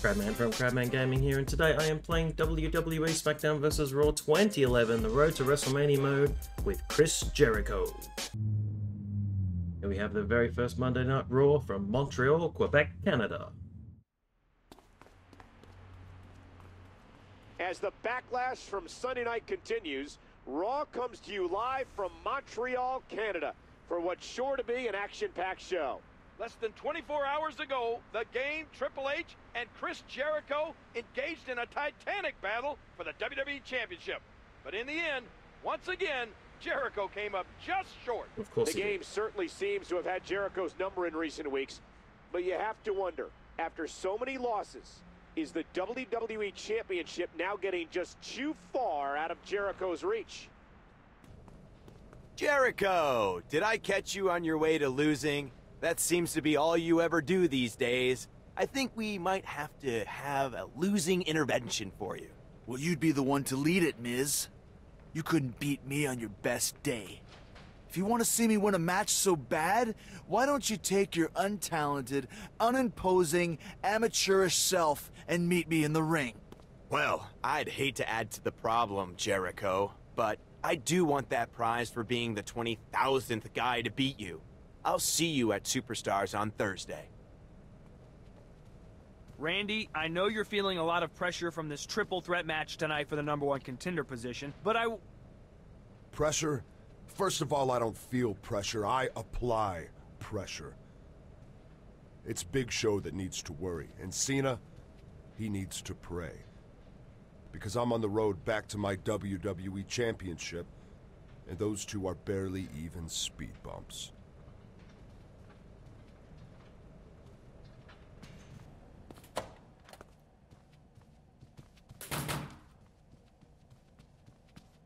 Crabman from Crabman Gaming here, and today I am playing WWE SmackDown vs. Raw 2011, the Road to WrestleMania mode with Chris Jericho. Here we have the very first Monday Night Raw from Montreal, Quebec, Canada. As the backlash from Sunday night continues, Raw comes to you live from Montreal, Canada, for what's sure to be an action-packed show. Less than 24 hours ago, the Game, Triple H, and Chris Jericho engaged in a titanic battle for the WWE Championship. But in the end, once again, Jericho came up just short. Of course the Game certainly seems to have had Jericho's number in recent weeks, but you have to wonder, after so many losses, is the WWE Championship now getting just too far out of Jericho's reach? Jericho, did I catch you on your way to losing? That seems to be all you ever do these days. I think we might have to have a losing intervention for you. Well, you'd be the one to lead it, Miz. You couldn't beat me on your best day. If you want to see me win a match so bad, why don't you take your untalented, unimposing, amateurish self and meet me in the ring? Well, I'd hate to add to the problem, Jericho, but I do want that prize for being the 20,000th guy to beat you. I'll see you at Superstars on Thursday. Randy, I know you're feeling a lot of pressure from this triple threat match tonight for the #1 contender position, but Pressure? First of all, I don't feel pressure. I apply pressure. It's Big Show that needs to worry, and Cena, he needs to pray. Because I'm on the road back to my WWE Championship, and those two are barely even speed bumps.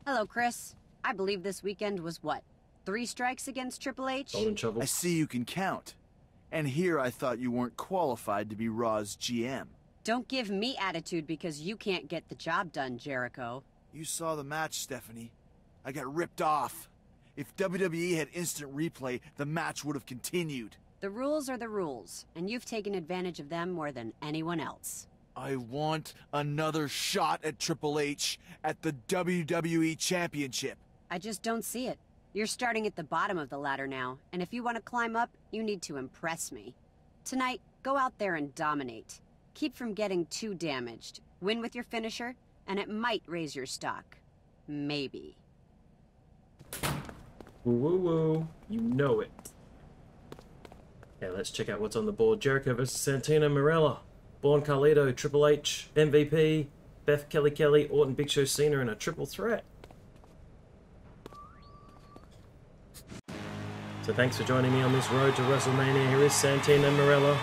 Hello, Chris. I believe this weekend was what? 3 strikes against Triple H? I see you can count. And here I thought you weren't qualified to be Raw's GM. Don't give me attitude because you can't get the job done, Jericho. You saw the match, Stephanie. I got ripped off. If WWE had instant replay, the match would have continued. The rules are the rules, and you've taken advantage of them more than anyone else. I want another shot at Triple H at the WWE Championship. I just don't see it. You're starting at the bottom of the ladder now, and if you want to climb up, you need to impress me. Tonight, go out there and dominate. Keep from getting too damaged. Win with your finisher, and it might raise your stock. Maybe. Woo woo woo. You know it. Okay, let's check out what's on the board. Jericho versus Santino Marella. Born Carlito, Triple H, MVP, Beth Kelly, Orton, Big Show, Cena in a triple threat. So thanks for joining me on this road to WrestleMania. Here is Santino Marella.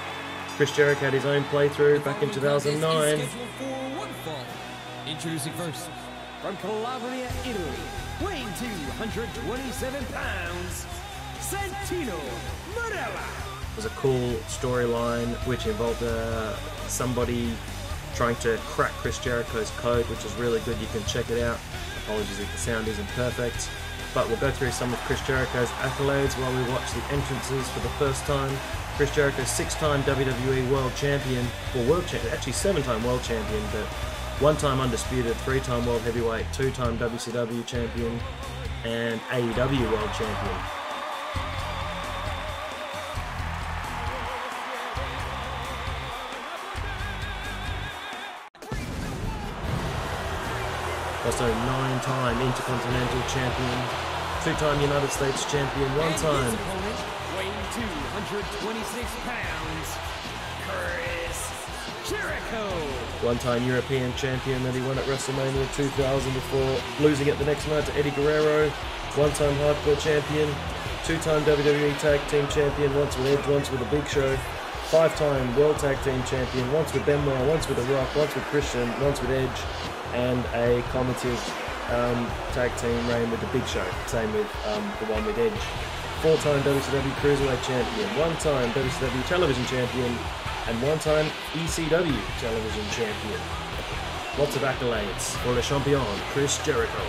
Chris Jericho had his own playthrough back in 2009. Introducing first, from Calabria, Italy, weighing 227 pounds, Santino Marella. It was a cool storyline which involved somebody trying to crack Chris Jericho's code, which is really good. You can check it out. Apologies if the sound isn't perfect. But we'll go through some of Chris Jericho's accolades while we watch the entrances for the first time. Chris Jericho, 6-time WWE World Champion, or World Champion, actually 7-time World Champion, but 1-time Undisputed, 3-time World Heavyweight, 2-time WCW Champion, and AEW World Champion. Also 9-time Intercontinental Champion, 2-time United States Champion, 1-time. Weighing 226 pounds, Chris Jericho. 1-time European Champion that he won at WrestleMania 2000 before losing it the next night to Eddie Guerrero. 1-time Hardcore Champion, 2-time WWE Tag Team Champion, once with Edge, once with The Big Show. 5-time World Tag Team Champion, once with Benoit, once with The Rock, once with Christian, once with Edge. And a combative tag team reign with The Big Show, same with the one with Edge. 4-time WCW Cruiserweight Champion, 1-time WCW Television Champion, and 1-time ECW Television Champion. Lots of accolades for Le Champion, Chris Jericho.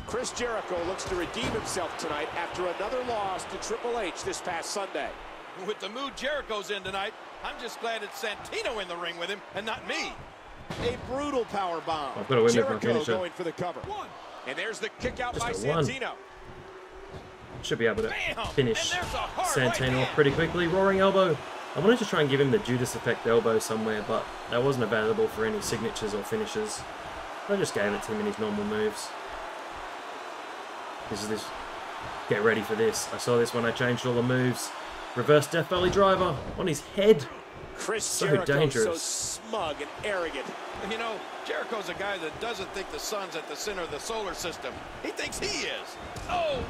Chris Jericho looks to redeem himself tonight after another loss to Triple H this past Sunday. With the mood Jericho's in tonight, I'm just glad it's Santino in the ring with him and not me. A brutal power bomb. I've got to win with my Jericho finisher. going for the cover. And there's the kick out Just by a one. Santino. Should be able to Bam! finish And there's a hard Santino right off pretty quickly. Roaring elbow. I wanted to try and give him the Judas effect elbow somewhere, but that wasn't available for any signatures or finishes. I just gave it to him in his normal moves. This. Get ready for this. I saw this when I changed all the moves. Reverse Death Valley Driver on his head. Chris So Jericho dangerous. so smug and arrogant. You know, Jericho's a guy that doesn't think the sun's at the center of the solar system. He thinks he is. Oh!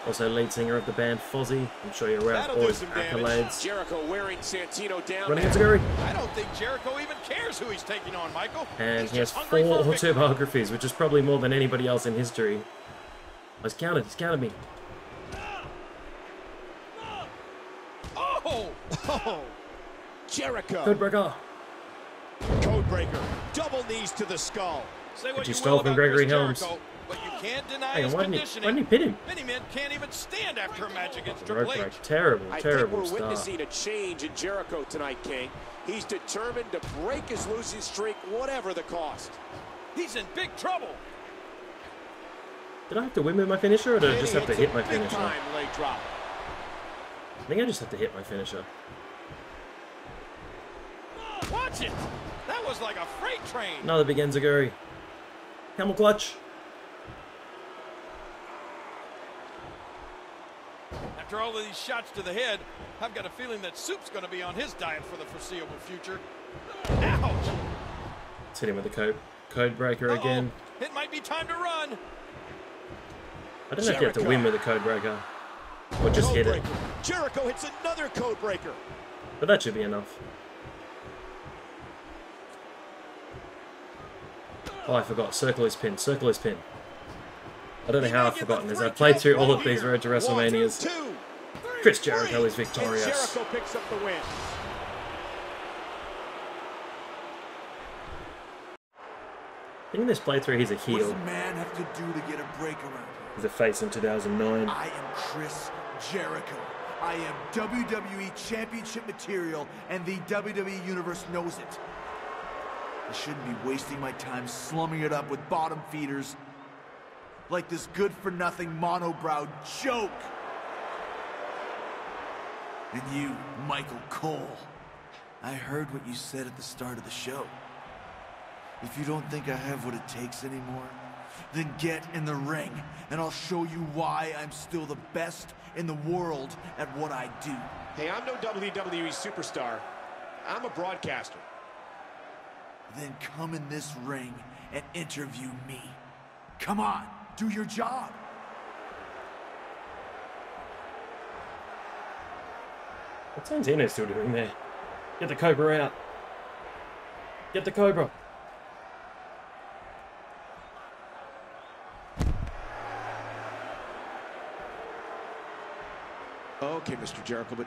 Also lead singer of the band Fozzy. I'm sure you're aware of That'll all do his some damage. accolades. Jericho wearing Santino down. Running now. into Gary. I don't think Jericho even cares who he's taking on, Michael. And He's he has just hungry 4 for a victory. autobiographies, which is probably more than anybody else in history. He's counted me. Oh! Oh, Jericho. Codebreaker. Codebreaker. Double knees to the skull. Say what Which he you stole will from about Gregory Chris Helms. Jericho, but you can't deny Hang on, his why didn't conditioning. he pin him? Many men can't even stand after a match against Road Triple H. break. Terrible, I think terrible we're start. witnessing a change in Jericho tonight, King. He's determined to break his losing streak, whatever the cost. He's in big trouble. Did I have to win with my finisher, or did I just have to hit my Big finisher? time leg drop. I think I just have to hit my finisher. Watch it. That was like a freight train. Another big enziguri. Camel clutch. After all of these shots to the head, I've got a feeling that Soup's going to be on his diet for the foreseeable future. Ouch! Let's hit him with the code breaker again. It might be time to run. I don't know if you have to Jericho. win with the code breaker, or just hit it. Codebreaker. Jericho hits another code breaker. But that should be enough. Oh, I forgot. Circle is pin. Circle is pin. I don't know how I've forgotten this. I've played through all of these Road to WrestleManias. 1, 2, 3, Chris Jericho is and victorious. Jericho picks up the win. I think in this playthrough he's a What does heel. a man have to do to get a break around here? He's a face in 2009. I am Chris Jericho. I am WWE Championship material, and the WWE Universe knows it. I shouldn't be wasting my time slumming it up with bottom feeders like this good-for-nothing mono-browed joke. And you, Michael Cole, I heard what you said at the start of the show. If you don't think I have what it takes anymore, then get in the ring, and I'll show you why I'm still the best in the world at what I do. Hey, I'm no WWE superstar. I'm a broadcaster. Then come in this ring and interview me. Come on, do your job. What's Santino still doing there? Get the Cobra out. Get the Cobra. Okay, Mr. Jericho,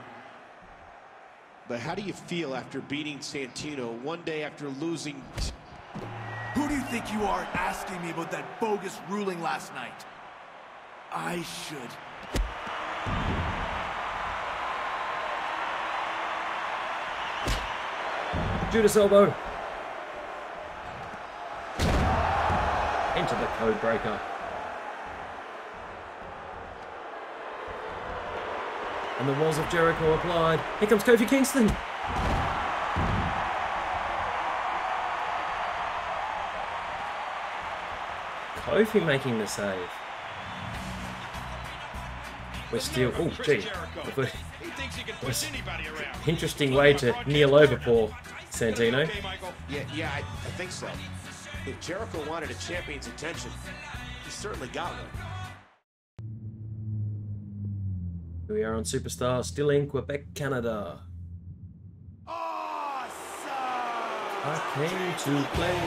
but how do you feel after beating Santino one day after losing? Who do you think you are asking me about that bogus ruling last night? I should. Judas elbow. Into the code breaker. And the walls of Jericho applied. Here comes Kofi Kingston. Kofi making the save. We're still. Oh, gee. He thinks he can push anybody around. Interesting way to kneel over poor Santino. Okay, Michael. Yeah, I think so. If Jericho wanted a champion's attention, he certainly got one. Here we are on Superstar, still in Quebec, Canada. Awesome! I came to play.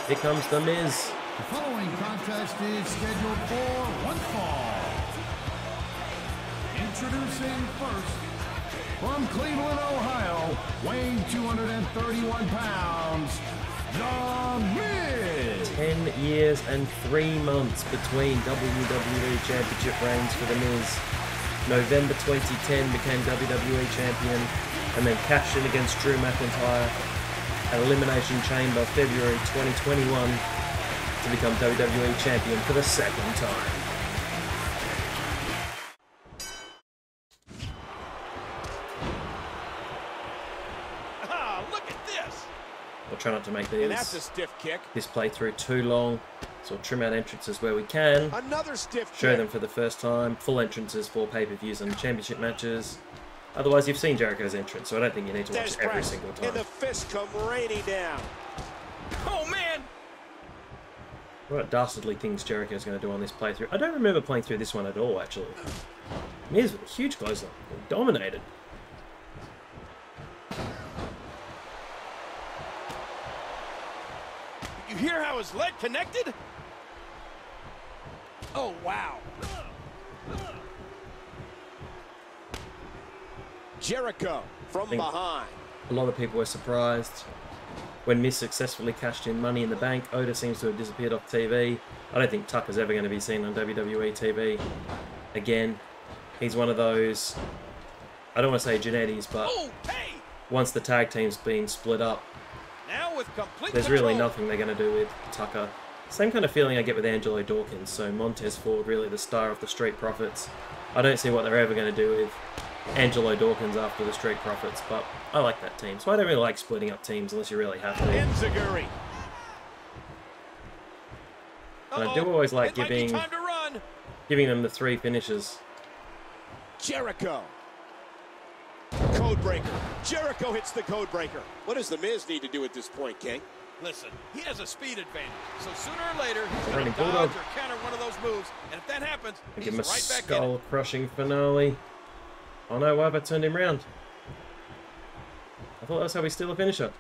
Here comes The Miz. The following contest is scheduled for one fall. Introducing first, from Cleveland, Ohio, weighing 231 pounds, The Miz. 10 years and 3 months between WWE Championship reigns for The Miz. November 2010 became WWE Champion, and then cashed in against Drew McIntyre at Elimination Chamber February 2021 to become WWE Champion for the second time. Look at this! We'll try not to make And that's a stiff kick. this playthrough too long, so we'll trim out entrances where we can. Another stiff Show kick. them for the first time, full entrances for pay-per-views and championship matches. Otherwise, you've seen Jericho's entrance, so I don't think you need to watch it every single time. And the fist come raining down. Oh, man! What dastardly things Jericho's going to do on this playthrough. I don't remember playing through this one at all, actually. Miz, huge clothesline. Dominated. You hear how his leg connected? Oh, wow. Jericho from behind. A lot of people were surprised when Miz successfully cashed in Money in the Bank. Oda seems to have disappeared off TV. I don't think Tucker's ever going to be seen on WWE TV again. He's one of those, I don't want to say Genettis, but once the tag team's been split up, Now with complete there's really control. nothing they're going to do with Tucker. Same kind of feeling I get with Angelo Dawkins, so Montez Ford really the star of the Street Profits. I don't see what they're ever going to do with Angelo Dawkins after the Street Profits, but I like that team, so I don't really like splitting up teams unless you really have to. Enziguri. And I do always like It might be giving time to run. them the 3 finishes. Jericho. Codebreaker. Jericho hits the codebreaker. What does The Miz need to do at this point, King? Listen, he has a speed advantage, so sooner or later he's Running going to dodge Bulldog. or counter one of those moves, and if that happens, Give he's him a right back in it. skull-crushing finale. Oh no, why have I turned him round? I thought that's how we steal a finisher.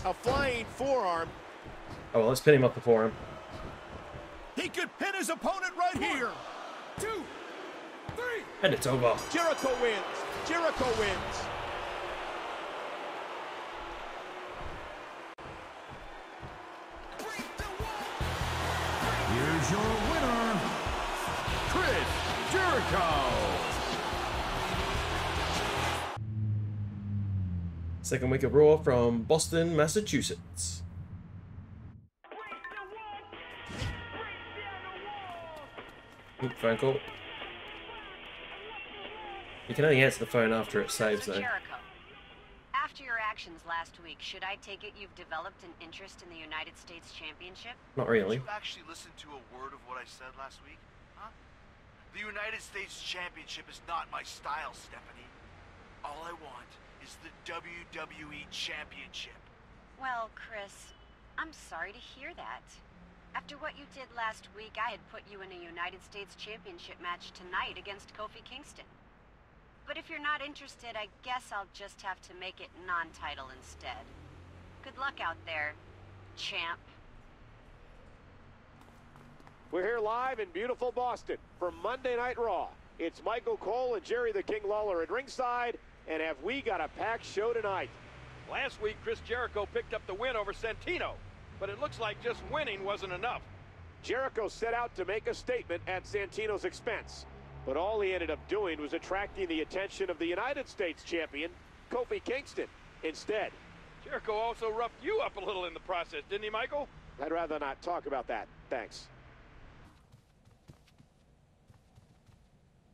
A flying forearm. Oh well, let's pin him off the forearm. He could pin his opponent right here. 2, 3. And it's over. Jericho wins. Jericho wins. Here's your winner, Chris Jericho. Second week of Raw from Boston, Massachusetts. Oop, phone call. You can only answer the phone after it saves, though. Jericho, after your actions last week, should I take it you've developed an interest in the United States Championship? Not really. Did you actually listen to a word of what I said last week? Huh? The United States Championship is not my style, Stephanie. All I want is the WWE Championship. Well, Chris, I'm sorry to hear that. After what you did last week, I had put you in a United States Championship match tonight against Kofi Kingston. But if you're not interested, I guess I'll just have to make it non-title instead. Good luck out there, champ. We're here live in beautiful Boston for Monday Night Raw. It's Michael Cole and Jerry the King Lawler at ringside, and have we got a packed show tonight? Last week, Chris Jericho picked up the win over Santino, but it looks like just winning wasn't enough. Jericho set out to make a statement at Santino's expense, but all he ended up doing was attracting the attention of the United States champion, Kofi Kingston, instead. Jericho also roughed you up a little in the process, didn't he, Michael? I'd rather not talk about that. Thanks.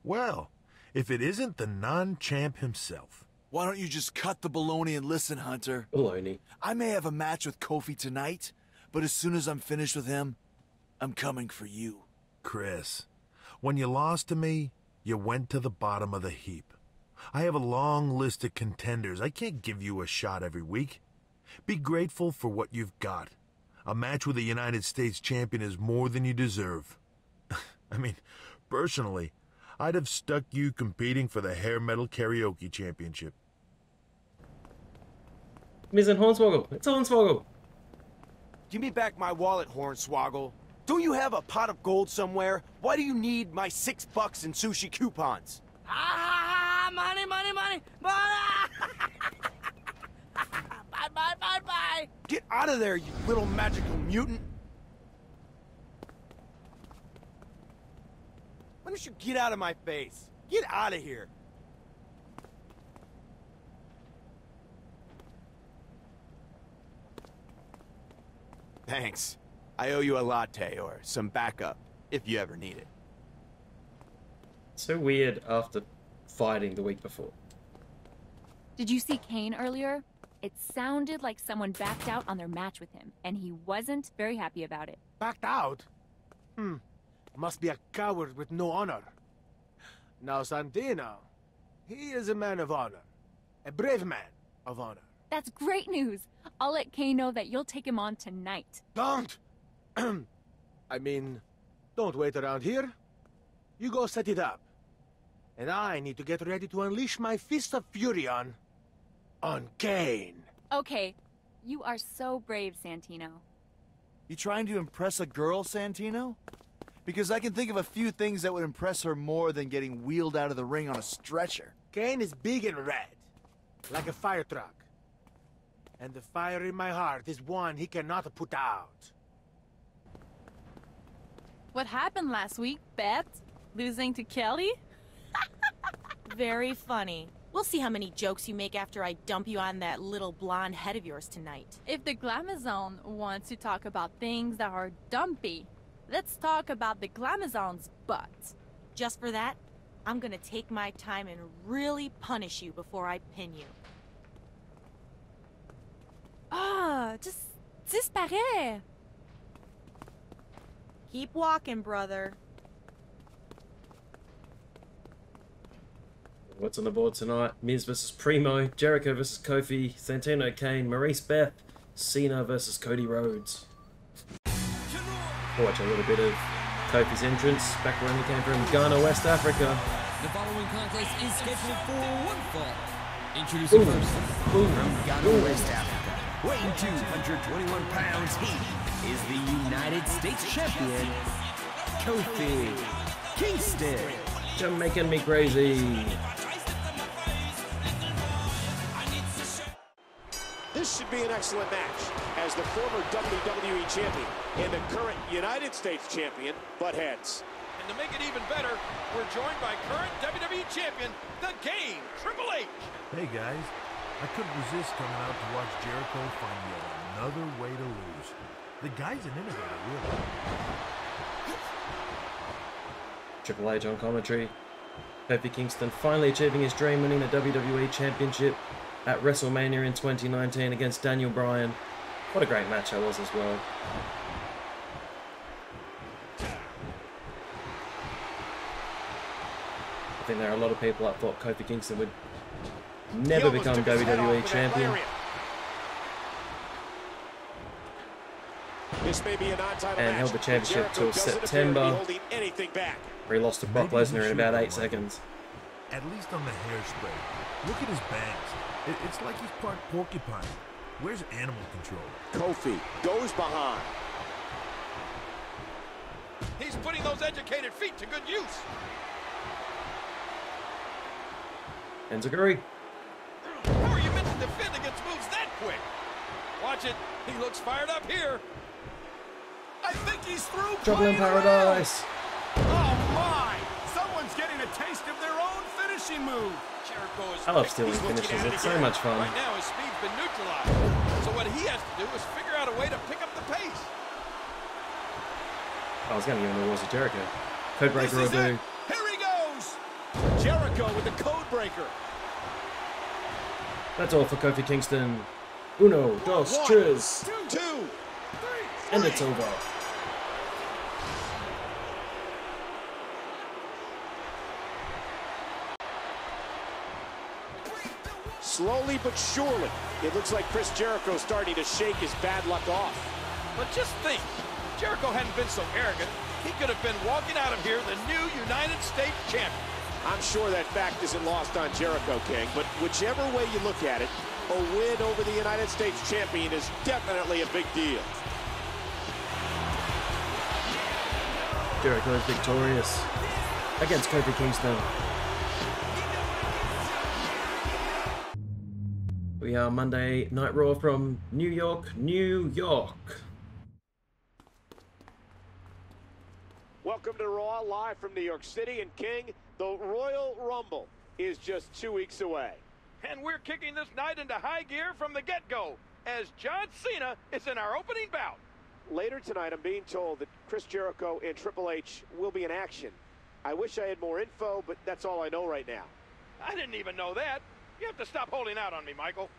Well, if it isn't the non-champ himself. Why don't you just cut the baloney and listen, Hunter? Baloney. I may have a match with Kofi tonight, but as soon as I'm finished with him, I'm coming for you. Chris, when you lost to me, you went to the bottom of the heap. I have a long list of contenders. I can't give you a shot every week. Be grateful for what you've got. A match with a United States champion is more than you deserve. I mean, personally, I'd have stuck you competing for the Hair Metal Karaoke Championship. Miz and Hornswoggle. It's Hornswoggle. Give me back my wallet, Hornswoggle. Don't you have a pot of gold somewhere? Why do you need my $6 in sushi coupons? Money, money, money, money! Bye, bye, bye, bye! Get out of there, you little magical mutant! Why don't you get out of my face? Get out of here. Thanks. I owe you a latte or some backup, if you ever need it. So weird after fighting the week before. Did you see Kane earlier? It sounded like someone backed out on their match with him, and he wasn't very happy about it. Backed out? Must be a coward with no honor. Now Santino, he is a man of honor. A brave man of honor. That's great news! I'll let Kane know that you'll take him on tonight. Don't! I mean, don't wait around here. You go set it up. And I need to get ready to unleash my fist of fury on Kane. Okay, you are so brave, Santino. You trying to impress a girl, Santino? Because I can think of a few things that would impress her more than getting wheeled out of the ring on a stretcher. Kane is big and red, like a fire truck. And the fire in my heart is one he cannot put out. What happened last week, Beth? Losing to Kelly? Very funny. We'll see how many jokes you make after I dump you on that little blonde head of yours tonight. If the Glamazon wants to talk about things that are dumpy, let's talk about the Glamazon's butt. Just for that, I'm gonna take my time and really punish you before I pin you. Ah, just disparaît. Keep walking, brother. What's on the board tonight? Miz versus Primo, Jericho versus Kofi, Santino, Kane, Maurice Beth, Cena versus Cody Rhodes. Watch a little bit of Kofi's entrance back when he came from Ghana, West Africa. The following contest is scheduled for one fall. Introducing first, from Ghana, West Africa, weighing 221 pounds, he is the United States Champion, Kofi Kingston. You're making me crazy. This should be an excellent match, as the former WWE Champion and the current United States Champion butt heads. And to make it even better, we're joined by current WWE Champion, the Game, Triple H. Hey guys, I couldn't resist coming out to watch Jericho find yet another way to lose. The guy's an innovator, really. Triple H on commentary. Kofi Kingston finally achieving his dream, winning the WWE Championship at WrestleMania in 2019 against Daniel Bryan. What a great match that was as well. I think there are a lot of people that thought Kofi Kingston would never become WWE Champion. This may be a non-title and match, held the championship till September, where he lost to Brock Lesnar in about 8 seconds. At least on the hairspray. Look at his bangs. It's like he's part porcupine. Where's animal control? Kofi goes behind. He's putting those educated feet to good use. Enziguri. How are you meant to defend against moves that quick? Watch it. He looks fired up here. I think he's through. Trouble in Paradise. Oh my! Someone's getting a taste of their own finishing move. Jericho is. I love stealing finishes. It's so much fun. Right now his speed's been neutralized. So what he has to do is figure out a way to pick up the pace. I was going to give him the Wars of Jericho. Codebreaker will do. Here he goes. Jericho with the Codebreaker. That's all for Kofi Kingston. Uno, dos, tres. 2, 3. And it's over. Slowly but surely, it looks like Chris Jericho starting to shake his bad luck off. But just think, if Jericho hadn't been so arrogant, he could have been walking out of here the new United States Champion. I'm sure that fact isn't lost on Jericho, King, but whichever way you look at it, a win over the United States Champion is definitely a big deal. Jericho is victorious against Kofi Kingston. We are Monday Night Raw from New York, New York. Welcome to Raw. Raw live from New York City. And King, the Royal Rumble is just 2 weeks away. And we're kicking this night into high gear from the get-go, as John Cena is in our opening bout. Later tonight, I'm being told that Chris Jericho and Triple H will be in action. I wish I had more info, but that's all I know right now. I didn't even know that. You have to stop holding out on me, Michael.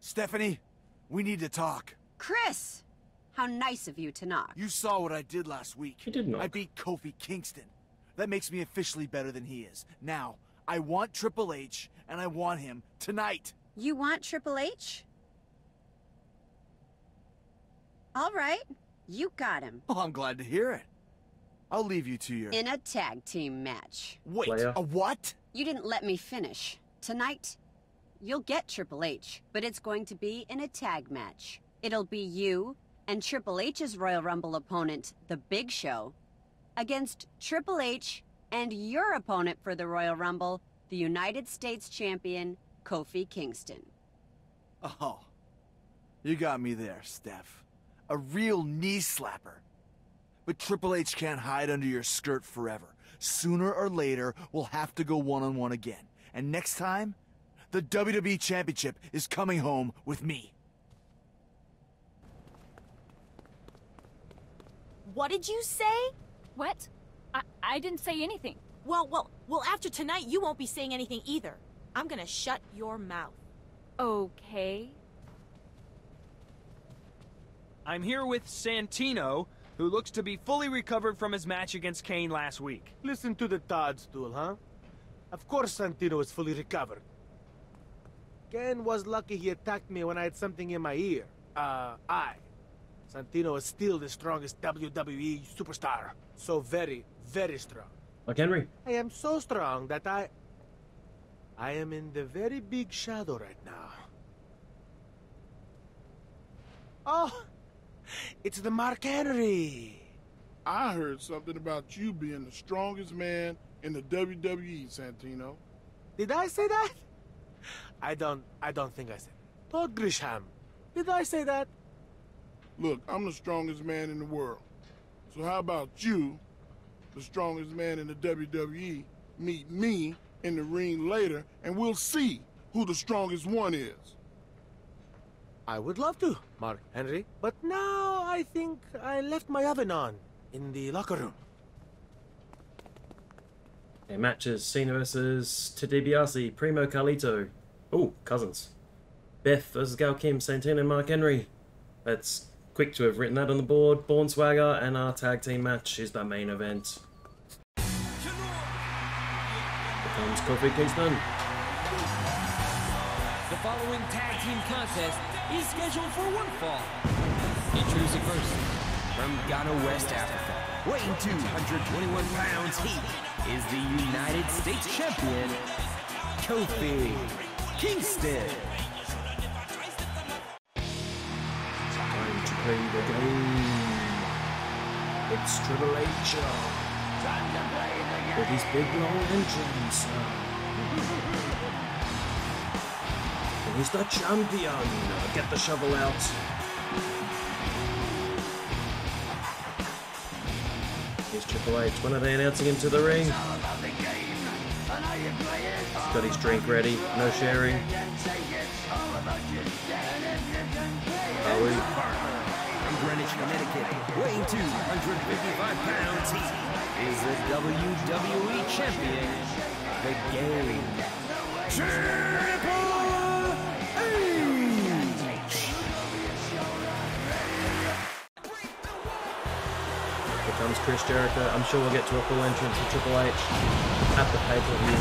Stephanie, we need to talk. Chris! How nice of you to knock. You saw what I did last week. He did knock. I beat Kofi Kingston. That makes me officially better than he is. Now, I want Triple H, and I want him tonight. You want Triple H? All right, you got him. Oh, I'm glad to hear it. I'll leave you to your... In a tag team match. Wait, Player. a what? You didn't let me finish. Tonight, you'll get Triple H, but it's going to be in a tag match. It'll be you and Triple H's Royal Rumble opponent, The Big Show, against Triple H and your opponent for the Royal Rumble, the United States Champion, Kofi Kingston. Oh, you got me there, Steph. A real knee slapper. But Triple H can't hide under your skirt forever. Sooner or later, we'll have to go one-on-one again. And next time, the WWE Championship is coming home with me. What did you say? What? I didn't say anything. Well, after tonight, you won't be saying anything either. I'm gonna shut your mouth. Okay. I'm here with Santino, who looks to be fully recovered from his match against Kane last week. Listen to the toadstool, huh? Of course Santino is fully recovered. Ken was lucky he attacked me when I had something in my ear. Santino is still the strongest WWE superstar. So very, very strong. Like Henry. I am so strong that I am in the very big shadow right now. Oh, it's the Mark Henry. I heard something about you being the strongest man in the WWE, Santino. Did I say that? I don't think I said it. Todd Grisham, did I say that? Look, I'm the strongest man in the world. So how about you, the strongest man in the WWE, meet me in the ring later, and we'll see who the strongest one is. I would love to, Mark Henry. But now I think I left my oven on in the locker room. Okay, matches Cena versus Ted DiBiase, Primo Carlito. Oh, cousins. Beth versus Gail Kim, Santino and Mark Henry. That's quick to have written that on the board. Born Swagger and our tag team match is the main event. Here comes Kofi Kingston. The following tag team contest is scheduled for one fall. Introducing first, from Ghana, West Africa, weighing 221 pounds, he is the United States Champion, Kofi Kingston. Time to play the game. It's Triple H with his big long entrance. He's the champion. Get the shovel out. Here's Triple H. When are they announcing him to the ring? He's got his drink ready. No sharing. Are we? From Greenwich, Connecticut, weighing 255 pounds, he is the WWE Champion, the Game. Triple Here comes Chris Jericho. I'm sure we'll get to a full entrance of Triple H at the pay-per-view.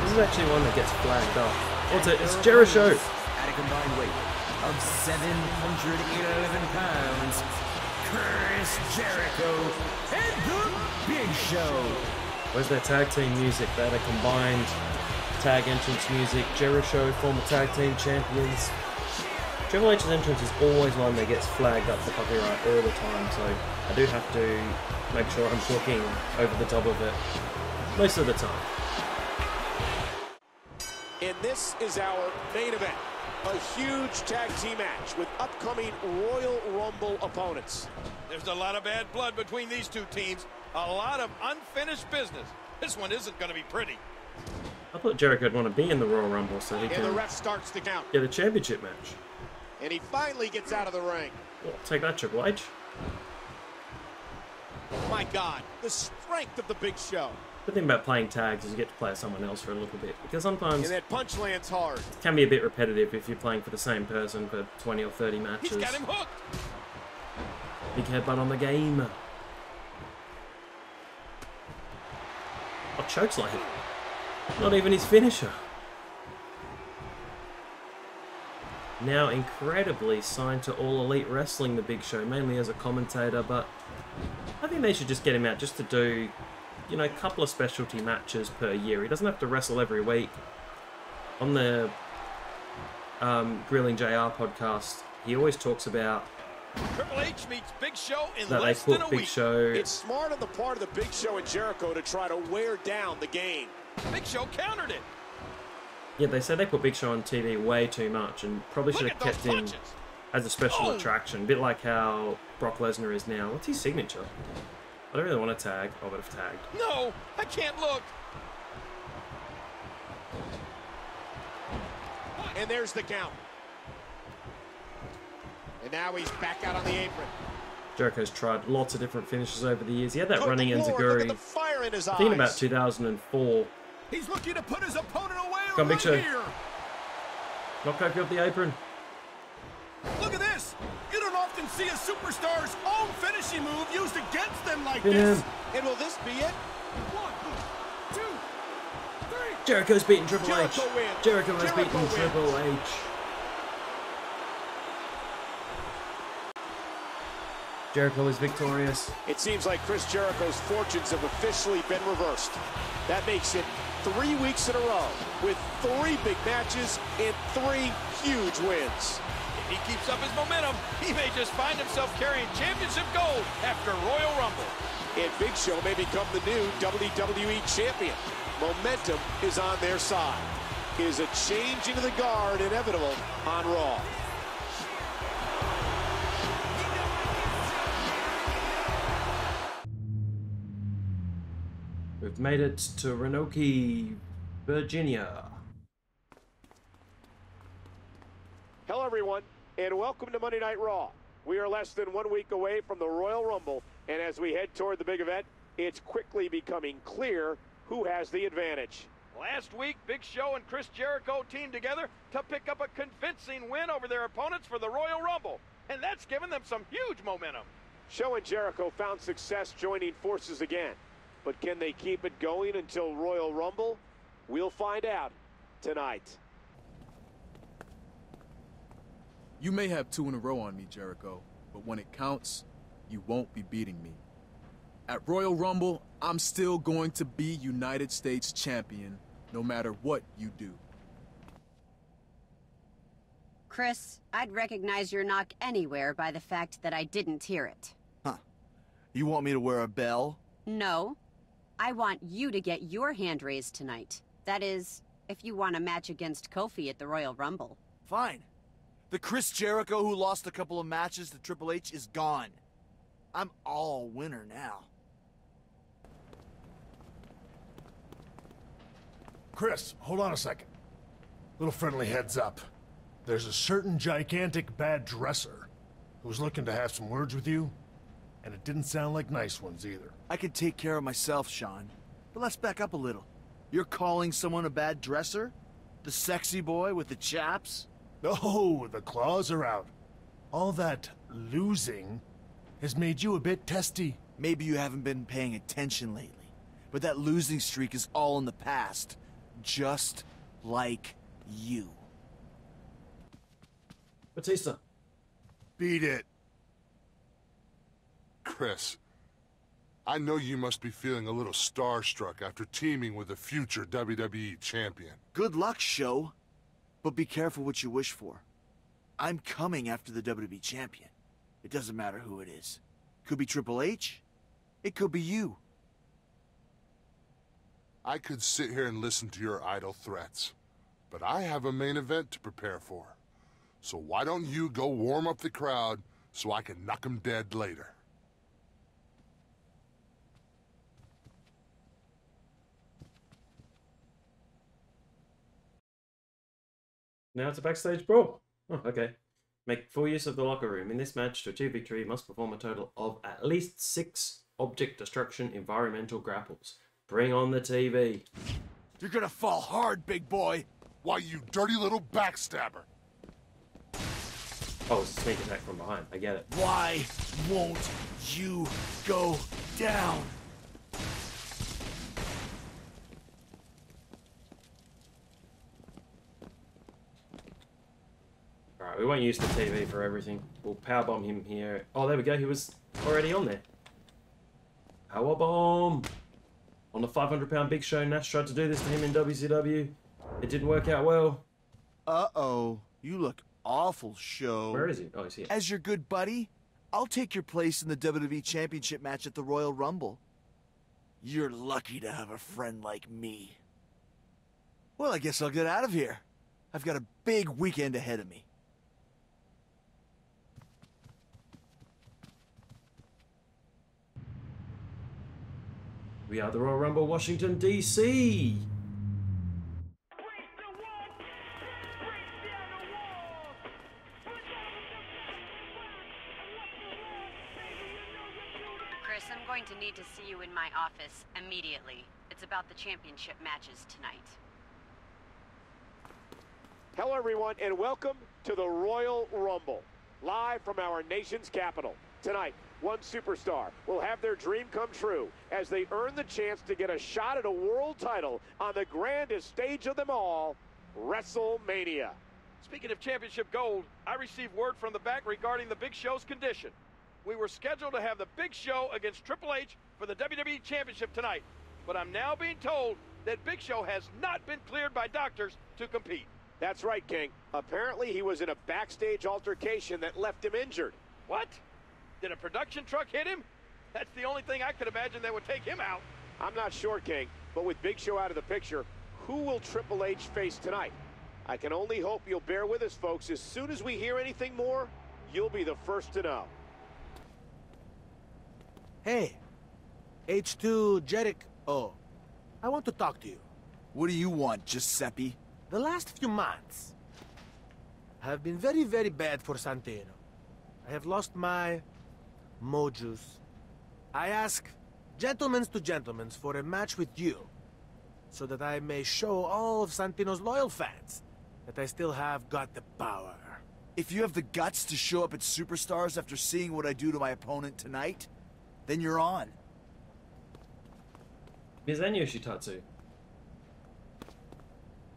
This is actually one that gets flagged up. It's Jericho. At a combined weight of 711 pounds, Chris Jericho and the Big Show. Where's their tag team music? They had a combined tag entrance music. Jericho, former tag team champions. Triple H's entrance is always one that gets flagged up for copyright all the time, so I do have to make sure I'm talking over the top of it most of the time. And this is our main event. A huge tag team match with upcoming Royal Rumble opponents. There's a lot of bad blood between these two teams. A lot of unfinished business. This one isn't going to be pretty. I thought Jericho would want to be in the Royal Rumble so he And can the ref starts the count. get a championship match. And he finally gets out of the ring. Well, take that, Triple H. My God, the strength of the Big Show. The thing about playing tags is you get to play as someone else for a little bit. Because sometimes And that punch lands hard. it can be a bit repetitive if you're playing for the same person for 20 or 30 matches. He's got him hooked. Big headbutt on the game. Oh, chokeslam. Not even his finisher. Now incredibly signed to All Elite Wrestling, the Big Show, mainly as a commentator, but I think they should just get him out just to do, you know, a couple of specialty matches per year. He doesn't have to wrestle every week. On the Grilling JR podcast, he always talks about Triple H meets Big Show in that less they than put a Big week. Show. It's smart on the part of the Big Show and Jericho to try to wear down the game. Big Show countered it. Yeah, they said they put Big Show on TV way too much and probably should have kept him as a special attraction. A bit like how Brock Lesnar is now. What's his signature? I don't really want to tag. I would have tagged. No, I can't look. And there's the count. And now he's back out on the apron. Jericho's tried lots of different finishes over the years. He had that Good running Lord, enziguri, look at the fire in his I think in eyes. about 2004. He's looking to put his opponent away Come, Big right Show. here. Knock Kofi off the apron. Look at this. You don't often see a superstar's own finishing move used against them like Pin this. him. And will this be it? 1, 2, 3. Jericho's beaten Triple H. Jericho wins. Jericho has Jericho beaten wins. Triple H. Jericho is victorious. It seems like Chris Jericho's fortunes have officially been reversed. That makes it 3 weeks in a row with 3 big matches and 3 huge wins. If he keeps up his momentum, he may just find himself carrying championship gold after Royal Rumble. And Big Show may become the new WWE Champion. Momentum is on their side. Is a changing of the guard inevitable on Raw? We've made it to Roanoke, Virginia. Hello, everyone, and welcome to Monday Night Raw. We are less than 1 week away from the Royal Rumble, and as we head toward the big event, it's quickly becoming clear who has the advantage. Last week, Big Show and Chris Jericho teamed together to pick up a convincing win over their opponents for the Royal Rumble, and that's given them some huge momentum. Show and Jericho found success joining forces again, but can they keep it going until Royal Rumble? We'll find out tonight. You may have 2 in a row on me, Jericho, but when it counts, you won't be beating me. At Royal Rumble, I'm still going to be United States Champion, no matter what you do. Chris, I'd recognize your knock anywhere by the fact that I didn't hear it. Huh. You want me to wear a bell? No. I want you to get your hand raised tonight. That is, if you want a match against Kofi at the Royal Rumble. Fine. The Chris Jericho who lost a couple of matches to Triple H is gone. I'm all winner now. Chris, hold on a second. Little friendly heads up. There's a certain gigantic bad dresser who's looking to have some words with you, and it didn't sound like nice ones either. I can take care of myself, Sean. But let's back up a little. You're calling someone a bad dresser? The sexy boy with the chaps? Oh, the claws are out. All that losing has made you a bit testy. Maybe you haven't been paying attention lately, but that losing streak is all in the past. Just like you. Batista. Beat it. Chris, I know you must be feeling a little starstruck after teaming with a future WWE champion. Good luck, Show. But be careful what you wish for. I'm coming after the WWE champion. It doesn't matter who it is. Could be Triple H. It could be you. I could sit here and listen to your idle threats. But I have a main event to prepare for. So why don't you go warm up the crowd so I can knock 'em dead later? Now it's a backstage brawl. Oh, okay. Make full use of the locker room. In this match, to achieve victory, you must perform a total of at least 6 object destruction environmental grapples. Bring on the TV. You're gonna fall hard, big boy. Why, you dirty little backstabber. Oh, it's a sneak attack from behind. I get it. Why won't you go down? Alright, we won't use the TV for everything. We'll powerbomb him here. Oh, there we go. He was already on there. Powerbomb! On the 500-pound Big Show, Nash tried to do this to him in WCW. It didn't work out well. Uh-oh. You look awful, Show. Where is he? Oh, he's here. As your good buddy, I'll take your place in the WWE Championship match at the Royal Rumble. You're lucky to have a friend like me. Well, I guess I'll get out of here. I've got a big weekend ahead of me. We are the Royal Rumble, Washington, D.C. Chris, I'm going to need to see you in my office immediately. It's about the championship matches tonight. Hello, everyone, and welcome to the Royal Rumble, live from our nation's capital. Tonight, one superstar will have their dream come true as they earn the chance to get a shot at a world title on the grandest stage of them all, WrestleMania. Speaking of championship gold, I received word from the back regarding the Big Show's condition. We were scheduled to have the Big Show against Triple H for the WWE Championship tonight, but I'm now being told that Big Show has not been cleared by doctors to compete. That's right, King. Apparently, he was in a backstage altercation that left him injured. What? Did a production truck hit him? That's the only thing I could imagine that would take him out. I'm not sure, King, but with Big Show out of the picture, who will Triple H face tonight? I can only hope you'll bear with us, folks. As soon as we hear anything more, you'll be the first to know. Hey, H2 Jericho. Oh, I want to talk to you. What do you want, Giuseppe? The last few months have been very, very bad for Santino. I have lost my mojus. I ask gentlemen to gentlemen for a match with you, so that I may show all of Santino's loyal fans that I still have got the power. If you have the guts to show up at Superstars after seeing what I do to my opponent tonight, then you're on. Miz and Yoshitatsu.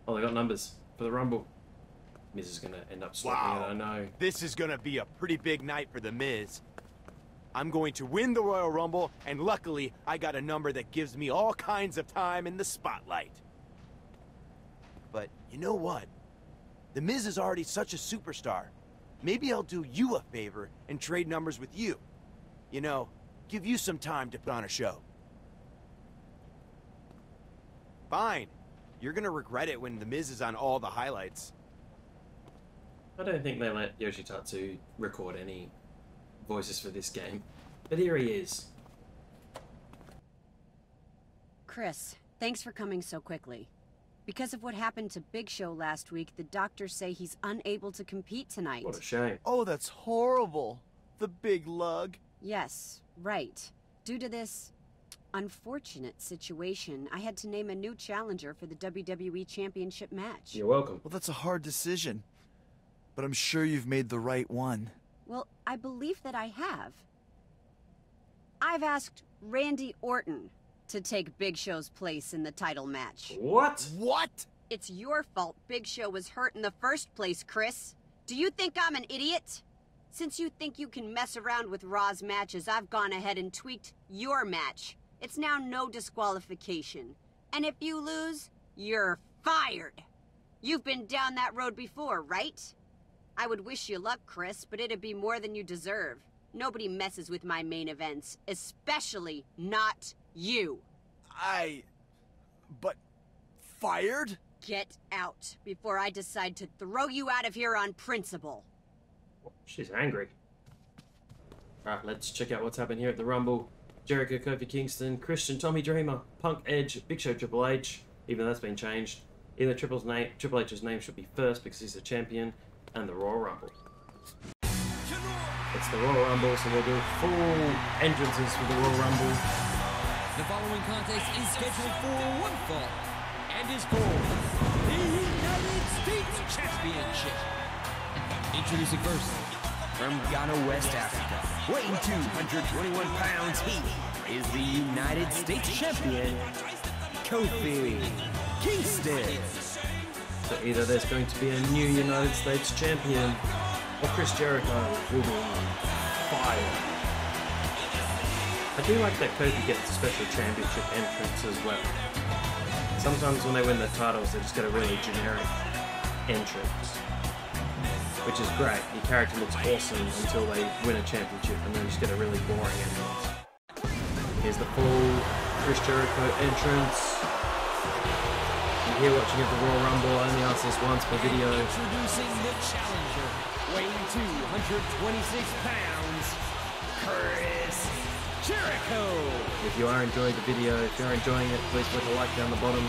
Oh, they got numbers for the Rumble. Miz is going to end up swapping it, I know. This is going to be a pretty big night for The Miz. I'm going to win the Royal Rumble, and luckily, I got a number that gives me all kinds of time in the spotlight. But you know what? The Miz is already such a superstar. Maybe I'll do you a favor and trade numbers with you. You know, give you some time to put on a show. Fine. You're gonna regret it when The Miz is on all the highlights. I don't think they let Yoshitatsu record any voices for this game. But here he is. Chris, thanks for coming so quickly. Because of what happened to Big Show last week, the doctors say he's unable to compete tonight. What a shame. Oh, that's horrible. The big lug. Yes, right. Due to this unfortunate situation, I had to name a new challenger for the WWE Championship match. You're welcome. Well, that's a hard decision. But I'm sure you've made the right one. Well, I believe that I have. I've asked Randy Orton to take Big Show's place in the title match. What? What? It's your fault Big Show was hurt in the first place, Chris. Do you think I'm an idiot? Since you think you can mess around with Raw's matches, I've gone ahead and tweaked your match. It's now no disqualification. And if you lose, you're fired. You've been down that road before, right? I would wish you luck, Chris, but it'd be more than you deserve. Nobody messes with my main events, especially not you. But fired? Get out before I decide to throw you out of here on principle. She's angry. Alright, let's check out what's happened here at the Rumble. Jericho, Kofi Kingston, Christian, Tommy Dreamer, Punk, Edge, Big Show, Triple H, even though that's been changed. Either Triple H's name should be first because he's the champion, and the Royal Rumble. It's the Royal Rumble, so we'll do full entrances for the Royal Rumble. The following contest is scheduled for one fall and is for the United States Championship. Introducing first, from Ghana, West Africa, weighing 221 pounds, he is the United States Champion, Kofi Kingston. So either there's going to be a new United States Champion, or Chris Jericho will be fired. I do like that Kofi gets a special championship entrance as well. Sometimes when they win the titles, they just get a really generic entrance, which is great. Your character looks awesome until they win a championship, and then just get a really boring entrance. Here's the full Chris Jericho entrance. You're here watching at the Royal Rumble. I only ask this once per video. Introducing the challenger, weighing 226 pounds, Chris Jericho. If you are enjoying the video, if you're enjoying it, please click a like down the bottom.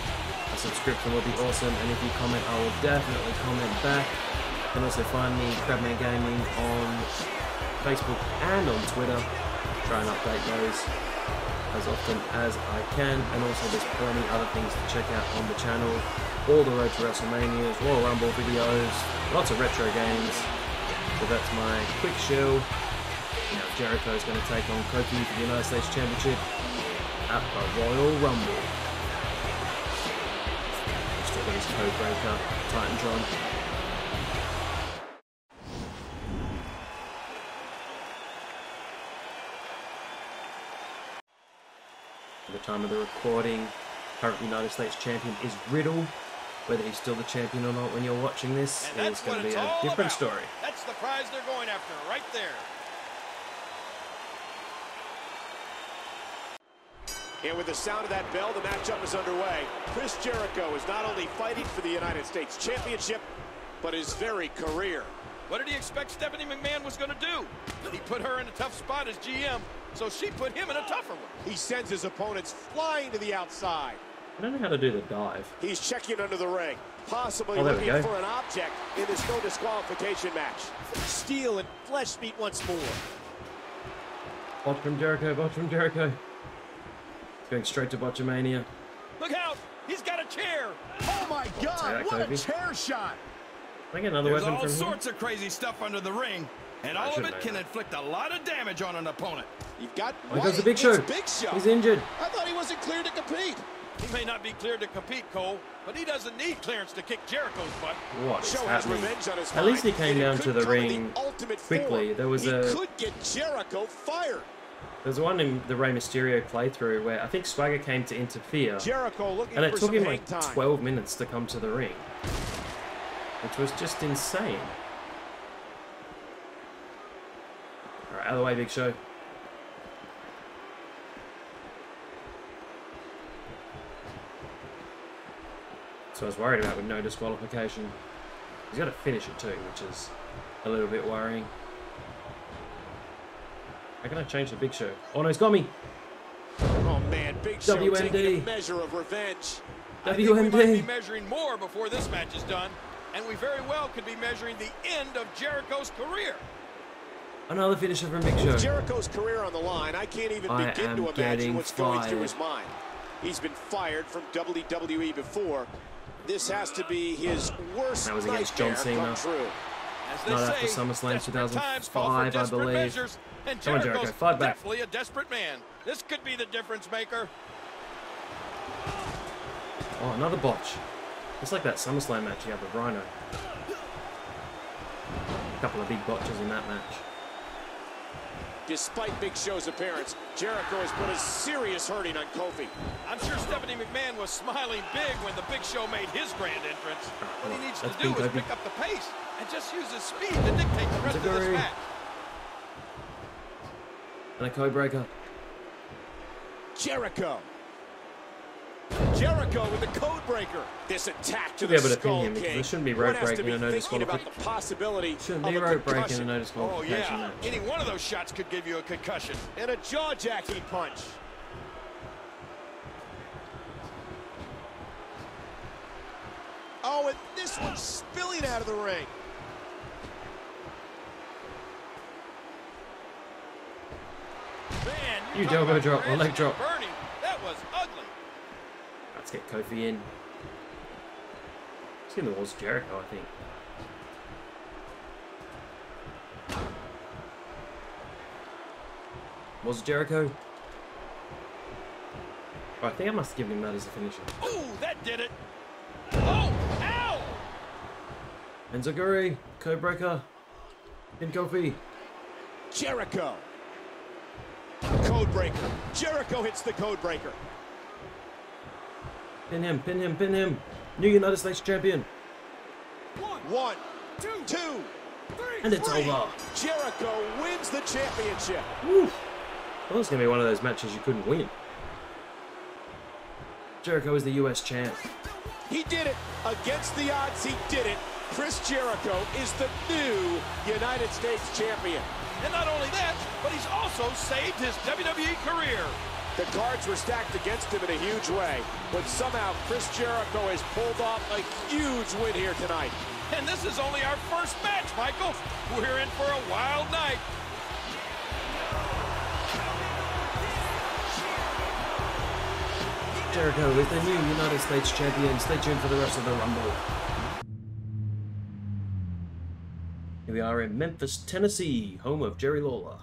A subscription will be awesome, and if you comment, I will definitely comment back. You can also find me, Crabman Gaming, on Facebook and on Twitter. Try and update those as often as I can, and also there's plenty other things to check out on the channel. All the Road to WrestleManias, Royal Rumble videos, lots of retro games. So that's my quick show. Now Jericho is going to take on Kofi for the United States Championship at the Royal Rumble. He's still got his code breaker, Titantron. At the time of the recording, current United States Champion is Riddle. Whether he's still the champion or not when you're watching this is going to be a different story. That's the prize they're going after right there. And with the sound of that bell, the matchup is underway. Chris Jericho is not only fighting for the United States Championship, but his very career. What did he expect Stephanie McMahon was going to do? He put her in a tough spot as GM, so she put him in a tougher one. He sends his opponents flying to the outside. I don't know how to do the dive. He's checking under the ring, possibly there we looking go. for an object in this no disqualification match. Steel and flesh meet once more. Botch from Jericho, botch from Jericho. Going straight to Botchamania. Look out! He's got a chair! Oh my God! What a Kofi. chair shot! Can I get another There's weapon all from him? sorts of crazy stuff under the ring, and all of shouldn't it know can that. inflict a lot of damage on an opponent. You've got Oh, he goes to Big Show. Big Show. He's injured. I thought he wasn't cleared to compete. He may not be cleared to compete, Cole, but he doesn't need clearance to kick Jericho's butt. What is Show has happening? revenge on his At least he mind, came and it down could to the come in ring ultimate quickly. form. There was he a... could get Jericho fired. There's one in the Rey Mysterio playthrough where I think Swagger came to interfere, Jericho looking and it for took some him hang like time. 12 minutes to come to the ring, which was just insane. Alright, out of the way, Big Show. So I was worried about with no disqualification. He's got to finish it too, which is a little bit worrying. How can I change the Big Show? Oh no, he's got me! Oh man, Big Show WMD. taking a measure of revenge. I think we might be WMD! measuring more before this match is done, and we very well could be measuring the end of Jericho's career. Another finisher from Big Show. Jericho's career on the line. I can't even I begin am to imagine getting what's going through fired. his mind. He's been fired from WWE before. This has to be his worst That was against nightmare John Cena. come true. As they Not after say, SummerSlam desperate times call for 2005, I desperate believe. measures, and Come on, Jericho's Jericho, fight back. definitely a desperate man. This could be the difference maker. Oh, another botch. It's like that SummerSlam match you had with Rhino. A couple of big botches in that match. Despite Big Show's appearance, Jericho has put a serious hurting on Kofi. I'm sure Stephanie McMahon was smiling big when the Big Show made his grand entrance. What he needs to That's do big, is Kofi. pick up the pace and just use his speed to dictate the rest of this Zaguri. match. And a code breaker. Jericho. Jericho with the code breaker. This attack to Should be the able to pin Skull him because King. there shouldn't be rope One has to breaking be and no thinking about disqualification. the possibility Shouldn't of be a rope breaking concussion. and no disqualification Oh, yeah. match. Any one of those shots could give you a concussion. And a jaw-jacking punch. Oh, and this one's spilling out of the ring. Man, You talk elbow about drop or crashing leg and drop. burning. That was ugly. Let's get Kofi in. It's gonna was Jericho, I think. Was it Jericho? Oh, I think I must have given him that as a finisher. Ooh, that did it. Oh, ow! Enziguri, Codebreaker, in Kofi. Jericho. Codebreaker. Jericho hits the codebreaker. Pin him, pin him, pin him. New United States Champion. One, two, And it's three. over. Jericho wins the championship. Woo. Well, it's going to be one of those matches you couldn't win. Jericho is the US champ. He did it. Against the odds, he did it. Chris Jericho is the new United States champion. And not only that, but he's also saved his WWE career. The cards were stacked against him in a huge way, but somehow Chris Jericho has pulled off a huge win here tonight. And this is only our first match, Michael. We're in for a wild night. Jericho is the new United States champion. Stay tuned for the rest of the Rumble. Here we are in Memphis, Tennessee, home of Jerry Lawler.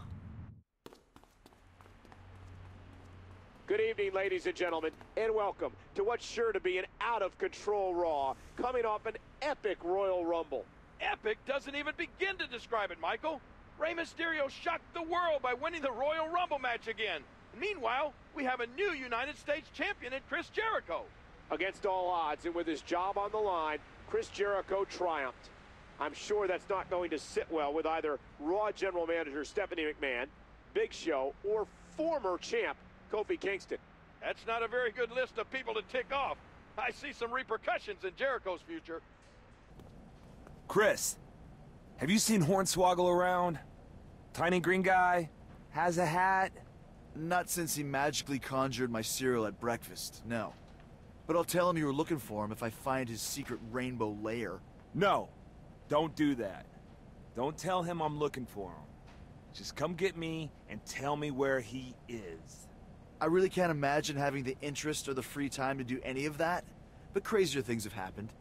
Good evening, ladies and gentlemen, and welcome to what's sure to be an out-of-control Raw, coming off an epic Royal Rumble. Epic doesn't even begin to describe it, Michael. Rey Mysterio shocked the world by winning the Royal Rumble match again. Meanwhile, we have a new United States champion in Chris Jericho. Against all odds, and with his job on the line, Chris Jericho triumphed. I'm sure that's not going to sit well with either Raw General Manager Stephanie McMahon, Big Show, or former champ Kofi Kingston. That's not a very good list of people to tick off. I see some repercussions in Jericho's future. Chris, have you seen Hornswoggle around? Tiny green guy? Has a hat? Not since he magically conjured my cereal at breakfast, no. But I'll tell him you were looking for him if I find his secret rainbow lair. No, don't do that. Don't tell him I'm looking for him. Just come get me and tell me where he is. I really can't imagine having the interest or the free time to do any of that, but crazier things have happened.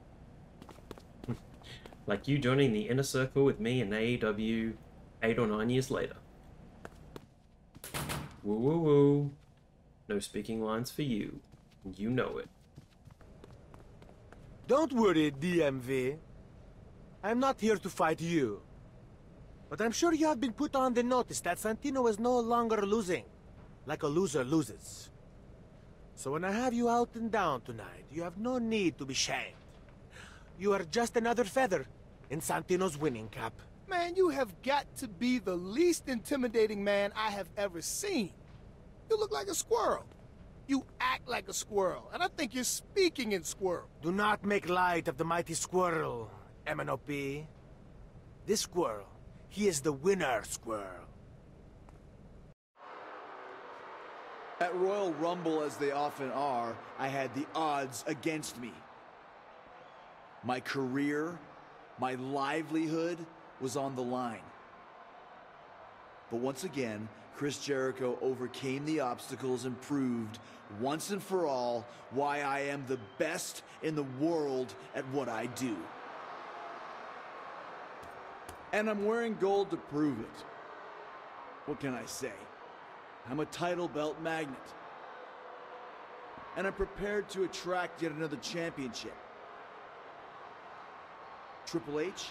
Like you joining the inner circle with me in AEW 8 or 9 years later. Woo woo woo. No speaking lines for you. You know it. Don't worry, DMV. I'm not here to fight you. But I'm sure you have been put on the notice that Santino is no longer losing, like a loser loses. So when I have you out and down tonight, you have no need to be shamed. You are just another feather in Santino's winning cap. Man, you have got to be the least intimidating man I have ever seen. You look like a squirrel. You act like a squirrel, and I think you're speaking in squirrel. Do not make light of the mighty squirrel, MNOP. This squirrel, he is the winner squirrel. At Royal Rumble, as they often are, I had the odds against me. My career, my livelihood was on the line. But once again, Chris Jericho overcame the obstacles and proved once and for all why I am the best in the world at what I do. And I'm wearing gold to prove it. What can I say? I'm a title belt magnet. And I'm prepared to attract yet another championship. Triple H,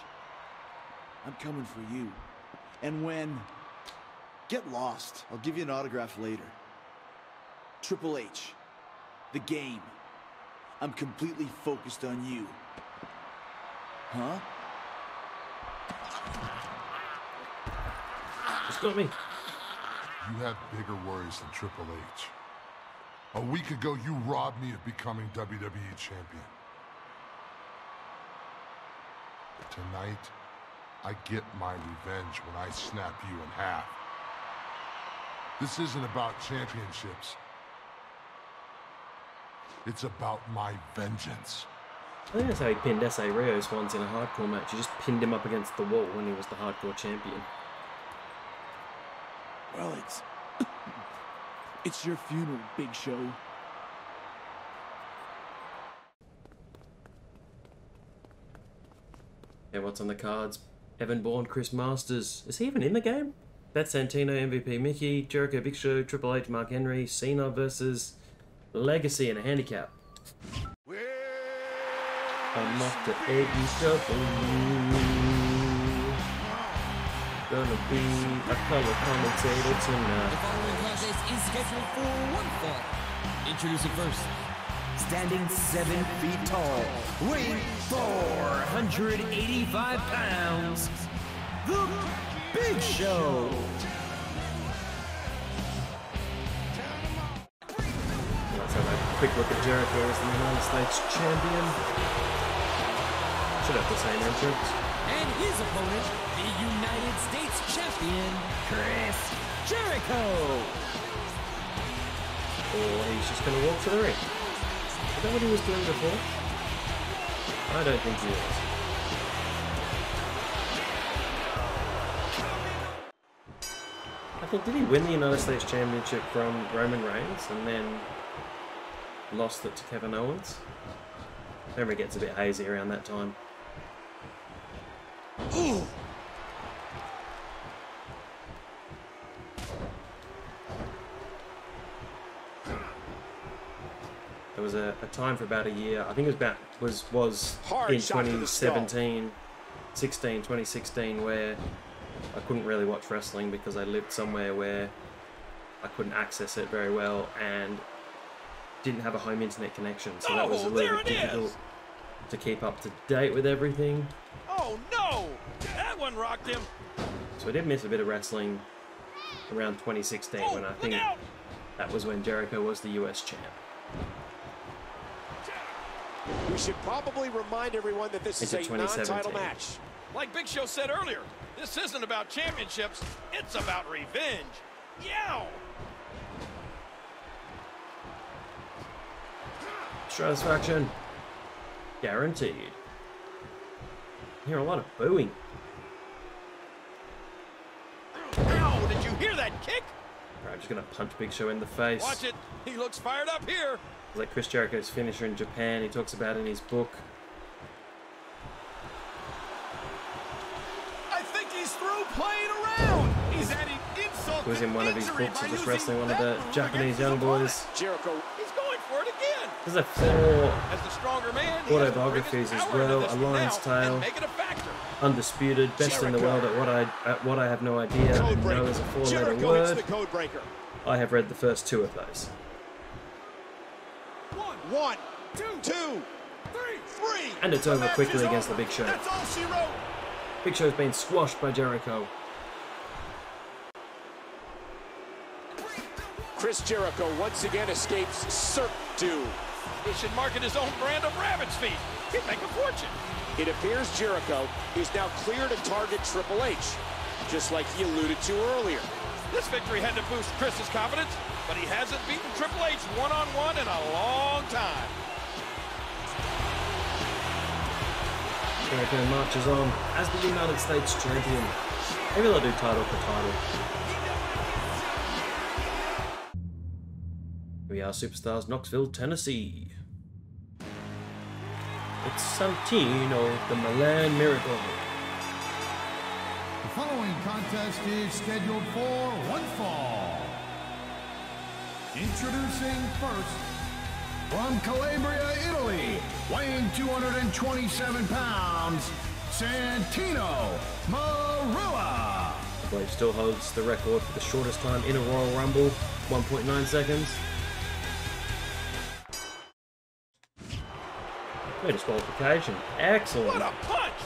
I'm coming for you. And when... Get lost. I'll give you an autograph later. Triple H, the game. I'm completely focused on you. Huh? Just got me. You have bigger worries than Triple H. A week ago, you robbed me of becoming WWE Champion. Tonight, I get my revenge when I snap you in half. This isn't about championships. It's about my vengeance. I think that's how he pinned S.A. Rios once in a hardcore match. He just pinned him up against the wall when he was the hardcore champion. Well, it's your funeral, Big Show. Yeah, what's on the cards? Evan Bourne, Chris Masters. Is he even in the game? Beth Santino, MVP Mickey, Jericho, Big Show, Triple H, Mark Henry, Cena versus Legacy in a handicap. I'm off to Eddie Shuffle. Gonna be a color commentator tonight. The following contest is scheduled for one fall. Introducing first, standing 7 feet tall, weighing 485 pounds, the Big Show. Let's have a quick look at Jericho as the United States Champion. Should have the same entrance. And his opponent, the United States Champion, Chris Jericho. Or he's just going to walk to the ring. Is that what he was doing before? I don't think he was. I think, did he win the United States Championship from Roman Reigns and then lost it to Kevin Owens? Memory gets a bit hazy around that time. Ooh. There was a time for about a year. I think it was in 2017, 2016, where I couldn't really watch wrestling because I lived somewhere where I couldn't access it very well and didn't have a home internet connection, so that was a little bit difficult to keep up to date with everything. Oh no! That one rocked him. So I did miss a bit of wrestling around 2016 when I think that was when Jericho was the US champ. We should probably remind everyone that this is a non-title match. Like Big Show said earlier, this isn't about championships, it's about revenge. Yow! Satisfaction. Guaranteed. I hear a lot of booing. Ow! Did you hear that kick? Right, I'm just going to punch Big Show in the face. Watch it. He looks fired up here. Like Chris Jericho's finisher in Japan, he talks about in his book. I think he's through playing around. He's adding insult He was in one of his books of just wrestling one of the Japanese young boys. Jericho, he's going for it again. There's 4 as the stronger man, autobiographies as well. A Lion's Tale, Undisputed, Best in the World at what I have no idea, and know as a 4-letter word. I have read the first 2 of those. 1, 2, 3. And it's over quickly against the Big Show. That's all she wrote. Big Show's been squashed by Jericho. Chris Jericho once again escapes certain doom. He should market his own brand of rabbit's feet. He'd make a fortune. It appears Jericho is now clear to target Triple H, just like he alluded to earlier. This victory had to boost Chris's confidence, but he hasn't beaten Triple H one-on-one in a long time. Jericho marches on as the United States Champion. Maybe they'll do title for title. We are Superstars, Knoxville, Tennessee. It's Santino, the Milan Miracle. The following contest is scheduled for one fall. Introducing first, from Calabria, Italy, weighing 227 pounds, Santino Marella. The Blade still holds the record for the shortest time in a Royal Rumble, 1.9 seconds. No disqualification. Excellent. What a punch!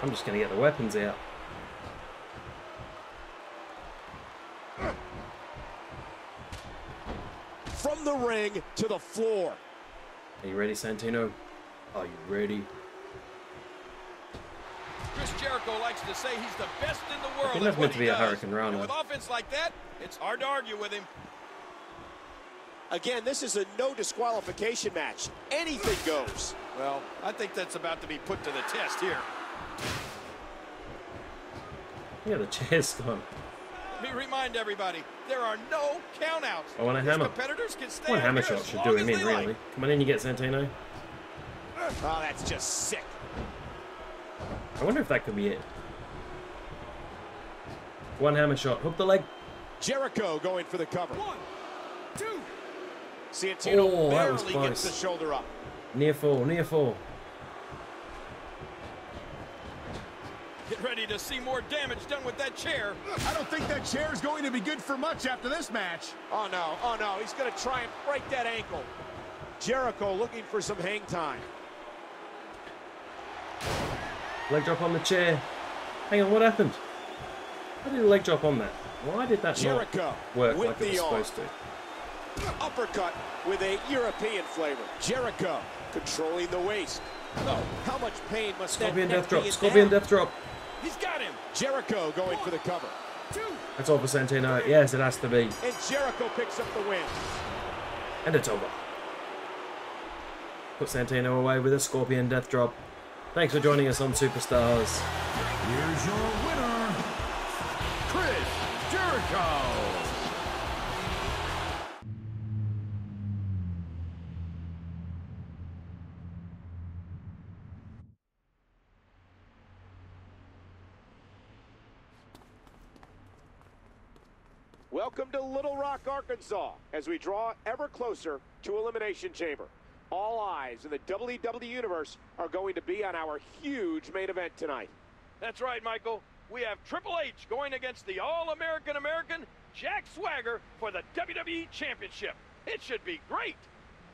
I'm just going to get the weapons out. From from the ring to the floor. Are you ready, Santino? Are you ready? Chris Jericho likes to say he's the best in the world. I think that's meant to be a Hurricane Rana. And with offense like that, it's hard to argue with him. Again, this is a no disqualification match. Anything goes. Well, I think that's about to be put to the test here. Yeah, the chair's gone. Let me remind everybody, there are no countouts. I want a hammer. Competitors can stay One out hammer here shot as should long do as him in, they really. like. Come on in, you get Santino. Oh, that's just sick. I wonder if that could be it. One hammer shot. Hook the leg. Jericho going for the cover. 1, 2. Santino that was barely close. gets the shoulder up. Near fall, near fall. Get ready to see more damage done with that chair. I don't think that chair is going to be good for much after this match. Oh no, he's gonna try and break that ankle. Jericho looking for some hang time. Leg drop on the chair. Hang on, what happened? How did the leg drop on that? Why did that Jericho not work with like it was the arm. supposed to? Uppercut with a European flavor. Jericho controlling the waist. Oh, how much pain must Scorpion that death neck drop. be in Scorpion now? death drop. He's got him. Jericho going for the cover. 2. That's all for Santino. Yes, it has to be. And Jericho picks up the win. And it's over. Put Santino away with a Scorpion death drop. Thanks for joining us on Superstars. Here's your winner, Chris Jericho. Welcome to Little Rock, Arkansas, as we draw ever closer to Elimination Chamber. All eyes in the WWE Universe are going to be on our huge main event tonight. That's right, Michael. We have Triple H going against the All-American Jack Swagger for the WWE Championship. It should be great.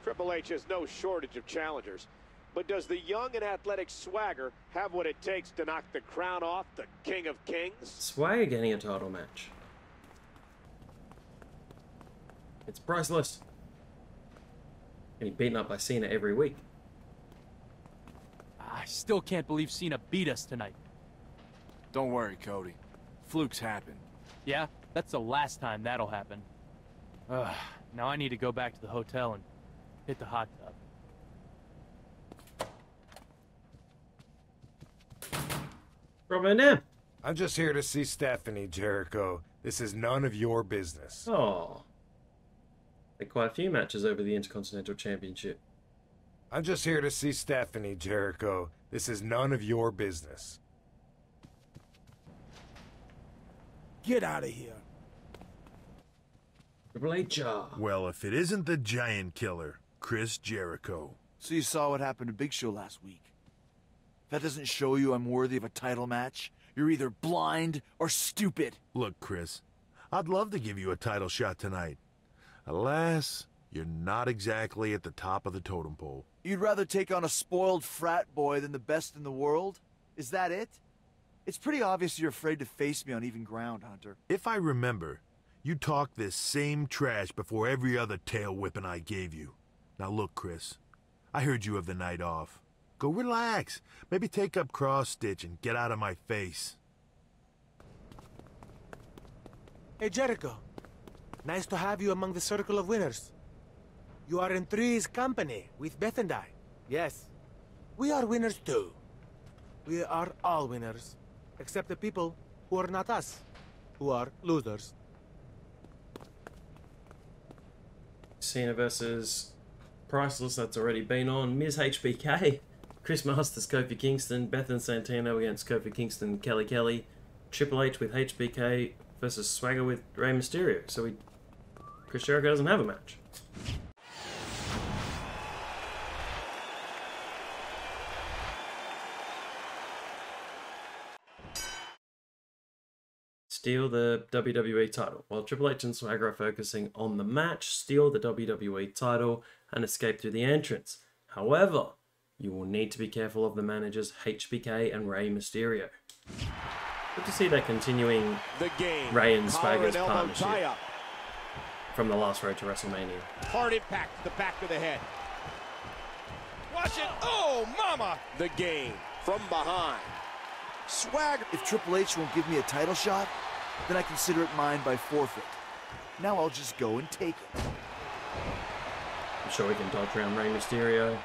Triple H has no shortage of challengers, but does the young and athletic Swagger have what it takes to knock the crown off the King of Kings? Swagger getting a title match. It's priceless. Getting beaten up by Cena every week. I still can't believe Cena beat us tonight. Don't worry, Cody. Flukes happen. Yeah, that's the last time that'll happen. Now I need to go back to the hotel and hit the hot tub. Robin now. I'm just here to see Stephanie, Jericho. This is none of your business. Oh. There are quite a few matches over the Intercontinental Championship. I'm just here to see Stephanie, Jericho. This is none of your business. Get out of here. Triple H. Well, if it isn't the Giant Killer, Chris Jericho. So you saw what happened to Big Show last week. If that doesn't show you I'm worthy of a title match, you're either blind or stupid. Look, Chris, I'd love to give you a title shot tonight. Alas, you're not exactly at the top of the totem pole. You'd rather take on a spoiled frat boy than the best in the world? Is that it? It's pretty obvious you're afraid to face me on even ground, Hunter. If I remember, you talked this same trash before every other tail whipping I gave you. Now look, Chris, I heard you have the night off. Go relax. Maybe take up cross-stitch and get out of my face. Hey, Jericho. Nice to have you among the circle of winners. You are in three's company with Beth and I. Yes. We are winners too. We are all winners. Except the people who are not us. Who are losers. Cena versus Priceless, that's already been on. Miz HBK. Chris Masters, Kofi Kingston. Beth and Santino against Kofi Kingston, Kelly Kelly. Triple H with HBK versus Swagger with Rey Mysterio. So Chris Jericho doesn't have a match. Steal the WWE title. While Triple H and Swagger are focusing on the match, steal the WWE title and escape through the entrance. However, you will need to be careful of the managers HBK and Rey Mysterio. Good to see that continuing the game. Rey and Swagger's partnership. from the last road to WrestleMania. Hard impact to the back of the head. Watch it. Oh, mama. The game from behind. Swagger. If Triple H won't give me a title shot, then I consider it mine by forfeit. Now I'll just go and take it. I'm sure we can dodge around Rey Mysterio.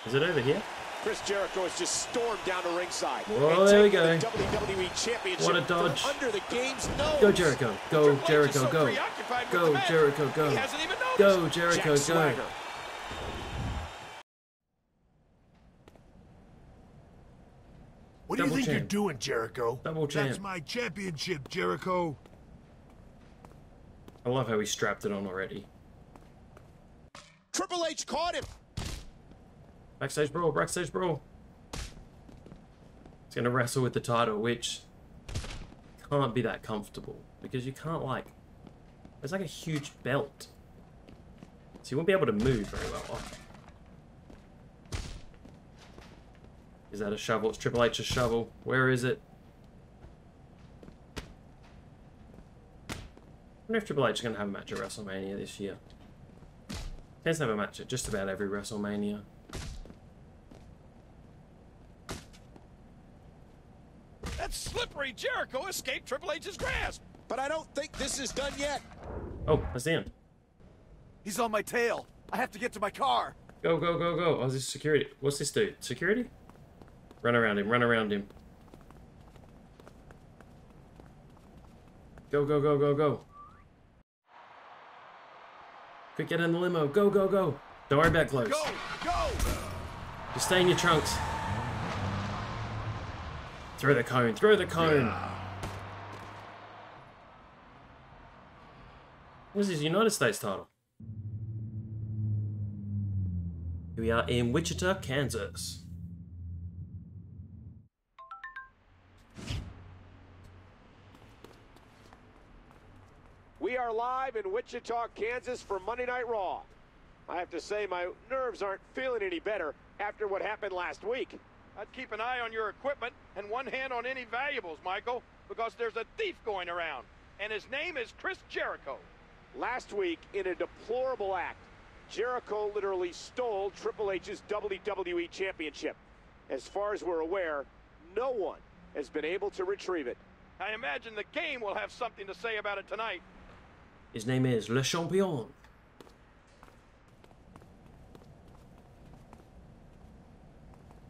Is it over here? Chris Jericho has just stormed down to ringside. Oh, there we go. The WWE Championship What a dodge. under the game's nose. Go Jericho. Go Jericho. Go. Go Jericho. Go. Go Jericho. Go. What do you think you're doing, Jericho? Double champ. That's my championship, Jericho. I love how he strapped it on already. Triple H caught him. Backstage brawl, backstage brawl. He's gonna wrestle with the title, which can't be that comfortable because you can't like. There's like a huge belt, so you won't be able to move very well. Is that a shovel? It's Triple H's shovel. Where is it? I wonder if Triple H is gonna have a match at WrestleMania this year. He tends to have a match at just about every WrestleMania. That slippery Jericho escaped Triple H's grasp. But I don't think this is done yet. Oh, that's the end. He's on my tail. I have to get to my car. Go, go, go, go. Oh, this is security. What's this dude? Security? Run around him, run around him. Go, go, go, go, go. Quick, get in the limo. Go, go, go. Don't worry about clothes. Go, go. Just stay in your trunks. Throw the cone, throw the cone. What is his United States title? Here we are in Wichita, Kansas. We are live in Wichita, Kansas for Monday Night Raw. I have to say my nerves aren't feeling any better after what happened last week. I'd keep an eye on your equipment and one hand on any valuables, Michael, because there's a thief going around, and his name is Chris Jericho. Last week, in a deplorable act, Jericho literally stole Triple H's WWE Championship. As far as we're aware, no one has been able to retrieve it. I imagine the game will have something to say about it tonight. His name is Le Champion.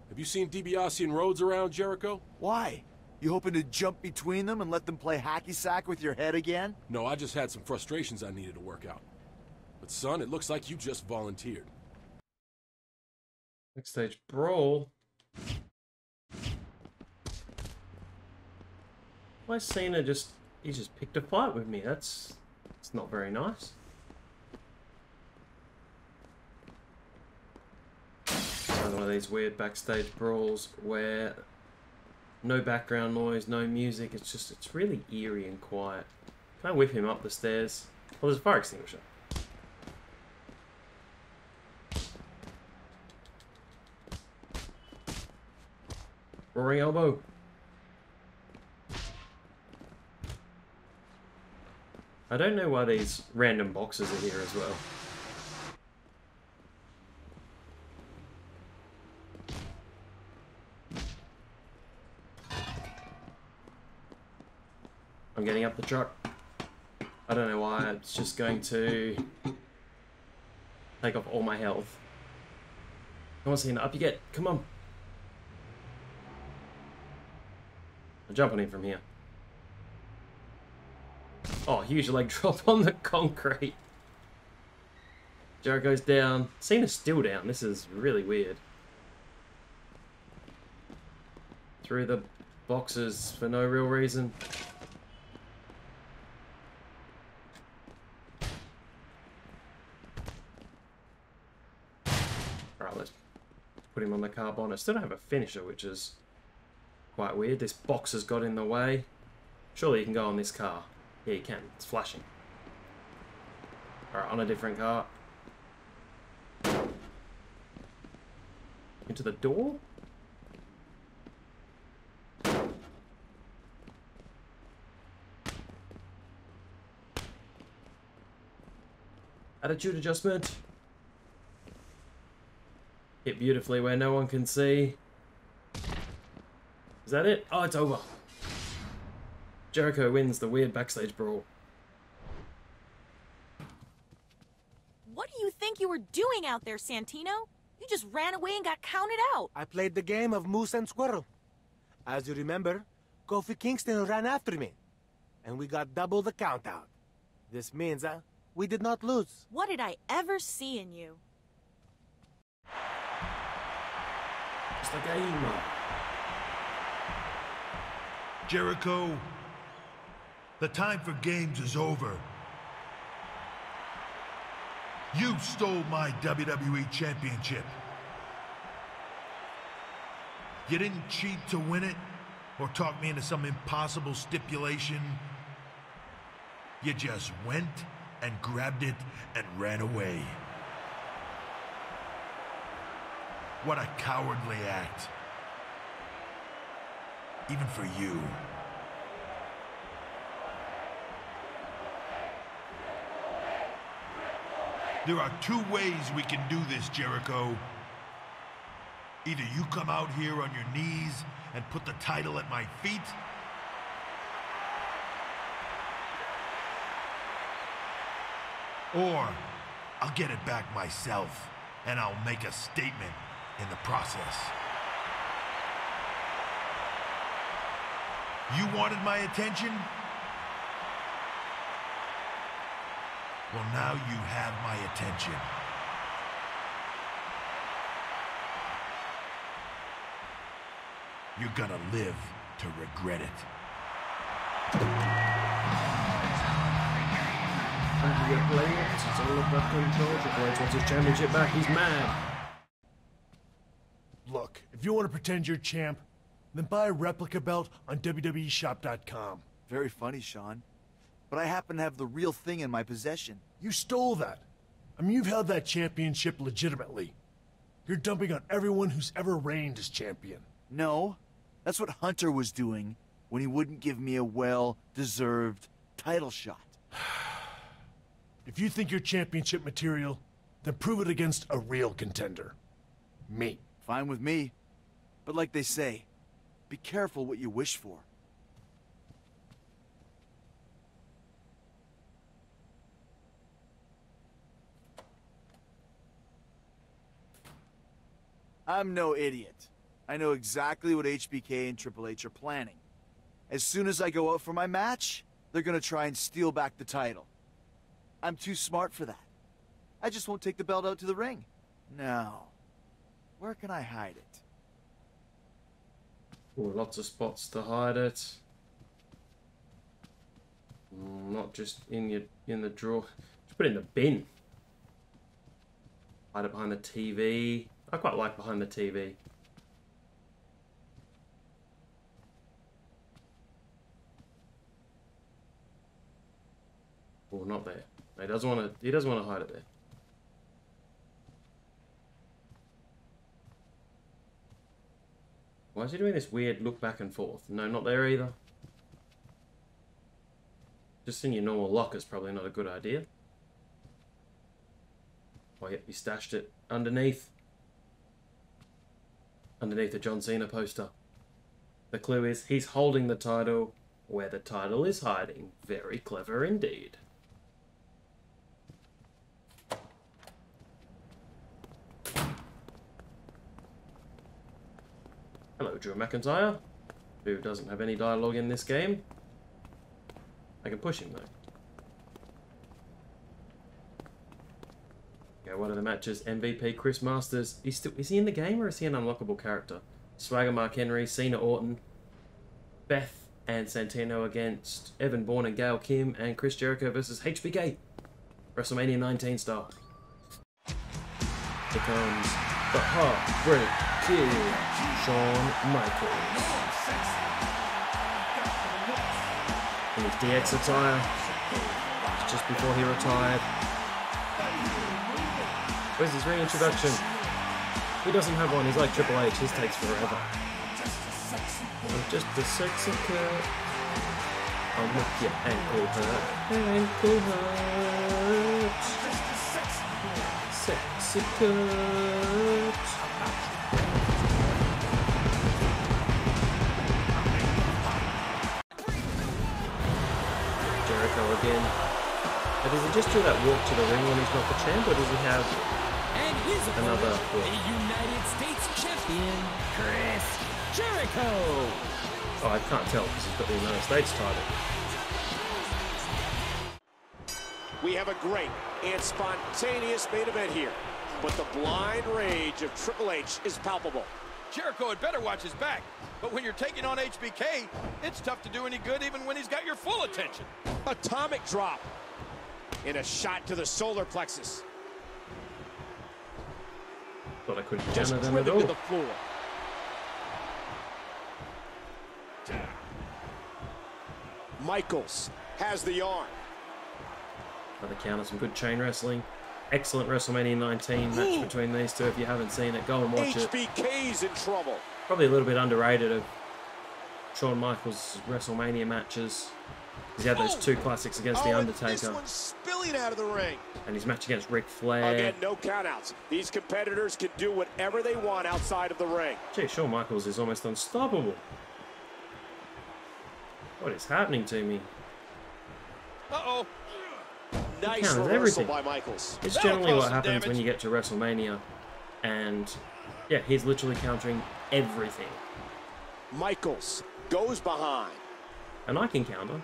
Have you seen DiBiase and Rhodes around, Jericho? Why? You hoping to jump between them and let them play hacky sack with your head again? No, I just had some frustrations I needed to work out. But son, it looks like you just volunteered. Backstage brawl. Why Cena he just picked a fight with me? It's not very nice. Another one of these weird backstage brawls where no background noise, no music. It's really eerie and quiet. Can I whip him up the stairs? Oh, there's a fire extinguisher. Roaring elbow. I don't know why these random boxes are here as well. I'm getting up the truck. I don't know why, it's just going to take off all my health. Come on, Cena, up you get. Come on. I'll jump on him from here. Oh, huge leg drop on the concrete. Jericho's down. Cena's still down. This is really weird. Through the boxes for no real reason. Alright, let's put him on the car bonnet. Still don't have a finisher, which is quite weird. This box has got in the way. Surely you can go on this car. Yeah, you can. It's flashing. Alright, on a different car. Into the door? Attitude adjustment. Hit beautifully where no one can see. Is that it? Oh, it's over. Jericho wins the weird backstage brawl. What do you think you were doing out there, Santino? You just ran away and got counted out. I played the game of moose and squirrel. As you remember, Kofi Kingston ran after me, and we got double the count out. This means we did not lose. What did I ever see in you? It's the game. Jericho, the time for games is over. You stole my WWE Championship. You didn't cheat to win it, or talk me into some impossible stipulation. You just went and grabbed it and ran away. What a cowardly act. Even for you. There are two ways we can do this, Jericho. Either you come out here on your knees and put the title at my feet, or I'll get it back myself, and I'll make a statement in the process. You wanted my attention? Well, now you have my attention. You're gonna live to regret it. And you play it. It's all about control. Triple H wants his championship back. He's mad. Look, if you want to pretend you're champ, then buy a replica belt on WWEshop.com. Very funny, Sean. But I happen to have the real thing in my possession. You stole that. I mean, you've held that championship legitimately. You're dumping on everyone who's ever reigned as champion. No, that's what Hunter was doing when he wouldn't give me a well-deserved title shot. If you think you're championship material, then prove it against a real contender. Me. Fine with me. But like they say, be careful what you wish for. I'm no idiot. I know exactly what HBK and Triple H are planning. As soon as I go out for my match, they're gonna try and steal back the title. I'm too smart for that. I just won't take the belt out to the ring. Now, where can I hide it? Ooh, lots of spots to hide it. Not just in the drawer. Just put it in the bin. Hide it behind the TV. I quite like behind the TV. Oh, not there. He doesn't want to hide it there. Why is he doing this weird look back and forth? No, not there either. Just in your normal locker is probably not a good idea. Oh, yep, he stashed it underneath the John Cena poster. The clue is he's holding the title where the title is hiding. Very clever indeed. Hello, Drew McIntyre, who doesn't have any dialogue in this game. I can push him though. Okay, one of the matches, MVP Chris Masters. Is he in the game or is he an unlockable character? Swagger Mark Henry, Cena Orton, Beth and Santino against Evan Bourne and Gail Kim, and Chris Jericho versus HBK. WrestleMania 19 style. Here comes the Heartbreak Kid, Shawn Michaels. In his DX attire, just before he retired. Where's his reintroduction? He doesn't have one, he's like Triple H, his takes forever. I'm just a sexy cat. I'll make your ankle hurt. Ankle hurt. Pixie cut. Jericho again. But does he just do that walk to the ring when he's not the champ, or does he have another walk? The United States Champion, Chris Jericho. Oh, I can't tell because he's got the United States title. We have a great and spontaneous main event here, but the blind rage of Triple H is palpable. Jericho had better watch his back, but when you're taking on HBK, it's tough to do any good even when he's got your full attention. Atomic drop and a shot to the solar plexus. Thought I couldn't Just counter them driven at all. to the floor. Michaels has the arm. Another counter, some good chain wrestling. Excellent WrestleMania 19 match between these two. If you haven't seen it, go and watch it. HBK's in trouble. Probably a little bit underrated of Shawn Michaels' WrestleMania matches. He's had those two classics against The Undertaker. This one's spilling out of the ring. And his match against Ric Flair. Again, no countouts. These competitors can do whatever they want outside of the ring. Gee, Shawn Michaels is almost unstoppable. What is happening to me? Uh-oh. Nice reversal by Michaels. It's generally what happens when you get to WrestleMania. And, yeah, he's literally countering everything. Michaels goes behind. And I can counter.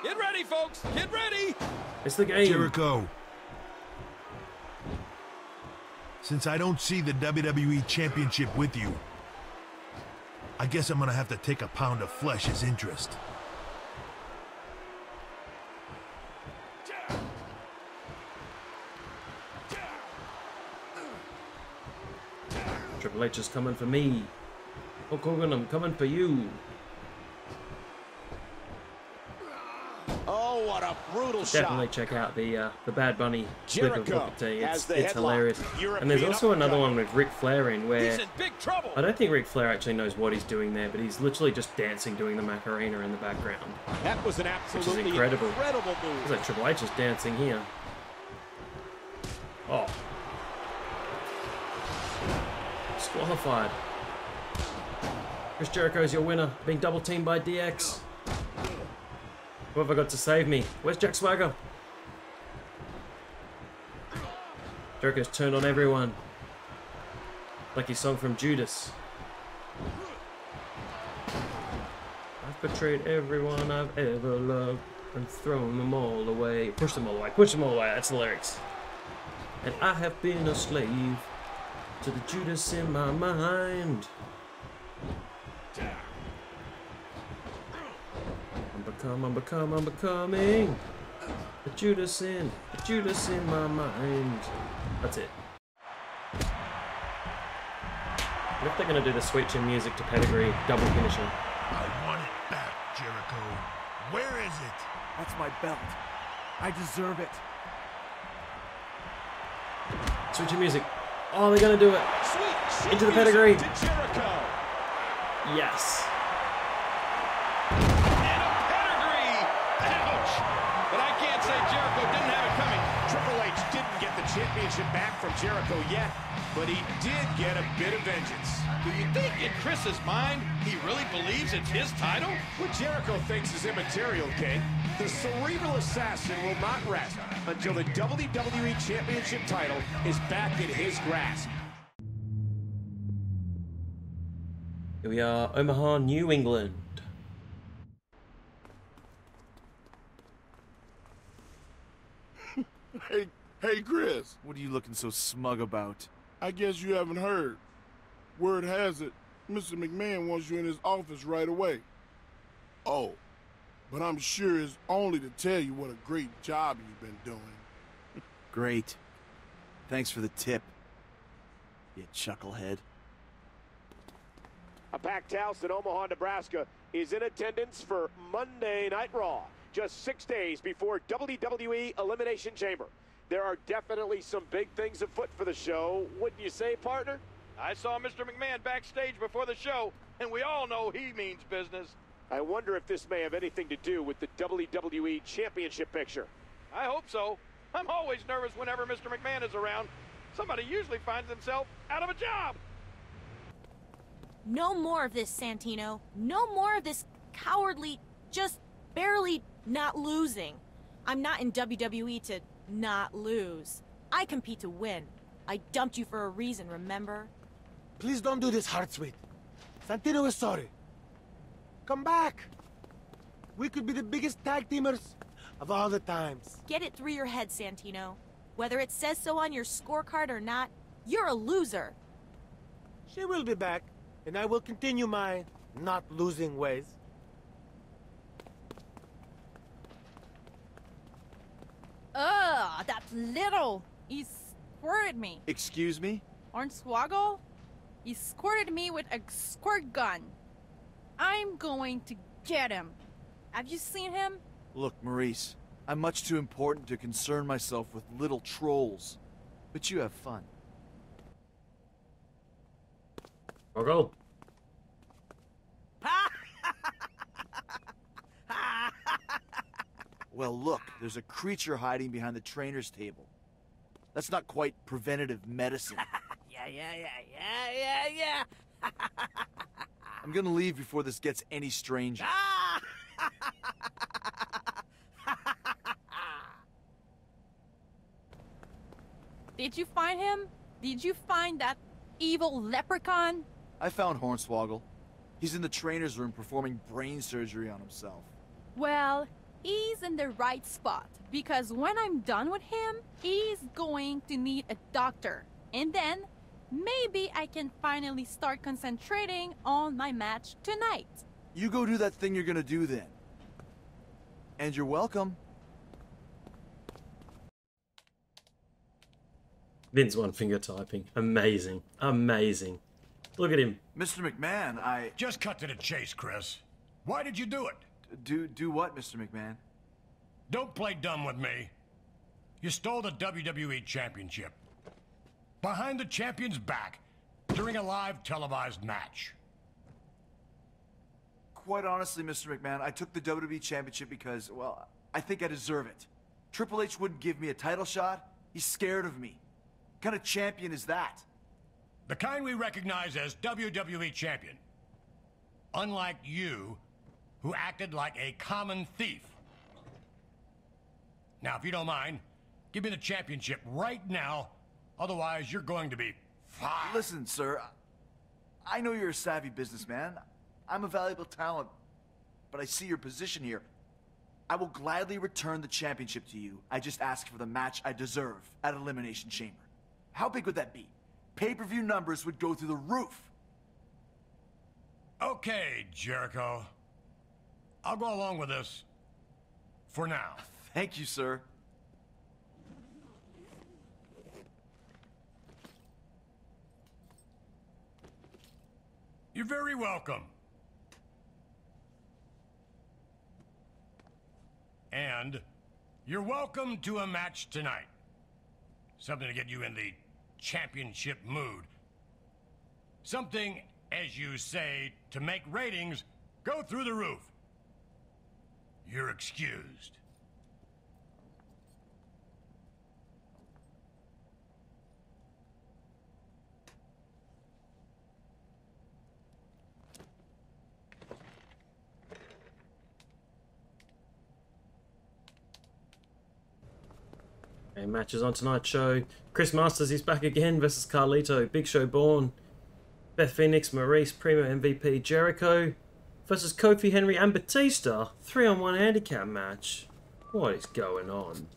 Get ready, folks. Get ready. It's the game. Jericho. Since I don't see the WWE Championship with you, I guess I'm gonna have to take a pound of flesh as interest. Triple H is coming for me. Hulk Hogan, I'm coming for you. Oh, what a brutal Definitely shot. check out the Bad Bunny clip of Jericho Booker T. has the It's hilarious. And there's also another one with Ric Flair in where He's in big trouble. I don't think Ric Flair actually knows what he's doing there, but he's literally just dancing, doing the Macarena in the background. That was an Which is absolutely incredible. move. It's like Triple H is dancing here. Oh. Disqualified. Chris Jericho is your winner, being double teamed by DX. Who have I got to save me? Where's Jack Swagger? Jericho's turned on everyone. Like his song from Judas. I've betrayed everyone I've ever loved and thrown them all away. Push them all away, push them all away, that's the lyrics. And I have been a slave to the Judas in my mind. I'm becoming the Judas in my mind. That's it. What if they're gonna do the switch in music to pedigree double finisher? I want it back, Jericho. Where is it? That's my belt. I deserve it. Switch in music. Oh, they're gonna do it. Sweet Into the pedigree. To Jericho. Yes. Triple H didn't get the championship back from Jericho yet, but he did get a bit of vengeance. Do you think in Chris's mind he really believes it's his title? What Jericho thinks is immaterial, King. The cerebral assassin will not rest until the WWE Championship title is back in his grasp. Here we are, Omaha, New England. Hey, Chris. What are you looking so smug about? I guess you haven't heard. Word has it, Mr. McMahon wants you in his office right away. Oh, but I'm sure it's only to tell you what a great job you've been doing. Great. Thanks for the tip, you chucklehead. A packed house in Omaha, Nebraska is in attendance for Monday Night Raw, just 6 days before WWE Elimination Chamber. There are definitely some big things afoot for the show, wouldn't you say, partner? I saw Mr. McMahon backstage before the show, and we all know he means business. I wonder if this may have anything to do with the WWE Championship picture. I hope so. I'm always nervous whenever Mr. McMahon is around. somebody usually finds themselves out of a job. No more of this, Santino. No more of this cowardly, just barely not losing. I'm not in WWE to not lose. I compete to win. I dumped you for a reason, remember? Please don't do this, Heartsweet. Santino is sorry. Come back. We could be the biggest tag teamers of all the times. Get it through your head, Santino. Whether it says so on your scorecard or not, you're a loser. She will be back, and I will continue my not losing ways. Ugh, that little. He squirted me. Excuse me? Hornswoggle? He squirted me with a squirt gun. I'm going to get him. Have you seen him? Look, Maurice, I'm much too important to concern myself with little trolls. But you have fun. Go. Well, look, there's a creature hiding behind the trainer's table. That's not quite preventative medicine. Yeah. I'm gonna leave before this gets any stranger. Did you find him? Did you find that evil leprechaun? I found Hornswoggle. He's in the trainer's room performing brain surgery on himself. Well, he's in the right spot, because when I'm done with him, he's going to need a doctor. And then, maybe I can finally start concentrating on my match tonight. You go do that thing you're gonna do then. And you're welcome. Vince one finger typing. Amazing. Amazing. Look at him. Mr. McMahon, I... Just cut to the chase, Chris. Why did you do it? Do what, Mr. McMahon? Don't play dumb with me. You stole the WWE Championship. Behind the champion's back, during a live televised match. Quite honestly, Mr. McMahon, I took the WWE Championship because, well, I think I deserve it. Triple H wouldn't give me a title shot. He's scared of me. What kind of champion is that? The kind we recognize as WWE Champion. Unlike you, who acted like a common thief. Now, if you don't mind, give me the championship right now. Otherwise, you're going to be fired. Listen, sir, I know you're a savvy businessman. I'm a valuable talent, but I see your position here. I will gladly return the championship to you. I just ask for the match I deserve at Elimination Chamber. How big would that be? Pay-per-view numbers would go through the roof. Okay, Jericho. I'll go along with this. For now. Thank you, sir. You're very welcome. And you're welcome to a match tonight. Something to get you in the championship mood. Something, as you say, to make ratings go through the roof. You're excused. Okay, matches on tonight's show. Chris Masters is back again versus Carlito. Big Show Born. Beth Phoenix, Maurice, Primo MVP, Jericho versus Kofi, Henry and Batista. 3-on-1 handicap match. What is going on?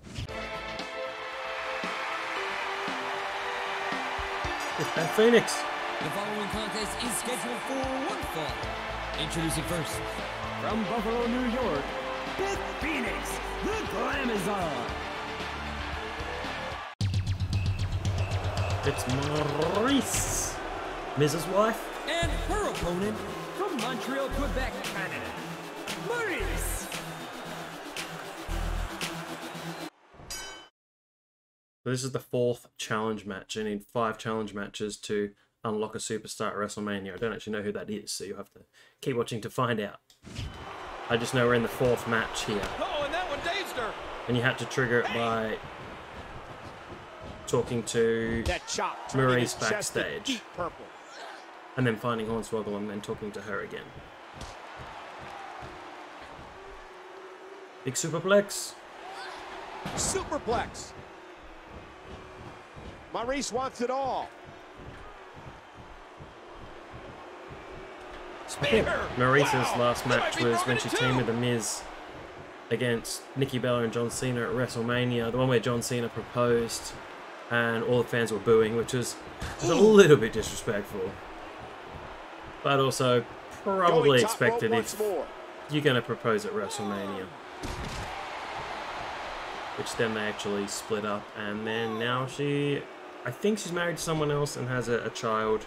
It's Beth Phoenix. The following contest is scheduled for one fall. Introducing first, from Buffalo, New York, Beth Phoenix, the Glamazon. It's Maurice, Mrs. Wife. And her opponent from Montreal, Quebec, Canada, Maurice. So this is the 4th challenge match. You need 5 challenge matches to unlock a superstar at WrestleMania. I don't actually know who that is, so you'll have to keep watching to find out. I just know we're in the 4th match here. Oh, and that one dazed her. And you had to trigger it by talking to Maurice backstage. Purple. And then finding Hornswoggle and then talking to her again. Big superplex. Superplex. Maurice wants it all. I think Maurice's last match was when she teamed with The Miz against Nikki Bella and John Cena at WrestleMania, the one where John Cena proposed and all the fans were booing, which was a little bit disrespectful. But also probably expected if you're going to propose at WrestleMania. Which then they actually split up, and then now I think she's married to someone else and has a child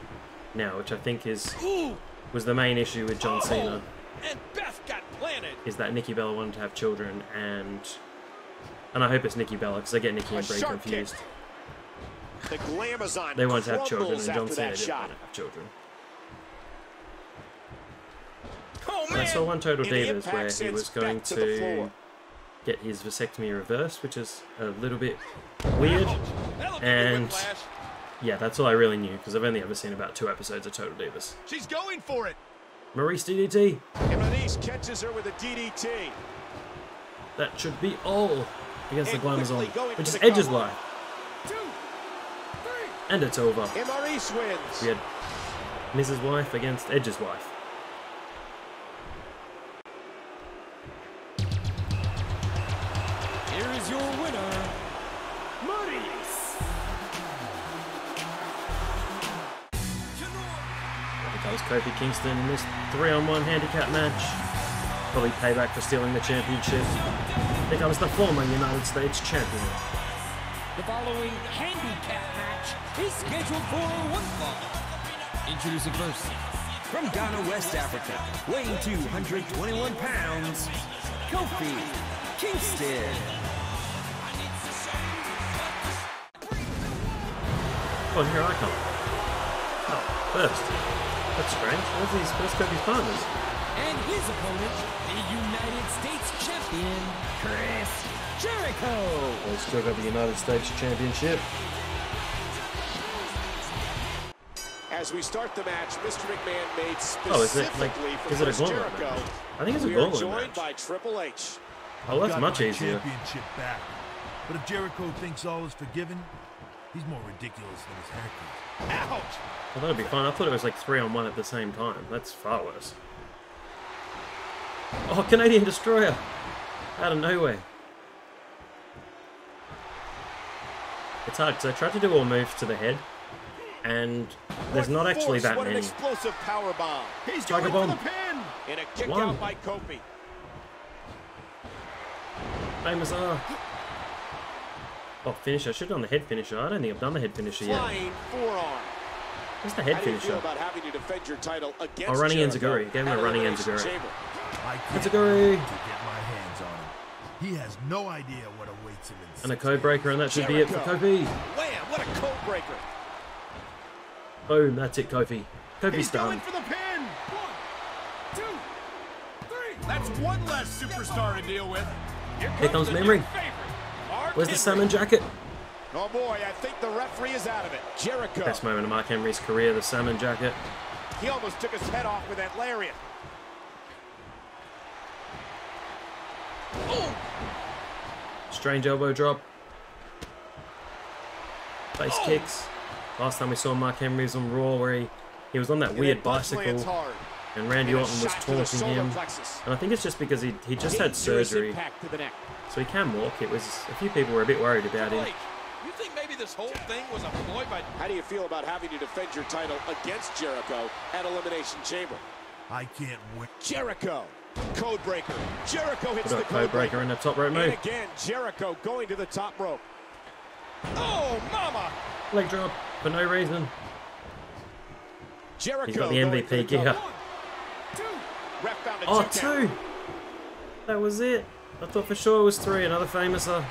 now, which I think was the main issue with John Cena. And Beth got planted. Is that Nikki Bella wanted to have children, and I hope it's Nikki Bella because I get Nikki and Brie confused. The Glamazon they wanted to have children, and John after Cena that didn't shot. want to have children. Oh, And I saw one Total And the Divas impact where he sends was Beth going to the to floor. get his vasectomy reversed, which is a little bit weird. And yeah, that's all I really knew because I've only ever seen about 2 episodes of Total Divas. She's going for it. Maurice DDT. And Maurice catches her with a DDT. That should be all against And the Glamazon, quickly going which for is the Edge's cover. wife. And it's over. And Maurice wins. We had Mrs. Wife against Edge's wife. Here is your winner, Maurice. That was Kofi Kingston in this 3-on-1 handicap match. Probably payback for stealing the championship. Here comes the former United States champion. The following handicap match is scheduled for one fall. Introducing first, from Ghana, West Africa, weighing 221 pounds, Kofi Kingston. Oh, here I come. Oh, first. That's strange. Where's Kofi's partners? And his opponent, the United States champion, Chris Jericho. They still got the United States Championship. As we start the match, Mr. McMahon made Oh, is it like? specifically for Is it a Chris gauntlet Jericho. match? I think it's a We are gauntlet joined match. by Triple H. Oh, that's Got much my easier. championship back. But if Jericho thinks all is forgiven, he's more ridiculous than his haircut. Ouch! Well, that'd be fun. I thought it was like 3-on-1 at the same time. That's far worse. Oh, Canadian Destroyer! Out of nowhere. It's hard because I tried to do all moves to the head, and there's not actually that What an many. explosive power bomb. He's Tiger going bomb. for the pin. And a kick One. out by Kofi. Famous R. Oh, finisher. I should have done the head finisher. I don't think I've done the head finisher yet. Flying forearm. Where's the head How do you feel finisher? about having to defend your title against Oh, running Jericho enziguri. Gave him at a running Elimination enziguri. Chamber? I can't Enziguri. wait to get my hands on him. He has no idea what awaits him in And a 6 code breaker, and that should be it for Kofi. Wham! What a code breaker. Boom, that's it, Kofi. Kofi's He's going done. for the pin. 1, 2, 3. That's one less superstar to deal with. Here comes Memory. Where's the salmon jacket? Oh boy, I think the referee is out of it. Jericho. Best moment of Mark Henry's career, the salmon jacket. He almost took his head off with that lariat. Oh! Strange elbow drop. Face kicks. Last time we saw Mark Henry was on Raw where he was on that weird bicycle and Randy Orton was taunting him. And I think it's just because he just had surgery. So he can walk. It was a few people were a bit worried about him. You think maybe this whole thing was a ploy by... How do you feel about having to defend your title against Jericho at Elimination Chamber? I can't win. Jericho. Code breaker. Jericho hits Put the a code breaker in the top rope And move. again, Jericho going to the top rope. Oh, mama! Leg drop for no reason. Jericho He's got the going MVP for the gear. cover. Ref found a Oh, 2 count. 2! That was it. I thought for sure it was 3. Another famouser.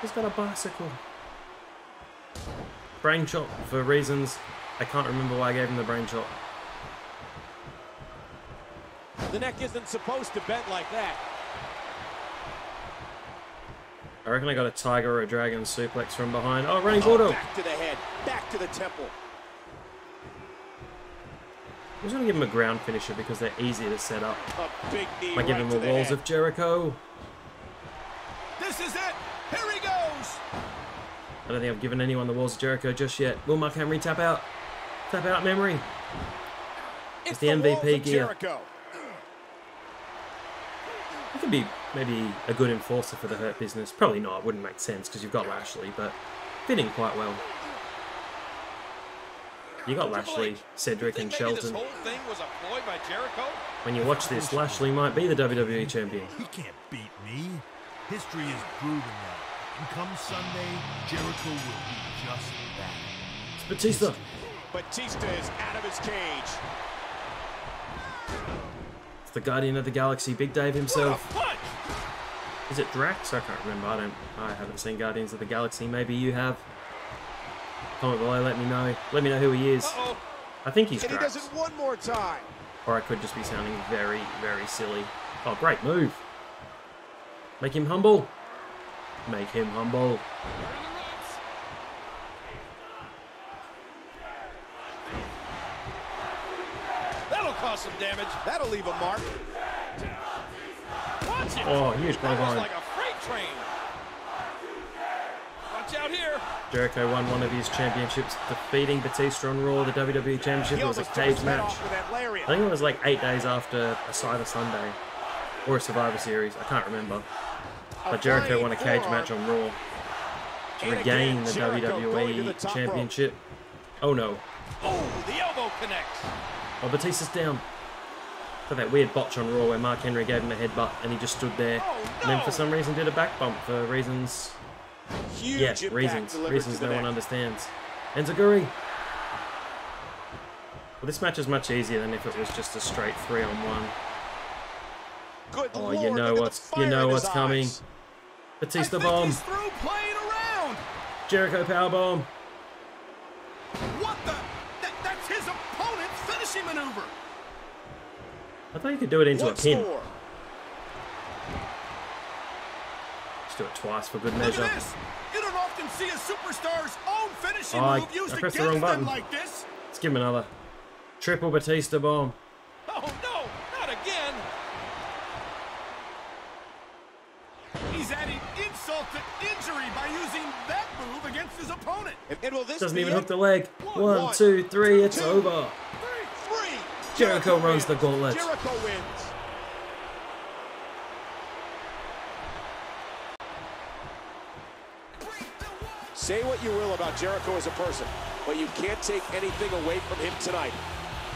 He's got a bicycle. Brain chop for reasons I can't remember why I gave him the brain chop. The neck isn't supposed to bend like that. I reckon I got a tiger or a dragon suplex from behind. Oh, running bulldog. Back to the head, back to the temple. I'm just going to give him a ground finisher because they're easier to set up. A big knee. Might give him the walls of Jericho. This is it. Here he goes. I don't think I've given anyone the walls of Jericho just yet. Will Mark Henry tap out? Tap out memory. It's the MVP gear. Jericho. He could be maybe a good enforcer for the Hurt Business. Probably not. It wouldn't make sense because you've got Lashley, but fitting quite well. You got Lashley, Cedric, and Shelton. This whole thing was a ploy by Jericho? When you watch this, Lashley might be the WWE Champion. He can't beat me. History has proven that. And come Sunday, Jericho will be just that. It's Batista. Batista is out of his cage. It's the Guardian of the Galaxy, Big Dave himself. Is it Drax? I can't remember. I haven't seen Guardians of the Galaxy. Maybe you have. Comment below, let me know. Let me know who he is. I think he's Drax. And he does it one more time. Or I could just be sounding very, very silly. Oh, great move. Make him humble. Make him humble. That'll cause some damage. That'll leave a mark. Watch it. Oh, huge That was clothesline. like a freight train. Watch out here. Jericho won one of his championships, defeating Batista on Raw, the WWE Championship. It was a cage match. I think it was like 8 days after a Cyber Sunday. Or a Survivor Series, I can't remember. But Jericho won a cage match on Raw to regain the WWE Championship. Oh no. Oh, the elbow connects. Oh, Batista's down. For that weird botch on Raw where Mark Henry gave him a headbutt and he just stood there. And then for some reason did a back bump for reasons... reasons no one understands. Enziguri. Well, this match is much easier than if it was just a straight 3-on-1. Oh, you know what's coming. Batista bomb. Jericho power bomb. What the? That's his opponent's finishing maneuver. I thought you could do it into a pin. Just do it twice for good measure. Look at this. You don't often see a superstar's own finishing Oh, move used I pressed against the wrong button. them like this. Let's give him another. Triple Batista bomb. Oh no, not again. He's adding insult to injury by using that move against his opponent. Doesn't even hook the leg. 1, 2, 3, it's over. Jericho runs the gauntlet. Jericho wins. Say what you will about Jericho as a person, but you can't take anything away from him tonight.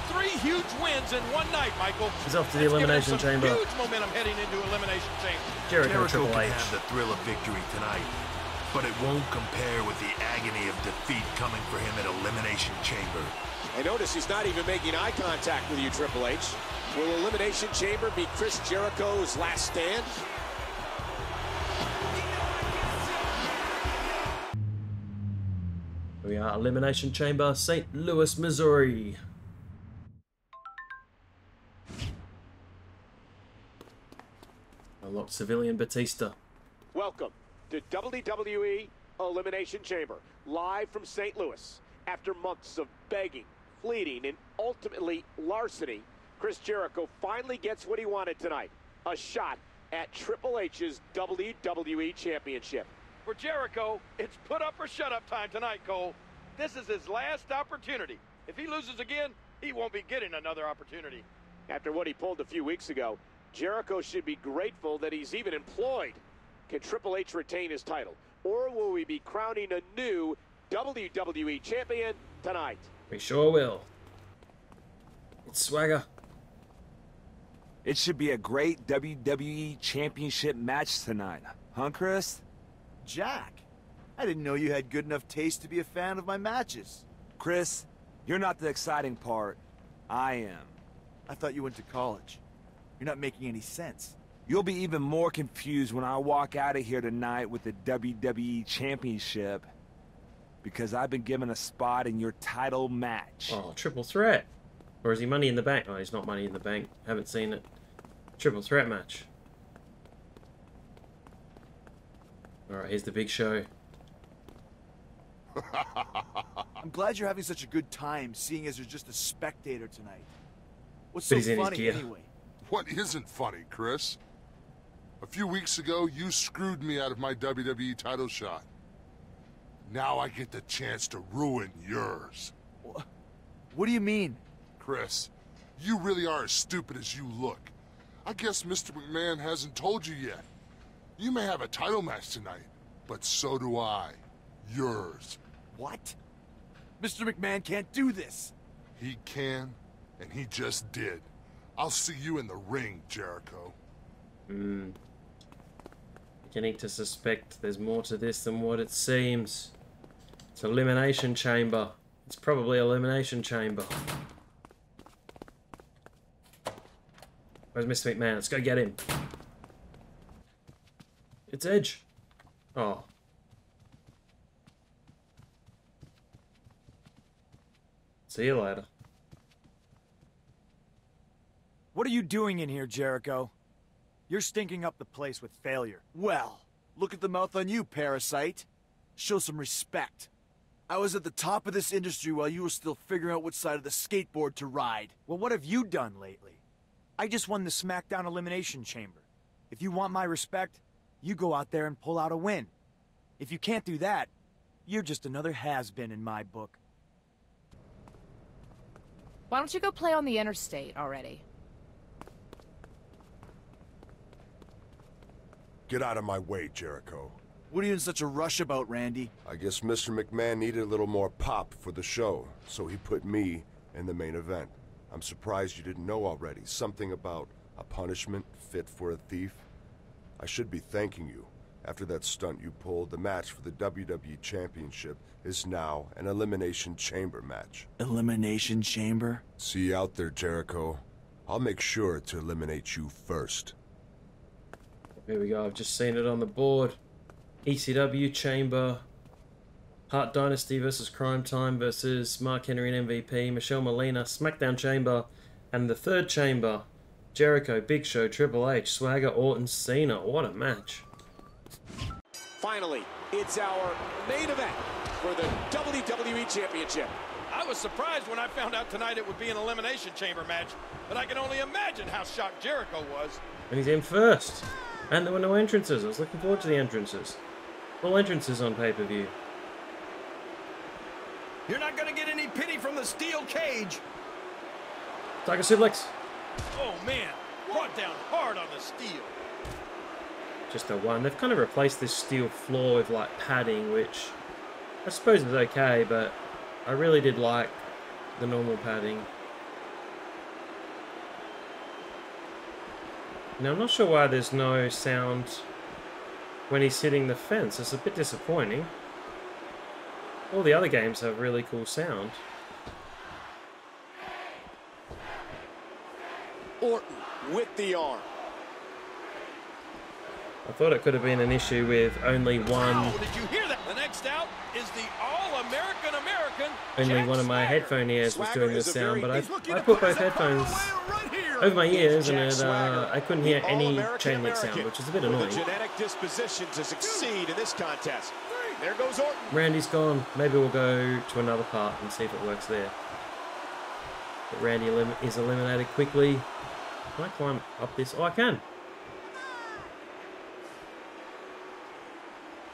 3 huge wins in one night, Michael. He's off to the Elimination Chamber. Huge momentum heading into Elimination Chamber. Jericho Triple can H. have the thrill of victory tonight, but it won't compare with the agony of defeat coming for him at Elimination Chamber. I notice he's not even making eye contact with you, Triple H. Will Elimination Chamber be Chris Jericho's last stand? We are Elimination Chamber, St. Louis, Missouri. Unlocked civilian Batista. Welcome to WWE Elimination Chamber, live from St. Louis. After months of begging, pleading, and ultimately larceny, Chris Jericho finally gets what he wanted tonight, a shot at Triple H's WWE Championship. For Jericho, it's put up or shut up time tonight, Cole. This is his last opportunity. If he loses again, he won't be getting another opportunity. After what he pulled a few weeks ago, Jericho should be grateful that he's even employed. Can Triple H retain his title? Or will we be crowning a new WWE Champion tonight? We sure will. It's Swagger. It should be a great WWE Championship match tonight. Huh, Chris? Jack, I didn't know you had good enough taste to be a fan of my matches. Chris, you're not the exciting part. I am. I thought you went to college. You're not making any sense. You'll be even more confused when I walk out of here tonight with the WWE Championship, because I've been given a spot in your title match. Oh, triple threat. Or is he Money in the Bank? Oh, he's not Money in the Bank. Haven't seen it. Triple threat match. Alright, here's the big show. I'm glad you're having such a good time, seeing as you're just a spectator tonight. What's But so he's in his funny gear. anyway? What isn't funny, Chris? A few weeks ago, you screwed me out of my WWE title shot. Now I get the chance to ruin yours. What do you mean? Chris, you really are as stupid as you look. I guess Mr. McMahon hasn't told you yet. You may have a title match tonight, but so do I. Yours. What? Mr. McMahon can't do this. He can, and he just did. I'll see you in the ring, Jericho. Beginning to suspect there's more to this than what it seems. It's Elimination Chamber. It's probably Elimination Chamber. Where's Mr. McMahon? Let's go get him. It's Edge. Oh. See you later. What are you doing in here, Jericho? You're stinking up the place with failure. Well, look at the mouth on you, parasite. Show some respect. I was at the top of this industry while you were still figuring out which side of the skateboard to ride. Well, what have you done lately? I just won the SmackDown Elimination Chamber. If you want my respect, you go out there and pull out a win. If you can't do that, you're just another has-been in my book. Why don't you go play on the interstate already? Get out of my way, Jericho. What are you in such a rush about, Randy? I guess Mr. McMahon needed a little more pop for the show, so he put me in the main event. I'm surprised you didn't know already. Something about a punishment fit for a thief. I should be thanking you. After that stunt you pulled, the match for the WWE Championship is now an Elimination Chamber match. Elimination Chamber? See you out there, Jericho. I'll make sure to eliminate you first. Here we go. I've just seen it on the board. ECW Chamber. Hart Dynasty versus Crime Time versus Mark Henry and MVP. Michelle Molina. SmackDown Chamber. And the third chamber. Jericho, Big Show, Triple H, Swagger, Orton, Cena. What a match. Finally, it's our main event for the WWE Championship. I was surprised when I found out tonight it would be an Elimination Chamber match, but I can only imagine how shocked Jericho was. And he's in first. And there were no entrances. I was looking forward to the entrances. All entrances on pay-per-view. You're not going to get any pity from the steel cage. Tiger suplex. Oh, man. Brought down hard on the steel. Just a one. They've kind of replaced this steel floor with like padding, which I suppose is okay, but I really did like the normal padding. Now, I'm not sure why there's no sound when he's hitting the fence. It's a bit disappointing. All the other games have really cool sound. Orton with the arm. I thought it could have been an issue with only one. Oh, did you hear that? The next out is the All-American American. Only one of my headphone ears was doing this sound, but I put both headphones over my ears and I couldn't hear any chain link sound, which is a bit annoying. Genetic disposition to succeed in this contest. There goes Orton. Randy's gone. Maybe we'll go to another part and see if it works there. But Randy is eliminated quickly. Can I climb up this? Oh, I can.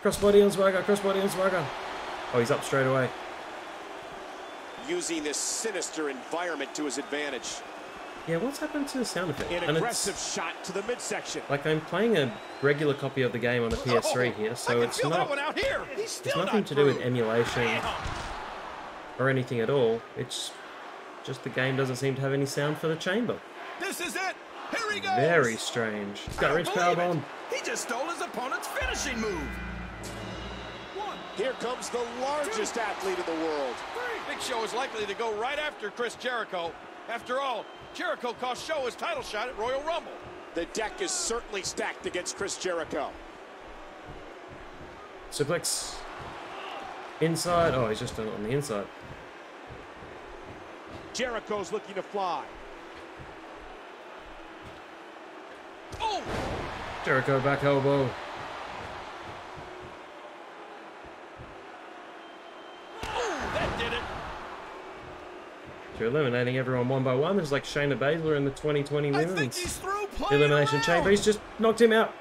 Crossbody on Swagger, crossbody on Swagger. Oh, he's up straight away. Using this sinister environment to his advantage. Yeah, what's happened to the sound effect? An aggressive shot to the midsection. Like, I'm playing a regular copy of the game on the PS3 here, so it's not... It's nothing to do with emulation or anything at all. It's just the game doesn't seem to have any sound for the chamber. This is it. Here he goes. Very strange. He's got a rich powerbomb. He just stole his opponent's finishing move. Here comes the largest athlete in the world. Big Show is likely to go right after Chris Jericho. After all, Jericho cost Show his title shot at Royal Rumble. The deck is certainly stacked against Chris Jericho. Suplex. Inside. Oh, he's just done it on the inside. Jericho's looking to fly. Oh! Jericho back elbow. to eliminating everyone one by one. There's like Shayna Baszler in the 2020 Women's Elimination Chamber. He's just knocked him out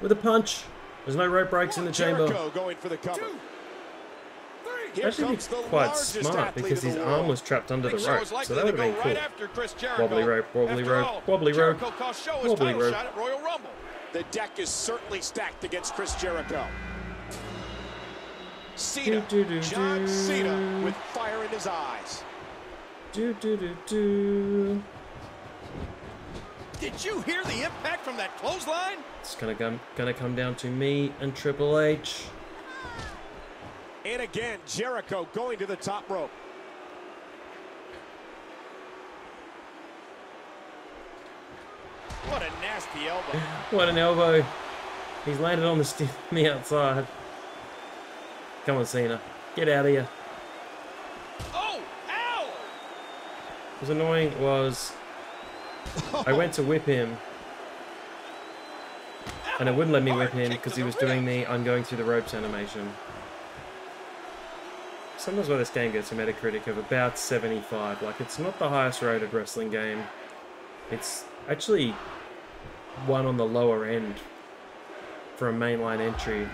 with a punch. There's no rope breaks in the chamber. Going for the cover. Actually, he's quite smart because his arm was trapped under the rope, so that would have been cool. Wobbly rope, wobbly rope, wobbly rope, wobbly rope. The deck is certainly stacked against Chris Jericho. Cena, John Cena with fire in his eyes. Did you hear the impact from that clothesline? It's gonna come down to me and Triple H. And again, Jericho going to the top rope. What a nasty elbow. What an elbow. He's landed on the stiff on the outside. Come on, Cena. Get out of here. Oh, ow! What was annoying was I went to whip him and it wouldn't let me whip him because he was doing the I'm going through the ropes animation. Sometimes where this game gets a Metacritic of about 75. Like, it's not the highest rated wrestling game. It's actually one on the lower end for a mainline entry.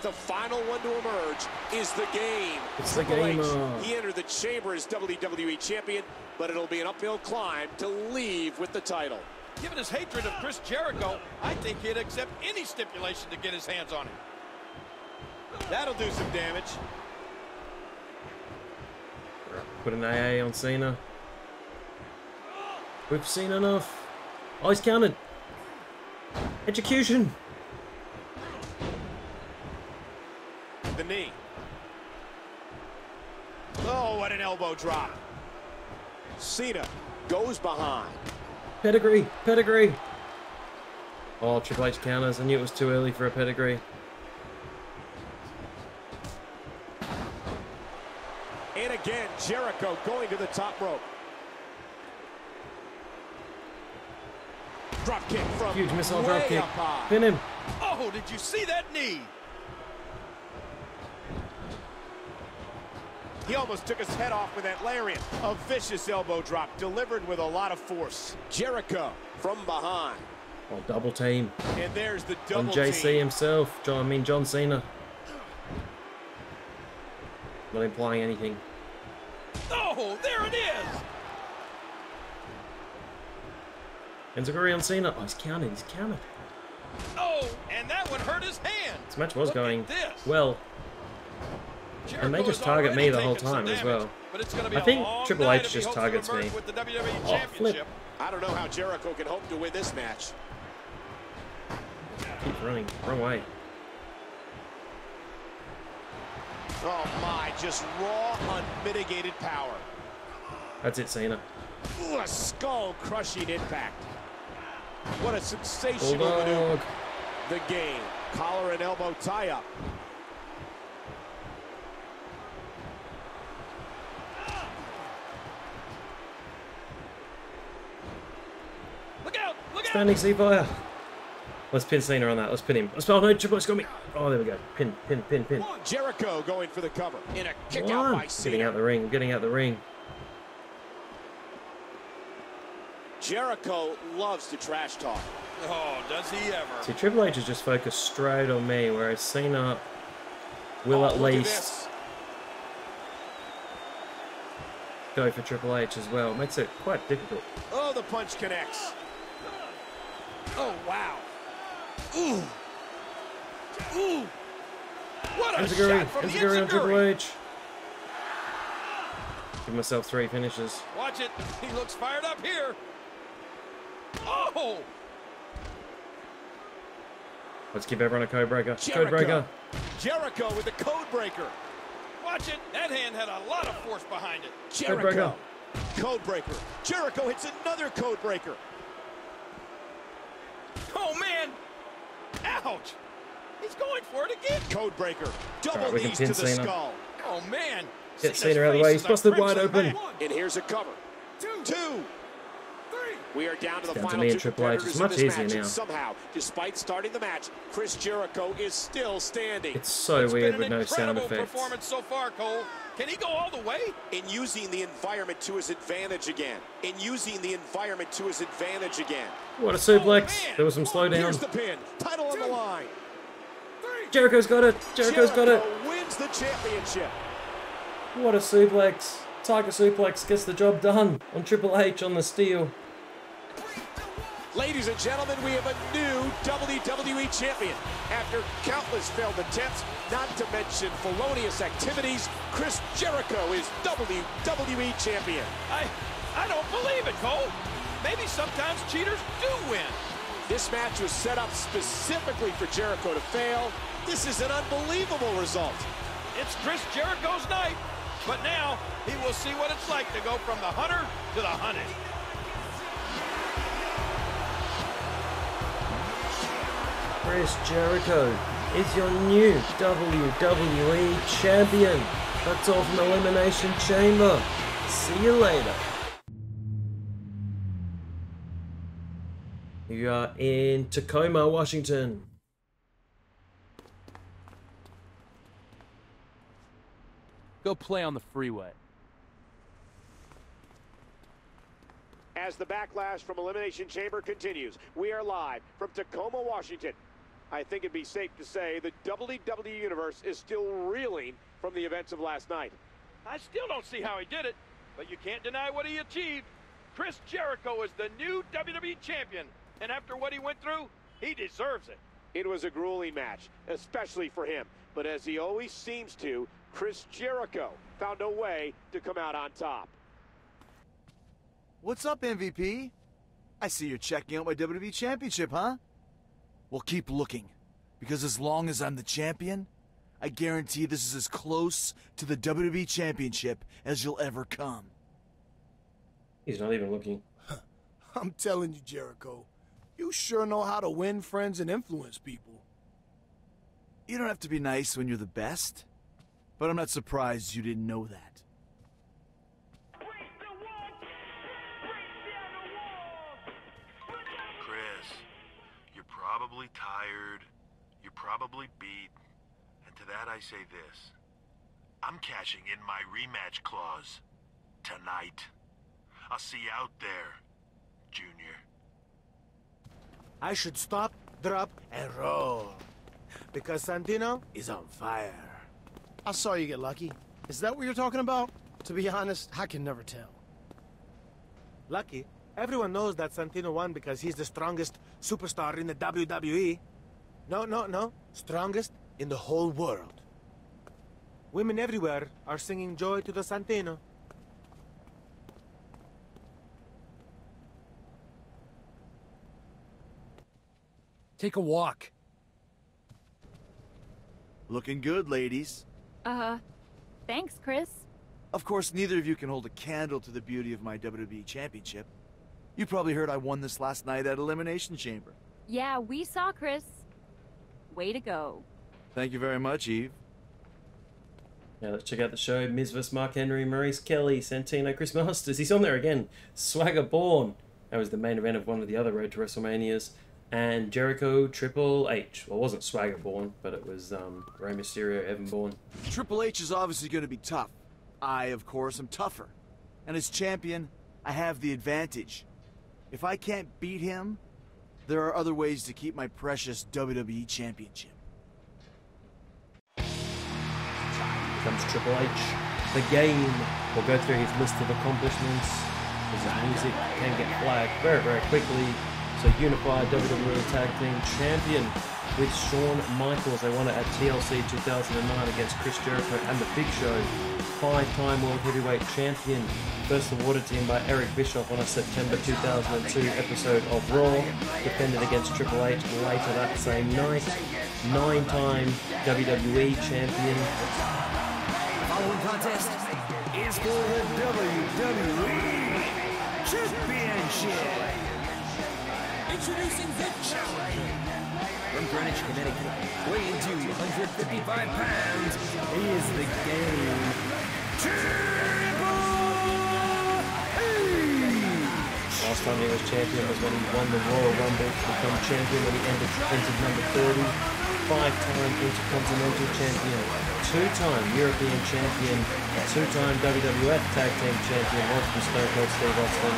The final one to emerge is the game. It's the game. He entered the chamber as WWE Champion, but it'll be an uphill climb to leave with the title. Given his hatred of Chris Jericho, I think he'd accept any stipulation to get his hands on him. That'll do some damage. Put an AA on Cena. We've seen enough. Oh, he's counted. Execution. The knee. Oh, what an elbow drop. Cena goes behind. Pedigree. Pedigree. Oh, Triple H counters. I knew it was too early for a pedigree. And again, Jericho going to the top rope. Drop kick from huge missile drop kick. High. Pin him. Oh, did you see that knee? He almost took his head off with that lariat. A vicious elbow drop delivered with a lot of force. Jericho from behind. Oh, double team. And there's the double on JC team. himself. John Cena. Not implying anything. Oh, there it is! Enziguri on Cena. Oh, he's counted. He's counted. Oh, and that one hurt his hand. This match was going well. Jericho and they just target me the whole time as well. I think Triple H just targets me. Oh, flip. I don't know how Jericho can hope to win this match. Keep running. Wrong way. Oh my, just raw, unmitigated power. That's it, Cena. Ooh, a skull-crushing impact. What a sensational maneuver. The game. Collar and elbow tie-up. Look out! Look out! Standing sea fire. Let's pin Cena on that. Let's pin him. Oh no, Triple H got me. Oh, there we go. Pin. Jericho going for the cover. In a kick out by Cena. Getting out the ring. Getting out the ring. Jericho loves to trash talk. Oh, does he ever? See, Triple H is just focused straight on me, whereas Cena will at least go for Triple H as well. Makes it quite difficult. Oh, the punch connects. Oh, wow. Ooh. Ooh. What a shot from the Enziguri on Triple H. Give myself 3 finishes. Watch it. He looks fired up here. Oh! Let's give everyone a code breaker. Jericho. Code breaker. Jericho with the code breaker. Watch it. That hand had a lot of force behind it. Jericho. Code breaker. Jericho hits another code breaker. Oh, man. Ouch. He's going for it again. Code breaker. Double right, knees to the Cena. skull. Oh, man. Get Cena out of the way. He's busted wide open. And here's a cover. Two. We are down to the Down to final me 2 and Triple H. competitors It's much in this easier match, now. and somehow, despite starting the match, Chris Jericho is still standing. It's so weird with no sound effects. Performance so far, Cole. Can he go all the way? In using the environment to his advantage again. In using the environment to his advantage again. What a suplex. There was some slowdown. Here's the pin. Title on the line. Jericho's got it. Jericho's got it. Wins the championship. What a suplex. Tiger suplex gets the job done on Triple H on the steel. Ladies and gentlemen, we have a new WWE Champion. After countless failed attempts, not to mention felonious activities, Chris Jericho is WWE Champion. I don't believe it, Cole. Maybe sometimes cheaters do win. This match was set up specifically for Jericho to fail. This is an unbelievable result. It's Chris Jericho's night, but now he will see what it's like to go from the hunter to the hunted. Chris Jericho is your new WWE Champion. That's all from Elimination Chamber. See you later. You are in Tacoma, Washington. Go play on the freeway. As the backlash from Elimination Chamber continues, we are live from Tacoma, Washington. I think it'd be safe to say the WWE Universe is still reeling from the events of last night. I still don't see how he did it, but you can't deny what he achieved. Chris Jericho is the new WWE Champion, and after what he went through, he deserves it. It was a grueling match, especially for him, but as he always seems to, Chris Jericho found a way to come out on top. What's up, MVP? I see you're checking out my WWE Championship, huh? Well, keep looking, because as long as I'm the champion, I guarantee this is as close to the WWE Championship as you'll ever come. He's not even looking. I'm telling you, Jericho, you sure know how to win friends and influence people. You don't have to be nice when you're the best, but I'm not surprised you didn't know that. Probably tired, you're probably beat, and to that I say this. I'm cashing in my rematch clause tonight. I'll see you out there, Junior. I should stop, drop, and roll, because Santino is on fire. I saw you get lucky. Is that what you're talking about? To be honest, I can never tell. Lucky? Everyone knows that Santino won because he's the strongest superstar in the WWE. No. Strongest in the whole world. Women everywhere are singing joy to the Santino. Take a walk. Looking good, ladies. Thanks, Chris. Of course, neither of you can hold a candle to the beauty of my WWE Championship. You probably heard I won this last night at Elimination Chamber. Yeah, we saw Chris. Way to go. Thank you very much, Eve. Now let's check out the show. Miz vs. Mark Henry, Maurice Kelly, Santino, Chris Masters. He's on there again. Swagger Born. That was the main event of one of the other Road to WrestleManias. And Jericho Triple H. Well, it wasn't Swagger Born, but it was Rey Mysterio, Evan Bourne. Triple H is obviously going to be tough. I, of course, am tougher. And as champion, I have the advantage. If I can't beat him, there are other ways to keep my precious WWE Championship. Comes Triple H. The game. We'll go through his list of accomplishments. His music can get flagged very, very quickly. So unified WWE Tag Team Champion with Shawn Michaels. They won it at TLC 2009 against Chris Jericho and The Big Show. 5-time World Heavyweight Champion. First awarded to him by Eric Bischoff on a September 2002 episode of Raw. Defended against Triple H later that same night. 9-time WWE Champion. The following contest is for the WWE Championship. Introducing the challenger. From Greenwich, Connecticut, weighing 255 pounds, he is the game Triple H. Last time he was champion was when he won the Royal Rumble to become champion when he entered number 30. 5-time Intercontinental Champion, 2-time European Champion, 2-time WWF Tag Team Champion, once with Stone Cold Steve Austin,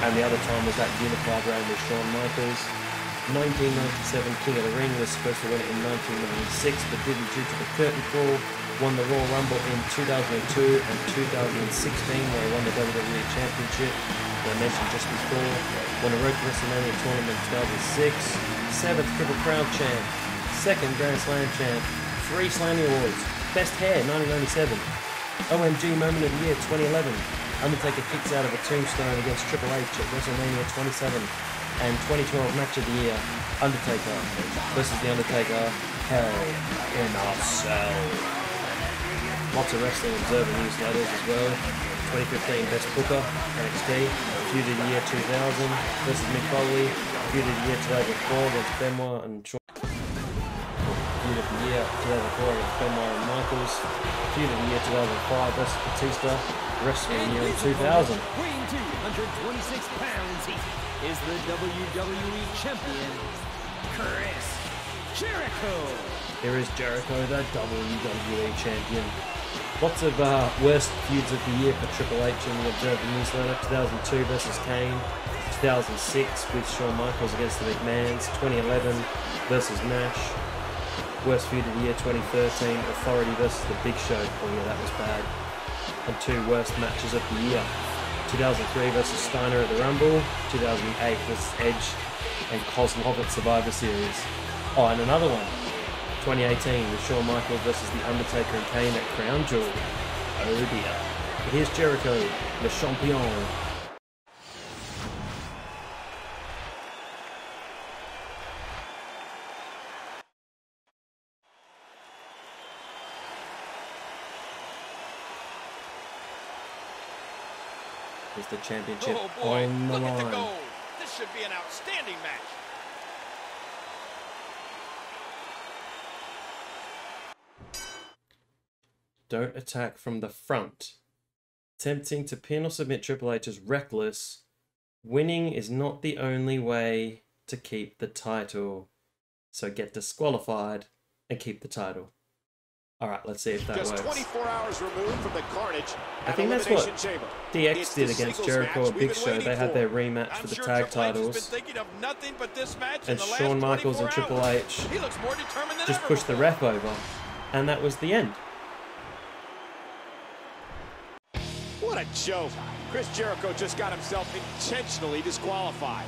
and the other time was that unified reign with Shawn Michaels. 1997 King of the Ring, was supposed to win it in 1996 but didn't due to the curtain call. Won the Royal Rumble in 2002 and 2016 where he won the WWE Championship, that I mentioned just before. Won the Road to WrestleMania tournament in 2006. 7th Triple Crown Champ. 2nd Grand Slam Champ. 3 Slammy Awards. Best Hair 1997. OMG Moment of the Year 2011. Undertaker kicks out of a tombstone against Triple H at WrestleMania 27. And 2012 Match of the Year, Undertaker versus The Undertaker, Hell in a Cell. Lots of Wrestling Observer newsletters as well. 2015 Best Booker, NXT, Feud of the Year 2000 versus Mick Foley, Feud of the Year 2004 against Benoit and Shawn. Feud of the Year 2004 against Benoit and Michaels, Feud of the Year 2005 versus Batista, WrestleMania in 2000. Weighing 226 pounds, he is the WWE Champion, Chris Jericho. Here is Jericho, the WWE Champion. Lots of worst feuds of the year for Triple H in the Observer newsletter. 2002 versus Kane, 2006 with Shawn Michaels against the McMahons, 2011 versus Nash. Worst feud of the year 2013, Authority versus The Big Show. Oh yeah, that was bad. And 2 worst matches of the year. 2003 versus Steiner at the Rumble, 2008 versus Edge and Kozlov at Survivor Series. Oh, and another one, 2018 with Shawn Michaels versus The Undertaker and Kane at Crown Jewel. Oh dear. But here's Jericho, Le Champion. Is the championship on the Look line. at the goal. This should be an outstanding match. Don't attack from the front. Attempting to pin or submit Triple H is reckless. Winning is not the only way to keep the title. So get disqualified and keep the title. Alright, let's see if that Just works. 24 hours removed from the carnage. I think that's what DX did against Jericho at Big Show. They had their rematch for the tag titles. And Shawn Michaels and Triple H just pushed the ref over. And that was the end. What a joke. Chris Jericho just got himself intentionally disqualified.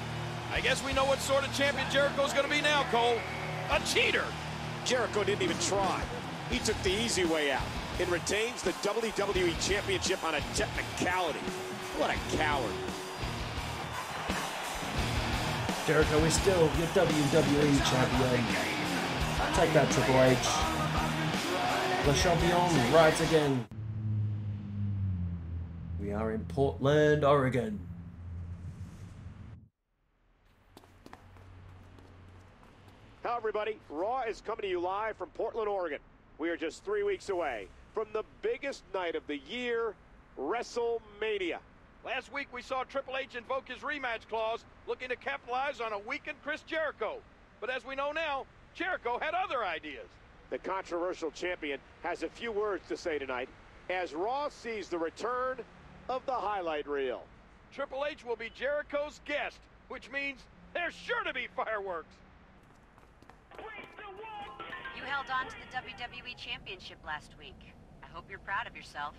I guess we know what sort of champion Jericho's going to be now, Cole. A cheater. Jericho didn't even try. He took the easy way out and retains the WWE Championship on a technicality. What a coward. Jericho is still your WWE Champion. Take that, Triple H. Le Champion rides again. We are in Portland, Oregon. Hello, everybody. Raw is coming to you live from Portland, Oregon. We are just 3 weeks away from the biggest night of the year, WrestleMania. Last week we saw Triple H invoke his rematch clause, looking to capitalize on a weakened Chris Jericho. But as we know now, Jericho had other ideas. The controversial champion has a few words to say tonight as Raw sees the return of the highlight reel. Triple H will be Jericho's guest, which means there's sure to be fireworks. You held on to the WWE Championship last week. I hope you're proud of yourself.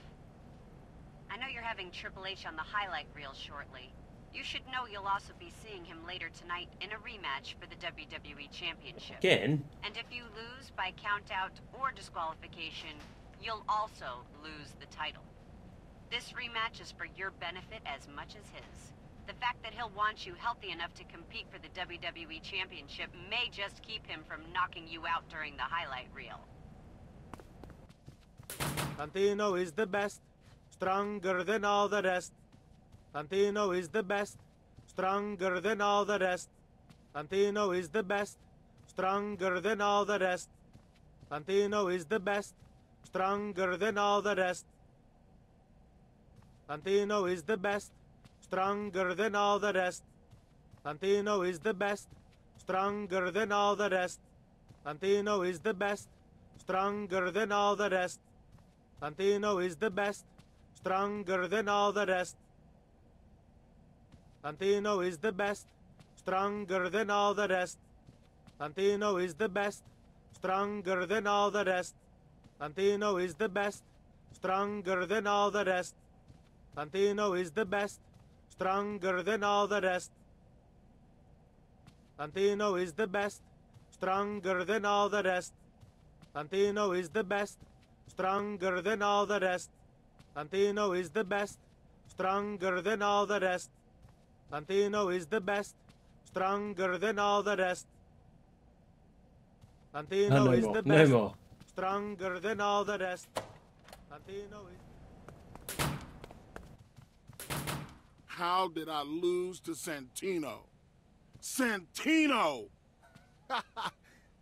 I know you're having Triple H on the highlight reel shortly. You should know you'll also be seeing him later tonight in a rematch for the WWE Championship. Again? And if you lose by countout or disqualification, you'll also lose the title. This rematch is for your benefit as much as his. The fact that he'll want you healthy enough to compete for the WWE Championship may just keep him from knocking you out during the highlight reel. Santino is the best, stronger than all the rest. Santino is the best, stronger than all the rest. Santino is the best, stronger than all the rest. Santino is the best, stronger than all the rest. Santino is the best, stronger than all the rest. Santino is the best, stronger than all the rest. Santino is the best, stronger than all the rest. Santino is the best, stronger than all the rest. Santino is the best, stronger than all the rest. Santino is the best, stronger than all the rest. Santino is the best, stronger than all the rest. Santino is the best, stronger than all the rest. Santino is the best, stronger than all the rest. Santino is the best, stronger than all the rest. Santino is the best, stronger than all the rest. Santino is the best, stronger than all the rest. Santino is the best, stronger than all the rest. Santino is... How did I lose to Santino? Santino!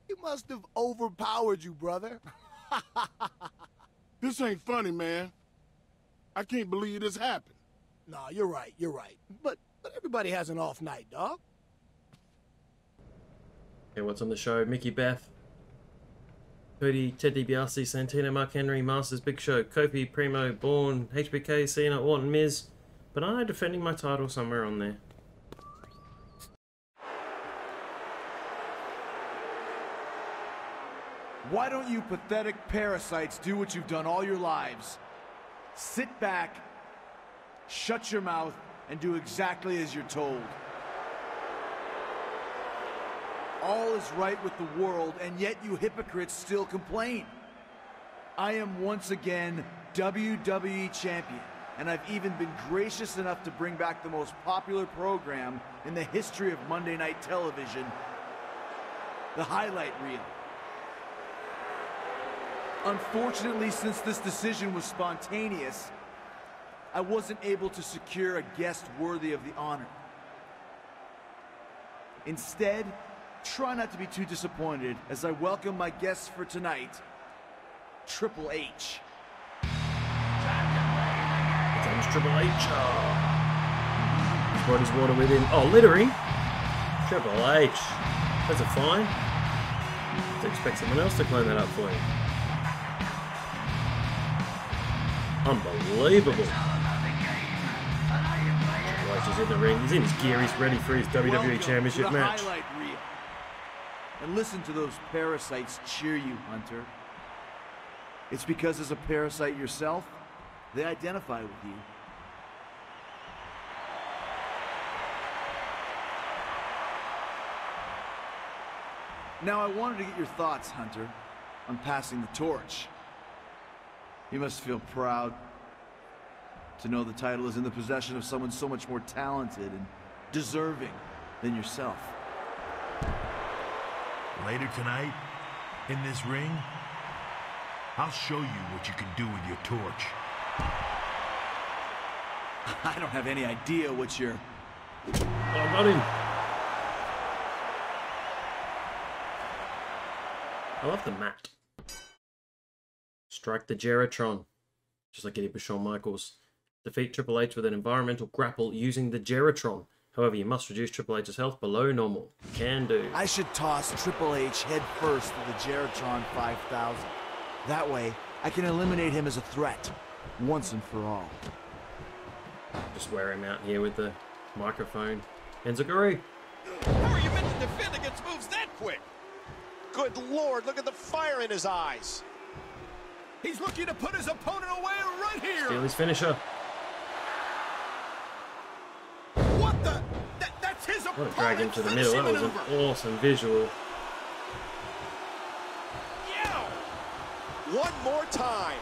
He must have overpowered you, brother. This ain't funny, man. I can't believe this happened. Nah, you're right, But everybody has an off night, dog. Okay, what's on the show? Mickey Beth, Cody, Ted DiBiase, Santino, Mark Henry, Masters, Big Show, Kofi, Primo, Bourne, HBK, Cena, Orton, Miz. But aren't I defending my title somewhere on there? Why don't you pathetic parasites do what you've done all your lives? Sit back, shut your mouth, and do exactly as you're told. All is right with the world, and yet you hypocrites still complain. I am once again WWE Champion, and I've even been gracious enough to bring back the most popular program in the history of Monday Night Television, the highlight reel. Unfortunately, since this decision was spontaneous, I wasn't able to secure a guest worthy of the honor. Instead, try not to be too disappointed as I welcome my guests for tonight, Triple H. Here comes Triple H. He's brought his water with him. Oh, littering. Triple H. That's a fine. Have to expect someone else to clean that up for you. Unbelievable. Triple H is in the ring. He's in his gear. He's ready for his WWE Championship match. Highlight reel. And listen to those parasites cheer you, Hunter. It's because as a parasite yourself, they identify with you. Now I wanted to get your thoughts, Hunter, on passing the torch. You must feel proud to know the title is in the possession of someone so much more talented and deserving than yourself. Later tonight, in this ring, I'll show you what you can do with your torch. I don't have any idea what you're... Oh, I got him. I love the mat. Strike the Jeritron, just like he did with Shawn Michaels. Defeat Triple H with an environmental grapple using the Jeritron. However, you must reduce Triple H's health below normal. Can do. I should toss Triple H head first to the Jeritron 5000. That way, I can eliminate him as a threat, once and for all. Just wear him out here with the microphone. Enziguri. How are you meant to defend against moves that quick? Good Lord, look at the fire in his eyes. He's looking to put his opponent away right here. Steal his finisher. What the? That's his What a drag into the middle. That was an awesome visual. Yeah. One more time.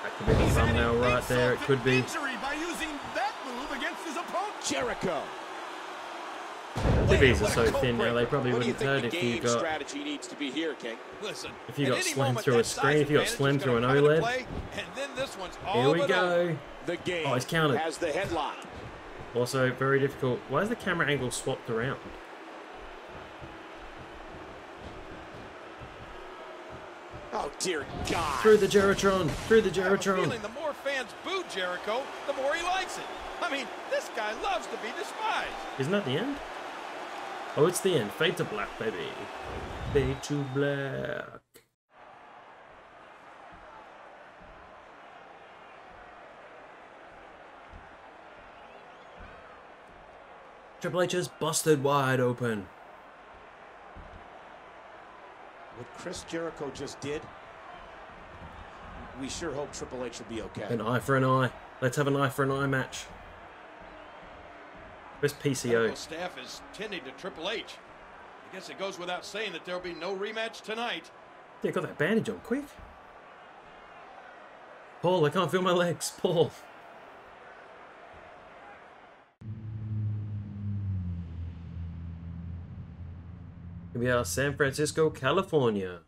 That could be the thumbnail right there. It could be. By using that move against his opponent. Jericho. TVs are so thin now, they probably wouldn't hurt if you got... strategy needs to be here, King? Listen, if you got slammed through a screen, if you got slammed through an OLED. And then this one's Here we go. The game oh, he's counted. has the headlock. Also, very difficult. Why is the camera angle swapped around? Oh, dear God. Through the Jeritron. Through the I have a Jeritron. feeling the more fans boo Jericho, the more he likes it. I mean, this guy loves to be despised. Isn't that the end? Oh, it's the end. Fade to black, baby. Fade to black. Triple H is busted wide open. What Chris Jericho just did, we sure hope Triple H will be okay. An eye for an eye. Let's have an eye for an eye match. Where's PCO? Medical staff is tending to Triple H. I guess it goes without saying that there'll be no rematch tonight. Yeah, got that bandage on quick. Paul, I can't feel my legs. Paul. Here we are, San Francisco, California.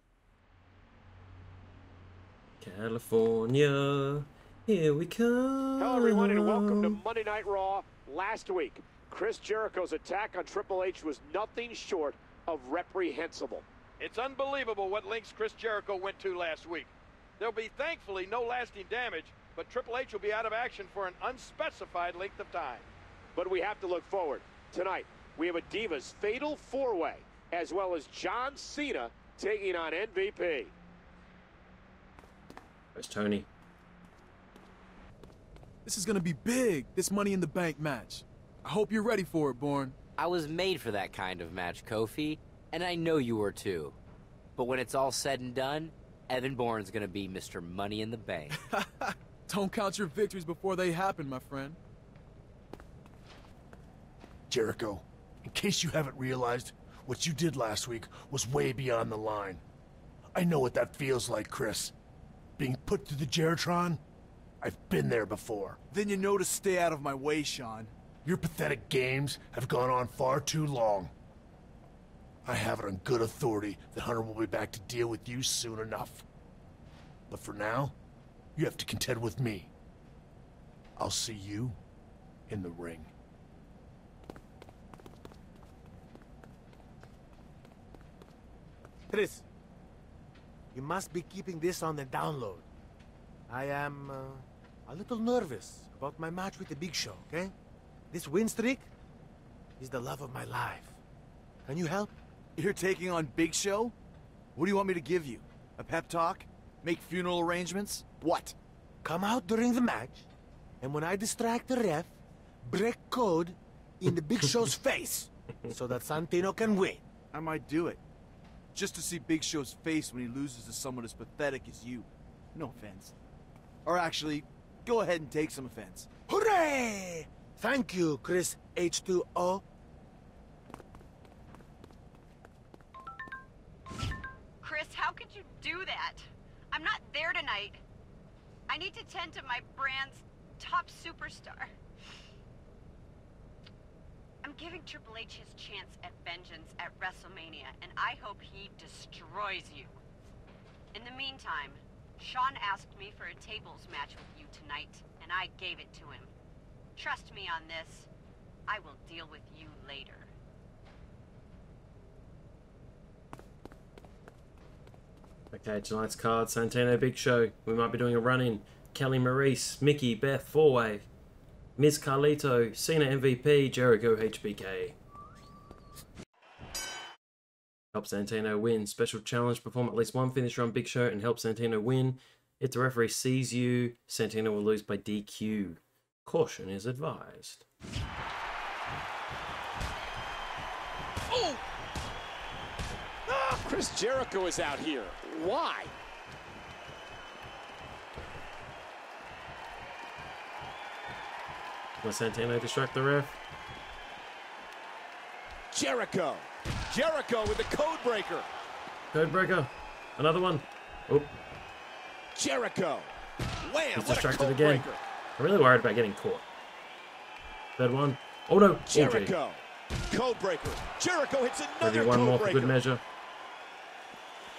California, here we come. Hello, everyone, and welcome to Monday Night Raw. Last week, Chris Jericho's attack on Triple H was nothing short of reprehensible. It's unbelievable what lengths Chris Jericho went to last week. There'll be, thankfully, no lasting damage, but Triple H will be out of action for an unspecified length of time. But we have to look forward. Tonight, we have a Divas Fatal 4-Way, as well as John Cena taking on MVP. Where's Tony? This is gonna be big, this Money in the Bank match. I hope you're ready for it, Bourne. I was made for that kind of match, Kofi, and I know you were too. But when it's all said and done, Evan Bourne's gonna be Mr. Money in the Bank. Don't count your victories before they happen, my friend. Jericho, in case you haven't realized, what you did last week was way beyond the line. I know what that feels like, Chris. Being put through the Jeritron? I've been there before. Then you know to stay out of my way, Sean. Your pathetic games have gone on far too long. I have it on good authority that Hunter will be back to deal with you soon enough. But for now, you have to contend with me. I'll see you in the ring. Chris, you must be keeping this on the download. I am a little nervous about my match with the Big Show, okay? This win streak is the love of my life. Can you help? You're taking on Big Show? What do you want me to give you? A pep talk? Make funeral arrangements? What? Come out during the match, and when I distract the ref, break code in the Big Show's face so that Santino can win. I might do it. Just to see Big Show's face when he loses to someone as pathetic as you. No offense. Or actually, go ahead and take some offense. Hooray! Thank you, Chris H2O. Chris, how could you do that? I'm not there tonight. I need to tend to my brand's top superstar. I'm giving Triple H his chance at vengeance at WrestleMania, and I hope he destroys you. In the meantime, Sean asked me for a tables match with you tonight, and I gave it to him. Trust me on this. I will deal with you later. Okay, tonight's card, Santino Big Show. We might be doing a run-in. Kelly Maurice, Mickey, Beth, 4-Way. Miz Carlito, Cena MVP, Jericho HBK. Help Santino win. Special challenge, perform at least one finisher on Big Show and help Santino win. If the referee sees you, Santino will lose by DQ. Caution is advised. Oh! Ah, Chris Jericho is out here. Why? Will Santino distract the ref? Jericho. Jericho with the code breaker. Code breaker. Another one. Oh. Jericho. Wham! He's What a distracted code again. breaker. I'm really worried about getting caught. Third one. Oh no. Jericho. Code breaker. Jericho hits another Maybe one code more for breaker. good measure.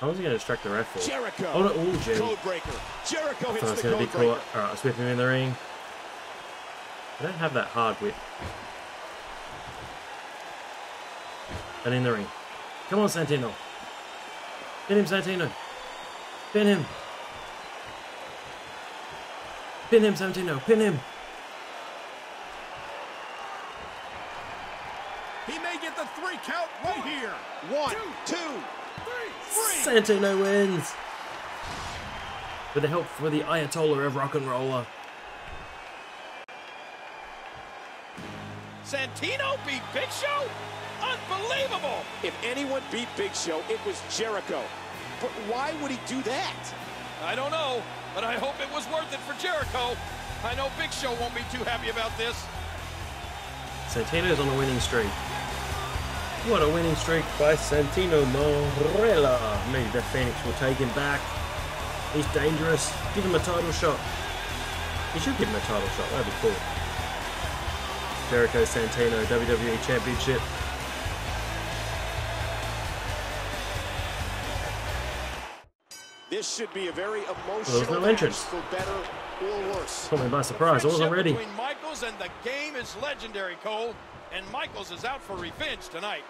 How was he going to distract the ref for? Jericho. Oh no. Oh, gee. Code breaker. Jericho I hits thought I was the going to code be breaker. caught. Alright, let's whip him in the ring. I don't have that hard whip. And in the ring. Come on, Santino. Get him, Santino. Pin him. Pin him, Santino. Pin him. He may get the 3 count right here. 1, 2, 3. Santino wins. With the help for the Ayatollah of Rock and Roller. Santino beat Big Show? Unbelievable! If anyone beat Big Show, it was Jericho. But why would he do that? I don't know, but I hope it was worth it for Jericho. I know Big Show won't be too happy about this. Santino's on a winning streak. What a winning streak by Santino Marella. Maybe the Phoenix will take him back. He's dangerous. Give him a title shot. You should give him a title shot. That'd be cool. Jericho Santino WWE Championship. This should be a very emotional There's no entrance. for better or worse. Caught me by surprise. I wasn't ready. Between Michaels and the game is legendary, Cole. And Michaels is out for revenge tonight.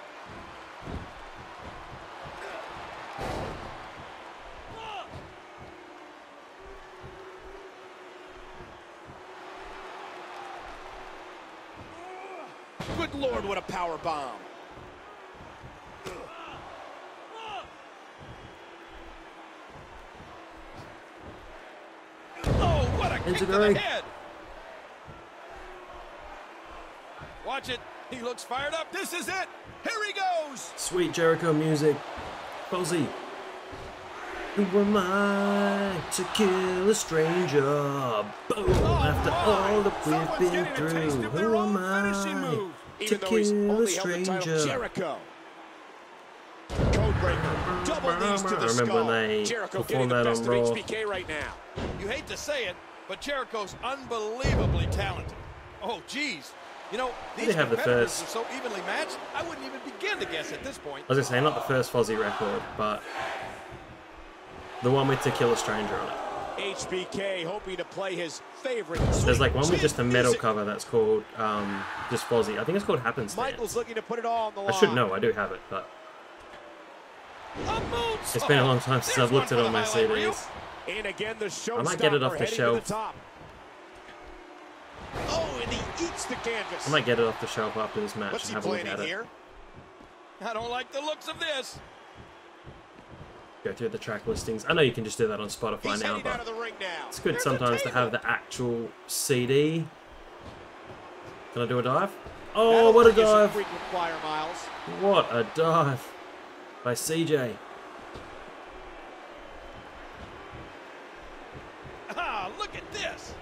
Good Lord, what a power bomb. Oh, what a kick to the head. Watch it. He looks fired up. This is it. Here he goes. Sweet Jericho music. Fozzy. Who am I to kill a stranger? Boom! After all that we've been through, who am I to kill a stranger? Jericho. Codebreaker. Double knees to the I remember when they Jericho performed that on Raw. HBK right now. You hate to say it, but Jericho's unbelievably talented. Oh, geez. You know, these have the competitors first. are so evenly matched, I wouldn't even begin to guess at this point. I was gonna say, not the first Fozzy record, but the one with To Kill a Stranger on it. HBK hoping to play his favorite. There's like one with just a metal cover that's called just Fozzy. I think it's called Happenstance. Michael's looking to put it all on the line. I should know, I do have it, but it's been a long time since I've looked at all my CDs. And again, the show I might get it off the shelf. Oh, and he eats the canvas. I might get it off the shelf after this match What's and he have a look planning at it. here? I don't like the looks of this. Go through the track listings. I know you can just do that on Spotify now, but it's good sometimes to have the actual CD. Can I do a dive? Oh, what a dive! What a dive by CJ. Ah, look at this.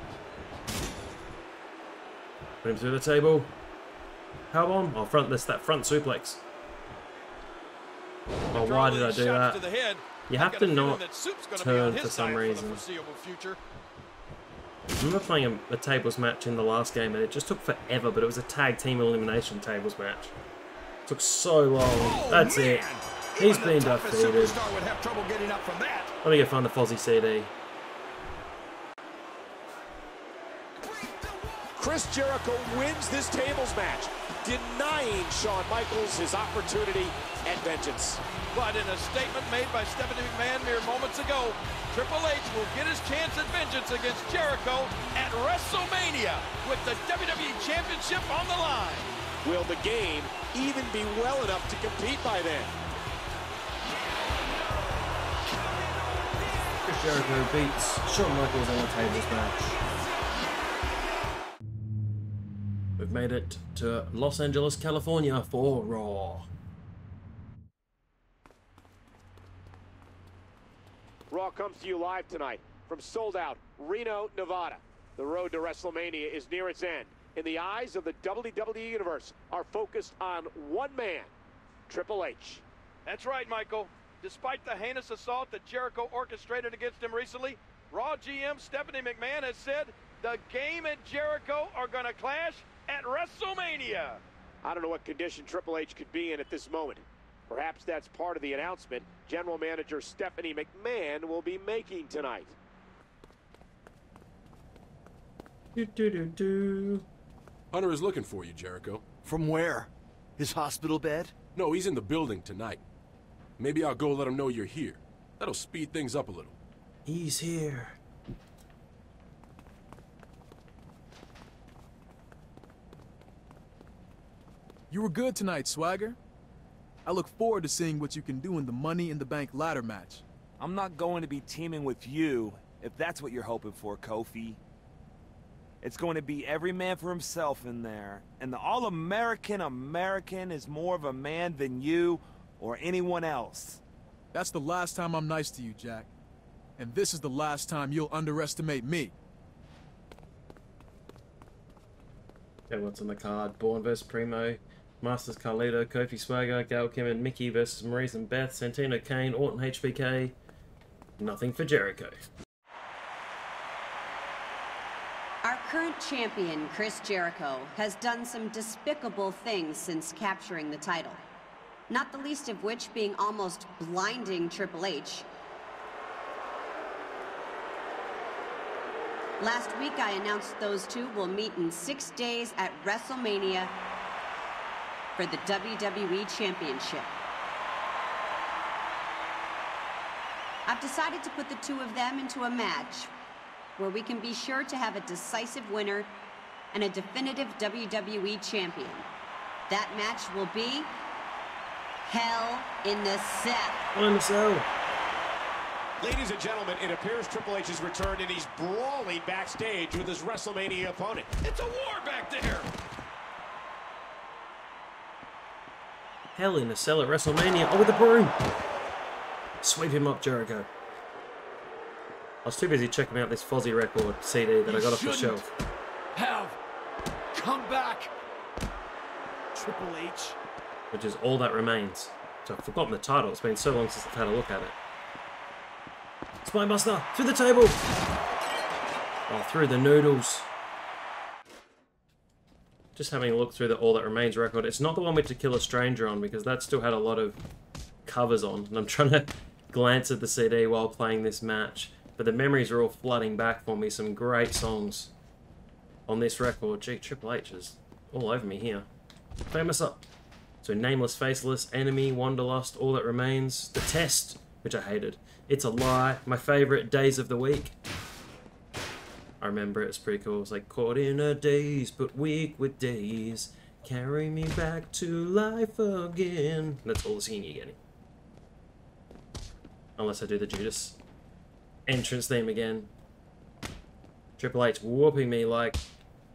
Put him through the table. Powerbomb. Oh, that front suplex. Oh, why did I do that? You have to not turn for some reason. I remember playing a tables match in the last game and it just took forever, but it was a tag team elimination tables match. It took so long. That's it. He's been defeated. Let me go find the Fozzy CD. Chris Jericho wins this tables match, denying Shawn Michaels his opportunity at vengeance. But in a statement made by Stephanie McMahon mere moments ago, Triple H will get his chance at vengeance against Jericho at WrestleMania with the WWE Championship on the line. Will the game even be well enough to compete by then? Chris Jericho beats Shawn Michaels in a tables match. We've made it to Los Angeles, California for Raw. Raw comes to you live tonight from sold-out Reno, Nevada. The road to WrestleMania is near its end, and the eyes of the WWE Universe are focused on one man, Triple H. That's right, Michael. Despite the heinous assault that Jericho orchestrated against him recently, Raw GM Stephanie McMahon has said the game and Jericho are going to clash at WrestleMania. I don't know what condition Triple H could be in at this moment. Perhaps that's part of the announcement General Manager Stephanie McMahon will be making tonight. Hunter is looking for you, Jericho. From where? His hospital bed? No, he's in the building tonight. Maybe I'll go let him know you're here. That'll speed things up a little. He's here. You were good tonight, Swagger. I look forward to seeing what you can do in the Money in the Bank ladder match. I'm not going to be teaming with you, if that's what you're hoping for, Kofi. It's going to be every man for himself in there. And the All-American American is more of a man than you or anyone else. That's the last time I'm nice to you, Jack. And this is the last time you'll underestimate me. Okay, what's on the card? Bourne vs. Primo, Masters Carlito, Kofi Swagger, Gail Kim and Mickey versus Maurice and Beth, Santino Kane, Orton HBK. Nothing for Jericho. Our current champion, Chris Jericho, has done some despicable things since capturing the title. Not the least of which being almost blinding Triple H. Last week I announced those two will meet in 6 days at WrestleMania for the WWE Championship. I've decided to put the two of them into a match where we can be sure to have a decisive winner and a definitive WWE champion. That match will be Hell in the Cell. Hell in the Cell. Ladies and gentlemen, it appears Triple H has returned and he's brawling backstage with his WrestleMania opponent. It's a war back there. Hell in a Cell at WrestleMania. Oh, with the broom. Sweep him up, Jericho. I was too busy checking out this Fozzy record CD that I got off the shelf. Have come back, Triple H. Which is All That Remains. So I've forgotten the title. It's been so long since I've had a look at it. Spinebuster through the table. Oh, through the noodles. Just having a look through the All That Remains record. It's not the one with To Kill a Stranger on because that still had a lot of covers on. And I'm trying to glance at the CD while playing this match. But the memories are all flooding back for me. Some great songs on this record. Gee, Triple H is all over me here. Famous up. So Nameless, Faceless, Enemy, Wanderlust, All That Remains, The Test, which I hated. It's a Lie, my favourite, Days of the Week. I remember it was pretty cool. It was like, caught in a daze, but weak with days. Carry me back to life again. That's all the singing you're getting. Unless I do the Judas entrance theme again. Triple H whooping me like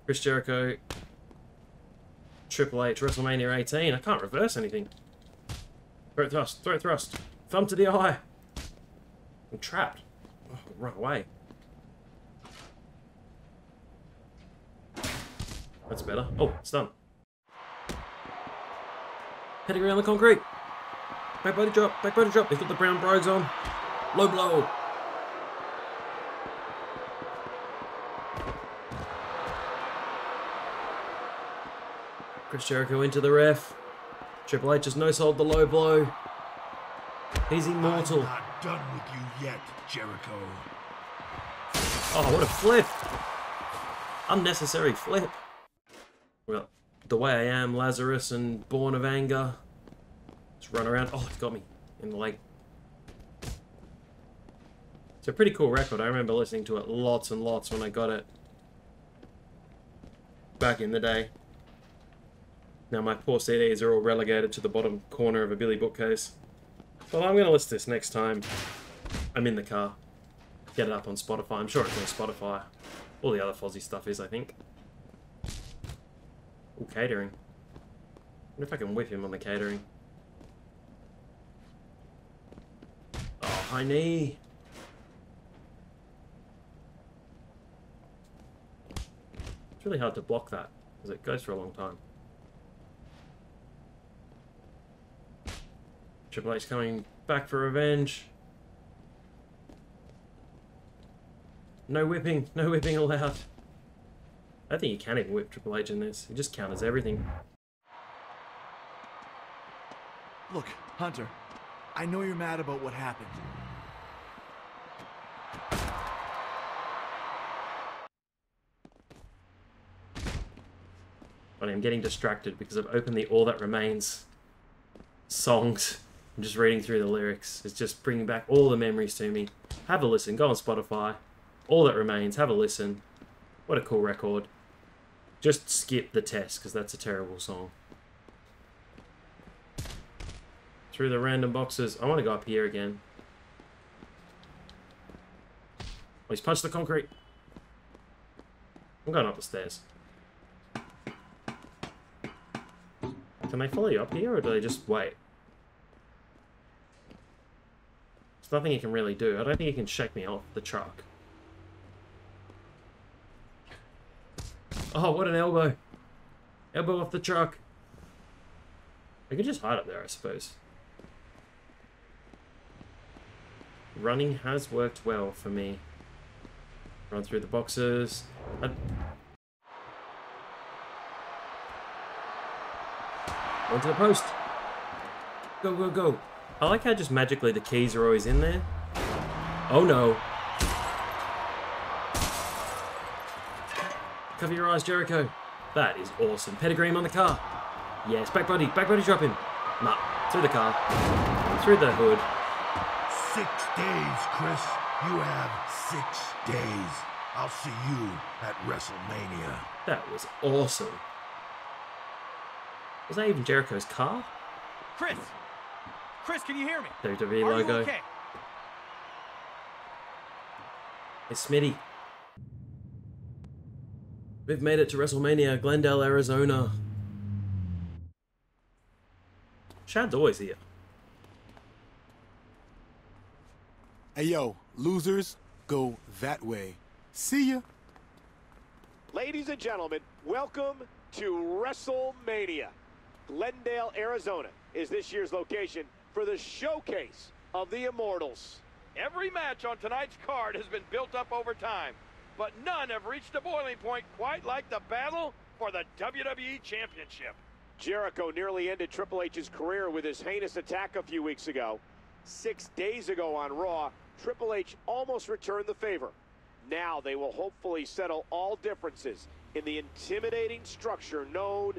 Chris Jericho. Triple H, WrestleMania 18. I can't reverse anything. Throat thrust, throat thrust. Thumb to the eye. I'm trapped. Oh, run away. That's better. Oh, it's done. Pedigree on the concrete. Back body drop, back body drop. They've got the brown brogues on. Low blow. Chris Jericho into the ref. Triple H has no-sold the low blow. He's immortal. I'm not done with you yet, Jericho. Oh, what a flip. Unnecessary flip. We got The Way I Am, Lazarus, and Born of Anger. Just run around. Oh, it's got me in the leg. It's a pretty cool record. I remember listening to it lots and lots when I got it back in the day. Now my poor CDs are all relegated to the bottom corner of a Billy bookcase. Well, I'm going to list this next time I'm in the car. Get it up on Spotify. I'm sure it's on Spotify. All the other Fozzy stuff is, I think. Ooh, catering. I wonder if I can whip him on the catering. Oh, high knee. It's really hard to block that, because it goes for a long time. Triple H coming back for revenge. No whipping allowed. I don't think you can even whip Triple H in this. He just counters everything. Look, Hunter, I know you're mad about what happened. But I'm getting distracted because I've opened the All That Remains songs. I'm just reading through the lyrics. It's just bringing back all the memories to me. Have a listen. Go on Spotify. All That Remains. Have a listen. What a cool record. Just skip the test, because that's a terrible song. Through the random boxes. I want to go up here again. Oh, he's punched the concrete. I'm going up the stairs. Can they follow you up here, or do they just wait? There's nothing he can really do. I don't think he can shake me off the truck. Oh, what an elbow. Elbow off the truck. I could just hide up there, I suppose. Running has worked well for me. Run through the boxes. Onto the post. Go, go, go. I like how just magically the keys are always in there. Oh no. Cover your eyes, Jericho. That is awesome. Pedigree on the car. Yes, back body drop him. Nah, through the car. Through the hood. 6 days, Chris. You have 6 days. I'll see you at WrestleMania. That was awesome. Was that even Jericho's car? Chris! Chris, can you hear me? WWE Are logo. you okay? Hey, Smitty. We've made it to WrestleMania, Glendale, Arizona. Chad's always here. Hey, yo, losers, go that way. See ya. Ladies and gentlemen, welcome to WrestleMania. Glendale, Arizona is this year's location for the showcase of the Immortals. Every match on tonight's card has been built up over time, but none have reached a boiling point quite like the battle for the WWE Championship. Jericho nearly ended Triple H's career with his heinous attack a few weeks ago. 6 days ago on Raw, Triple H almost returned the favor. Now they will hopefully settle all differences in the intimidating structure known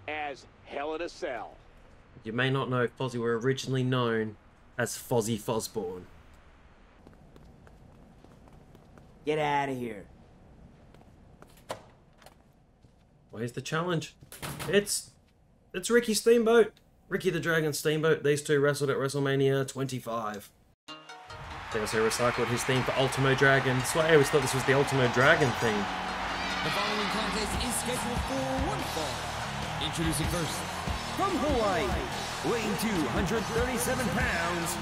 as Hell in a Cell. You may not know Fozzy were originally known as Fozzy Fosborn. Get out of here. Where's the challenge? It's Ricky Steamboat. Ricky the Dragon Steamboat. These two wrestled at WrestleMania 25. They also recycled his theme for Ultimo Dragon. That's why I always thought this was the Ultimo Dragon theme. The following contest is scheduled for one fall. Introducing first, from Hawaii, weighing 237 pounds,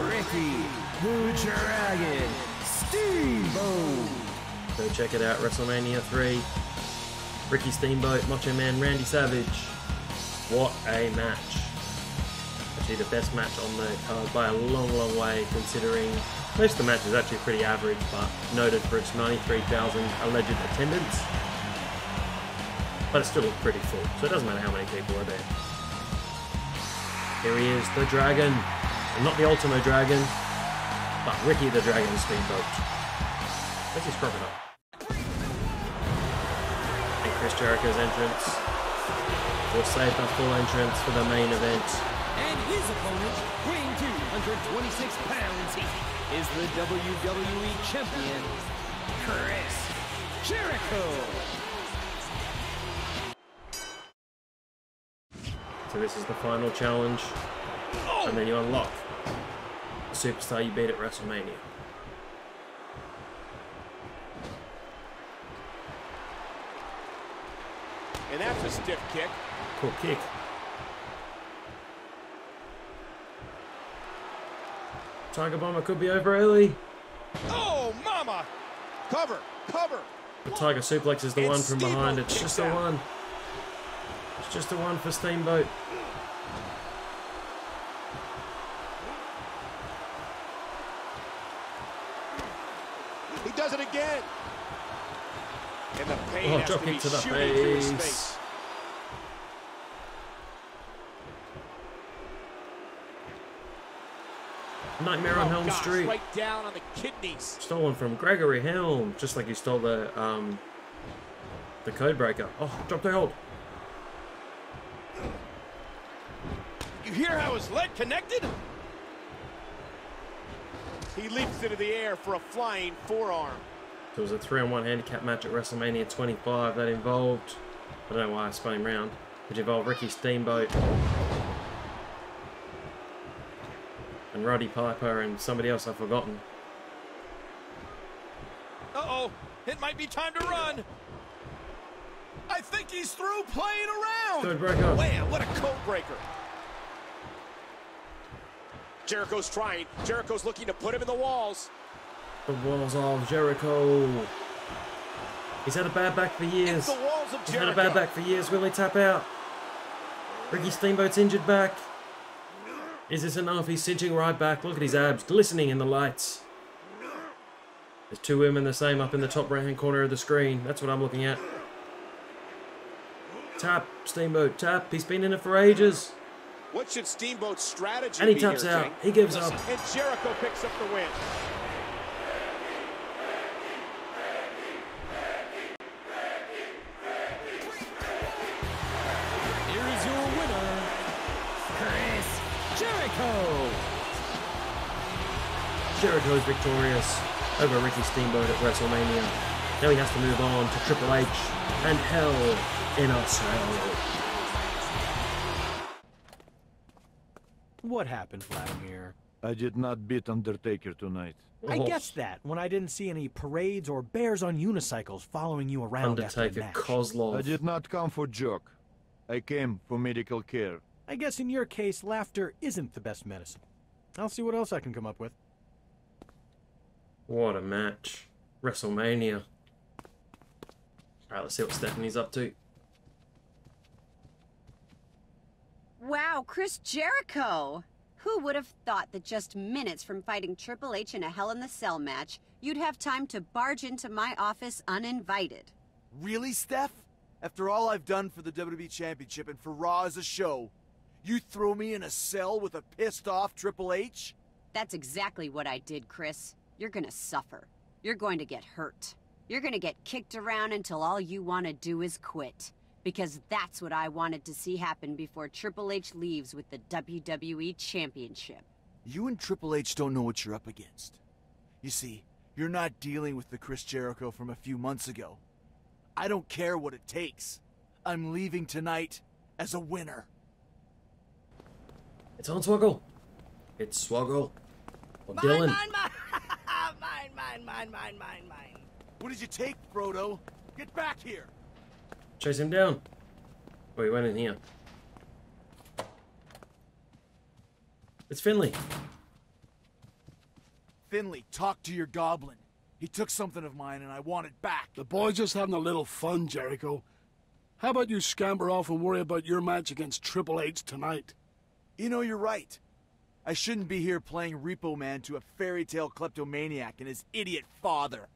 Ricky the Dragon Steamboat. Go check it out, WrestleMania 3. Ricky Steamboat, Macho Man Randy Savage. What a match. Actually the best match on the card by a long, long way, considering most of the match is actually pretty average, but noted for its 93,000 alleged attendance. But it still looks pretty full, so it doesn't matter how many people are there. Here he is, the Dragon. And not the Ultimo Dragon, but Ricky the Dragon Steamboat. Where's his crocodile? And Chris Jericho's entrance. We'll save the full entrance for the main event. And his opponent, weighing 226 pounds, is the WWE Champion, Chris Jericho. So this is the final challenge, and then you unlock the superstar you beat at WrestleMania. And that's a stiff kick. Cool kick. Tiger Bomber could be over early. Oh, mama! Cover, cover. The Tiger Suplex is the And one from behind. Steamboat It's just kicks a out. one. It's just a one for Steamboat. He does it again. And the pain Oh, has drop to be kick to the shooting through his face. face. Nightmare on Oh, Helm gosh, Street. right down on the kidneys. Stolen from Gregory Helm, just like he stole the code breaker. Oh, drop the hold. You hear how his leg connected? He leaps into the air for a flying forearm. It was a 3-on-1 handicap match at WrestleMania 25 that involved, I don't know why I spun him round, which involved Ricky Steamboat and Roddy Piper and somebody else I've forgotten. Uh-oh, it might be time to run. I think he's through playing around. Code breaker. Wham, what a code breaker. Jericho's trying. Jericho's looking to put him in the walls. The walls of Jericho. He's had a bad back for years. The walls of He's Jericho. had a bad back for years. Will he tap out? Ricky Steamboat's injured back. Is this enough? He's cinching right back. Look at his abs glistening in the lights. There's two women the same up in the top right-hand corner of the screen. That's what I'm looking at. Tap, Steamboat, tap. He's been in it for ages. What should Steamboat's strategy And he be taps here, out. King? He gives up. And Jericho picks up the win. Here is your winner, Chris Jericho. Jericho's victorious over Ricky Steamboat at WrestleMania. Now he has to move on to Triple H and Hell in a Cell. What happened, Vladimir? I did not beat Undertaker tonight. I guessed that when I didn't see any parades or bears on unicycles following you around after the Undertaker match. Kozlov. I did not come for joke. I came for medical care. I guess in your case, laughter isn't the best medicine. I'll see what else I can come up with. What a match. WrestleMania. Alright, let's see what Stephanie's up to. Wow, Chris Jericho! Who would have thought that just minutes from fighting Triple H in a Hell in the Cell match, you'd have time to barge into my office uninvited? Really, Steph? After all I've done for the WWE Championship and for Raw as a show, you throw me in a cell with a pissed-off Triple H? That's exactly what I did, Chris. You're gonna suffer. You're going to get hurt. You're gonna get kicked around until all you want to do is quit. Because that's what I wanted to see happen before Triple H leaves with the WWE Championship. You and Triple H don't know what you're up against. You see, you're not dealing with the Chris Jericho from a few months ago. I don't care what it takes. I'm leaving tonight as a winner. It's on Swoggle. It's Swoggle. Or Dylan. Mine. What did you take, Frodo? Get back here. Chase him down. Oh, he went in here. It's Finley. Finley, talk to your goblin. He took something of mine and I want it back. The boy's just having a little fun, Jericho. How about you scamper off and worry about your match against Triple H tonight? You know, you're right. I shouldn't be here playing Repo Man to a fairy tale kleptomaniac and his idiot father.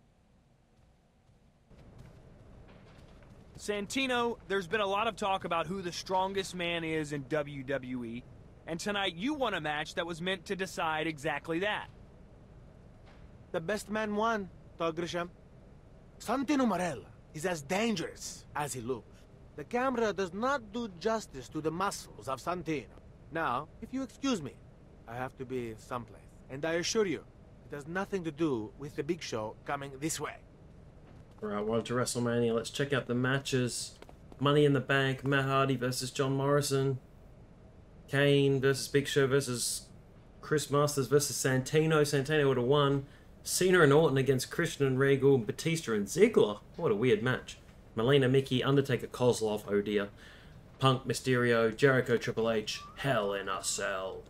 Santino, there's been a lot of talk about who the strongest man is in WWE, and tonight you won a match that was meant to decide exactly that. The best man won, Todd Grisham. Santino Marella is as dangerous as he looks. The camera does not do justice to the muscles of Santino. Now, if you excuse me, I have to be someplace. And I assure you, it has nothing to do with the big show coming this way. Alright, we're on to WrestleMania. Let's check out the matches. Money in the Bank, Matt Hardy versus John Morrison. Kane versus Big Show versus Chris Masters versus Santino. Santino would have won. Cena and Orton against Christian and Regal, Batista and Ziggler. What a weird match. Melina, Mickey, Undertaker, Kozlov, oh dear. Punk, Mysterio, Jericho, Triple H, Hell in a Cell.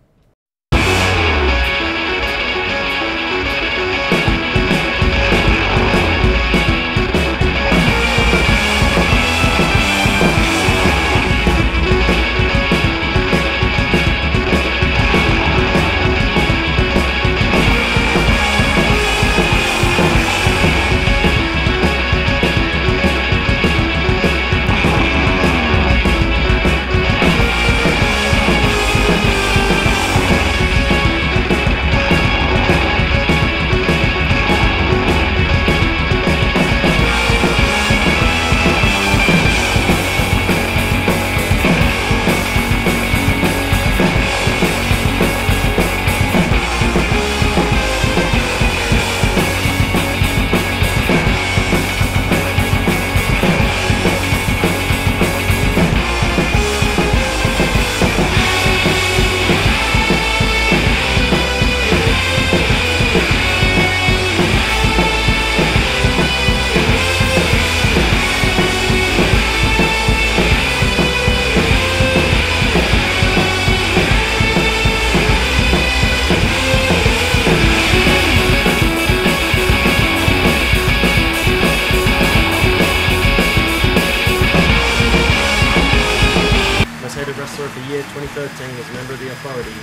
Wrestler of the Year 2013 was a member of the Authority.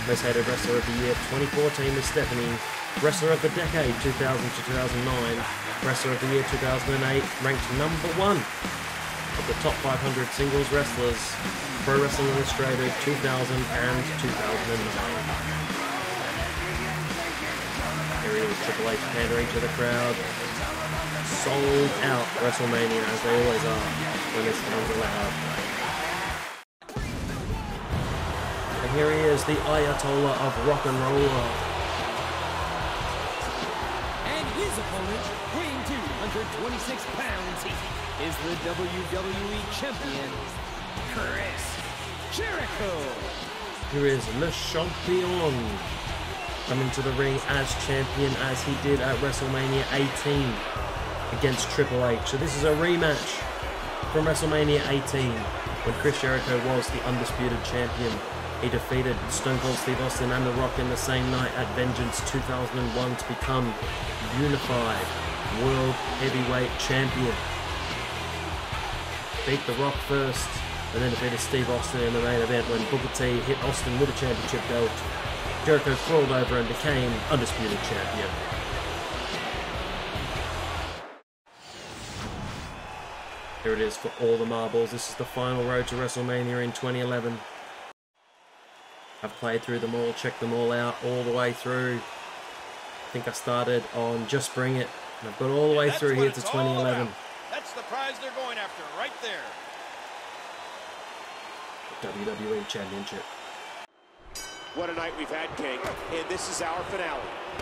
Most Hated Wrestler of the Year 2014 was Stephanie. Wrestler of the Decade 2000 to 2009. Wrestler of the Year 2008, ranked #1 of the top 500 singles wrestlers. Pro Wrestling Illustrated 2000 and 2009. Here he is, Triple H pandering to the crowd. Sold out WrestleMania, as they always are when this comes allowed. And here he is, the Ayatollah of Rock and Roll. And his opponent, weighing 226 pounds, is the WWE Champion, Chris Jericho. Here is Le Champion, coming to the ring as champion as he did at WrestleMania 18 against Triple H. So this is a rematch from WrestleMania 18 when Chris Jericho was the undisputed champion. He defeated Stone Cold Steve Austin and The Rock in the same night at Vengeance 2001 to become unified World Heavyweight Champion. Beat The Rock first, and then defeated Steve Austin in the main event when Booker T hit Austin with a championship belt. Jericho crawled over and became undisputed champion. Here it is for all the marbles. This is the final road to WrestleMania in 2011. I've played through them all, checked them all out, all the way through. I think I started on Just Bring It, and I've got all the way through here to 2011. That's the prize they're going after, right there. WWE Championship. What a night we've had, King, and this is our finale.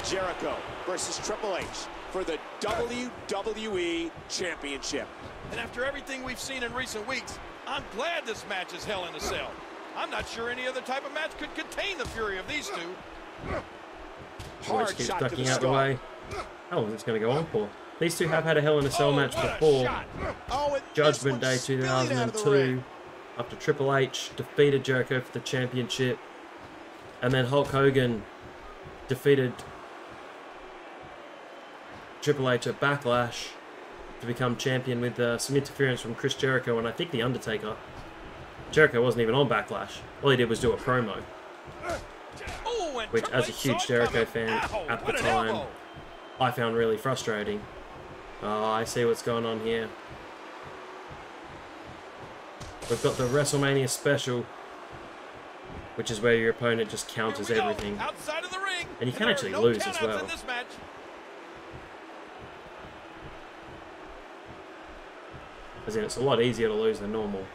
Jericho versus Triple H for the WWE Championship. And after everything we've seen in recent weeks, I'm glad this match is Hell in a Cell. I'm not sure any other type of match could contain the fury of these two. Hard keeps ducking out the way. How long is this going to go on for? These two have had a Hell in a Cell match before. Judgment Day 2002, after Triple H defeated Jericho for the championship. And then Hulk Hogan defeated Triple H at Backlash to become champion with some interference from Chris Jericho and I think The Undertaker. Jericho wasn't even on Backlash. All he did was do a promo. Which, as a huge Jericho fan at the time, I found really frustrating. Oh, I see what's going on here. We've got the WrestleMania special, which is where your opponent just counters everything. And you can actually lose as well. As in, it's a lot easier to lose than normal.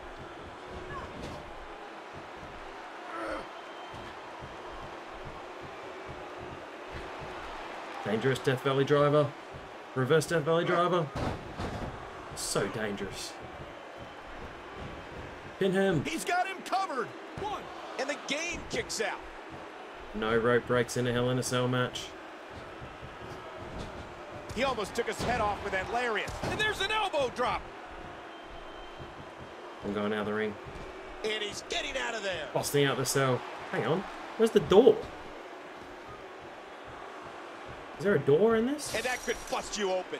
Dangerous Death Valley Driver. Reverse Death Valley Driver. So dangerous. Pin him. He's got him covered. One. And the game kicks out. No rope breaks in a Hell in a Cell match. He almost took his head off with that lariat. And there's an elbow drop. I'm going out of the ring. And he's getting out of there. Busting out the cell. Hang on. Where's the door? Is there a door in this? And that could bust you open.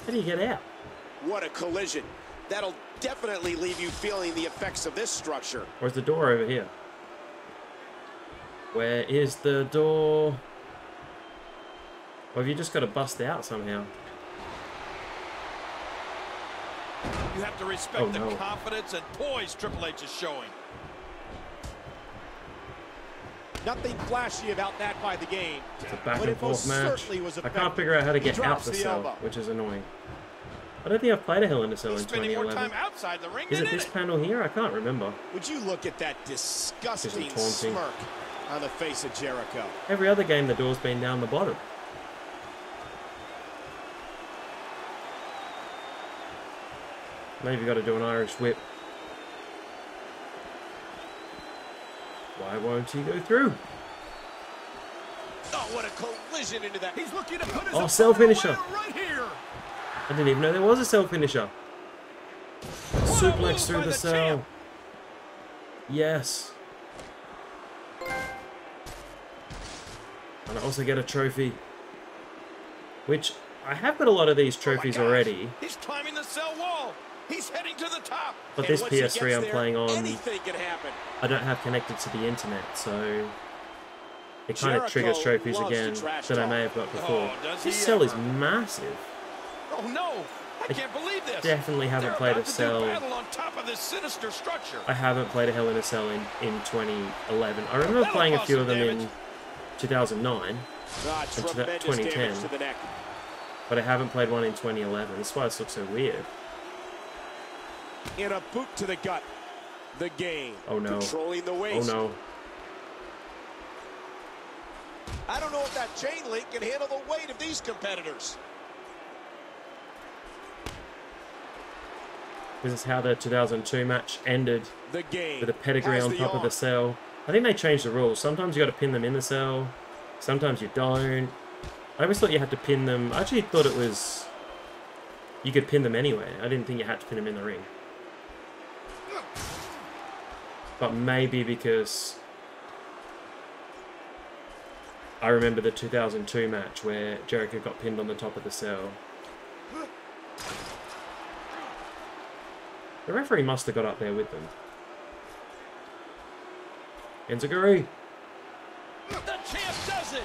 How do you get out? What a collision. That'll definitely leave you feeling the effects of this structure. Or is the door over here? Where is the door? Or have you just got to bust out somehow? You have to respect the confidence and poise Triple H is showing. Nothing flashy about that by the game. It's a back and forth match. I can't figure out how to get out the cell, which is annoying. I don't think I've played a Hell in a Cell in 2011. Is it this panel here? I can't remember. Would you look at that disgusting smirk on the face of Jericho? Every other game, the door's been down the bottom. Maybe you've got to do an Irish whip. Why won't he go through? Oh, what a collision into that. He's looking to put his cell finisher. Right here. I didn't even know there was a cell finisher. Suplex through the cell. Yes. And I also get a trophy. Which, I have got a lot of these trophies already. He's climbing the cell wall. He's heading to the top. But this PS3 I'm playing on, anything can happen. I don't have connected to the internet, so it kind of triggers trophies again that I may have got before. This cell is massive. Oh no! I can't believe this. Definitely haven't played a cell. On top of this sinister structure. I haven't played a Hell in a Cell in 2011. I remember playing a few of them in 2009 and 2010, but I haven't played one in 2011. That's why this looks so weird. In a boot to the gut. The game. Oh no. Controlling the waist. Oh no. I don't know if that chain link can handle the weight of these competitors. This is how the 2002 match ended, the game with a pedigree on top of the cell. I think they changed the rules. Sometimes you got to pin them in the cell, sometimes you don't. I always thought you had to pin them. I actually thought it was you could pin them anyway. I didn't think you had to pin them in the ring. But maybe because I remember the 2002 match where Jericho got pinned on the top of the cell. The referee must have got up there with them. Enziguri. The champ does it.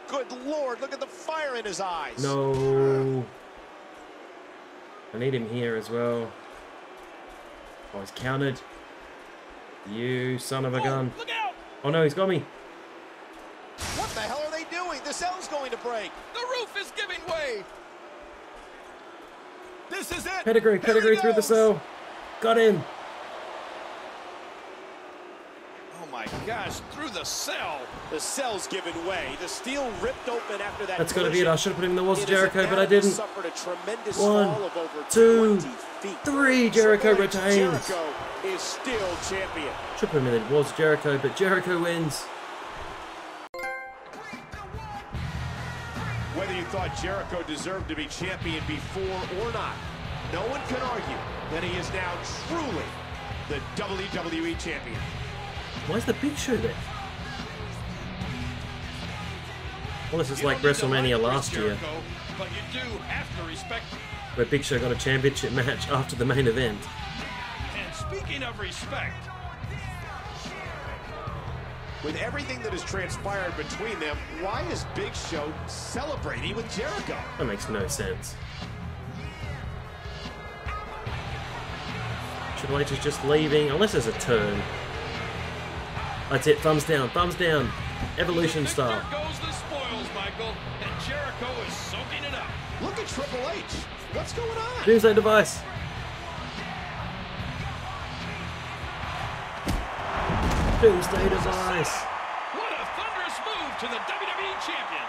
Good Lord, look at the fire in his eyes. No. I need him here as well. Oh, he's countered. You son of a gun. Look out. Oh no, he's got me. What the hell are they doing? The cell's going to break. The roof is giving way. This is it. Pedigree through the cell. Got him. Oh my gosh, through the cell. The cell's given way. The steel ripped open after that. That's got to be it. I should have put him in the walls of Jericho, but I didn't. Suffered a tremendous 1, fall of over 2, 20 feet. 3. Jericho retains. Jericho is still champion. Should put him in the walls of Jericho, but Jericho wins. Whether you thought Jericho deserved to be champion before or not, no one can argue that he is now truly the WWE Champion. Why's the Big Show there? Well, this is like WrestleMania last year, but you do have to respect where Big Show got a championship match after the main event. And speaking of respect, with everything that has transpired between them, why is Big Show celebrating with Jericho? That makes no sense. Triple H is just leaving, unless there's a turn. That's it, thumbs down, Evolution style. There goes the spoils, Michael, and Jericho is soaking it up. Look at Triple H. What's going on? Doomsday device. Doomsday device. What a thunderous move to the WWE Champion.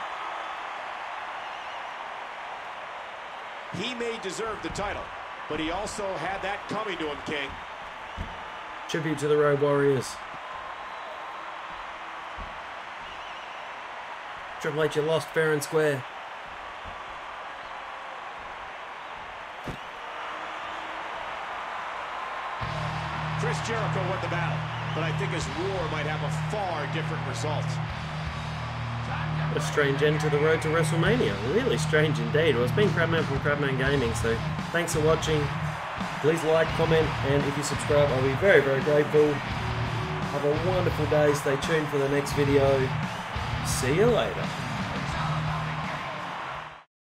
He may deserve the title, but he also had that coming to him, King. Tribute to the Road Warriors. Triple H, you lost fair and square. Chris Jericho won the battle, but I think his war might have a far different result. A strange end to the road to WrestleMania. Really strange indeed. Well, it's been Crabman from Crabman Gaming, so thanks for watching. Please like, comment, and if you subscribe, I'll be very, very grateful. Have a wonderful day. Stay tuned for the next video. See you later.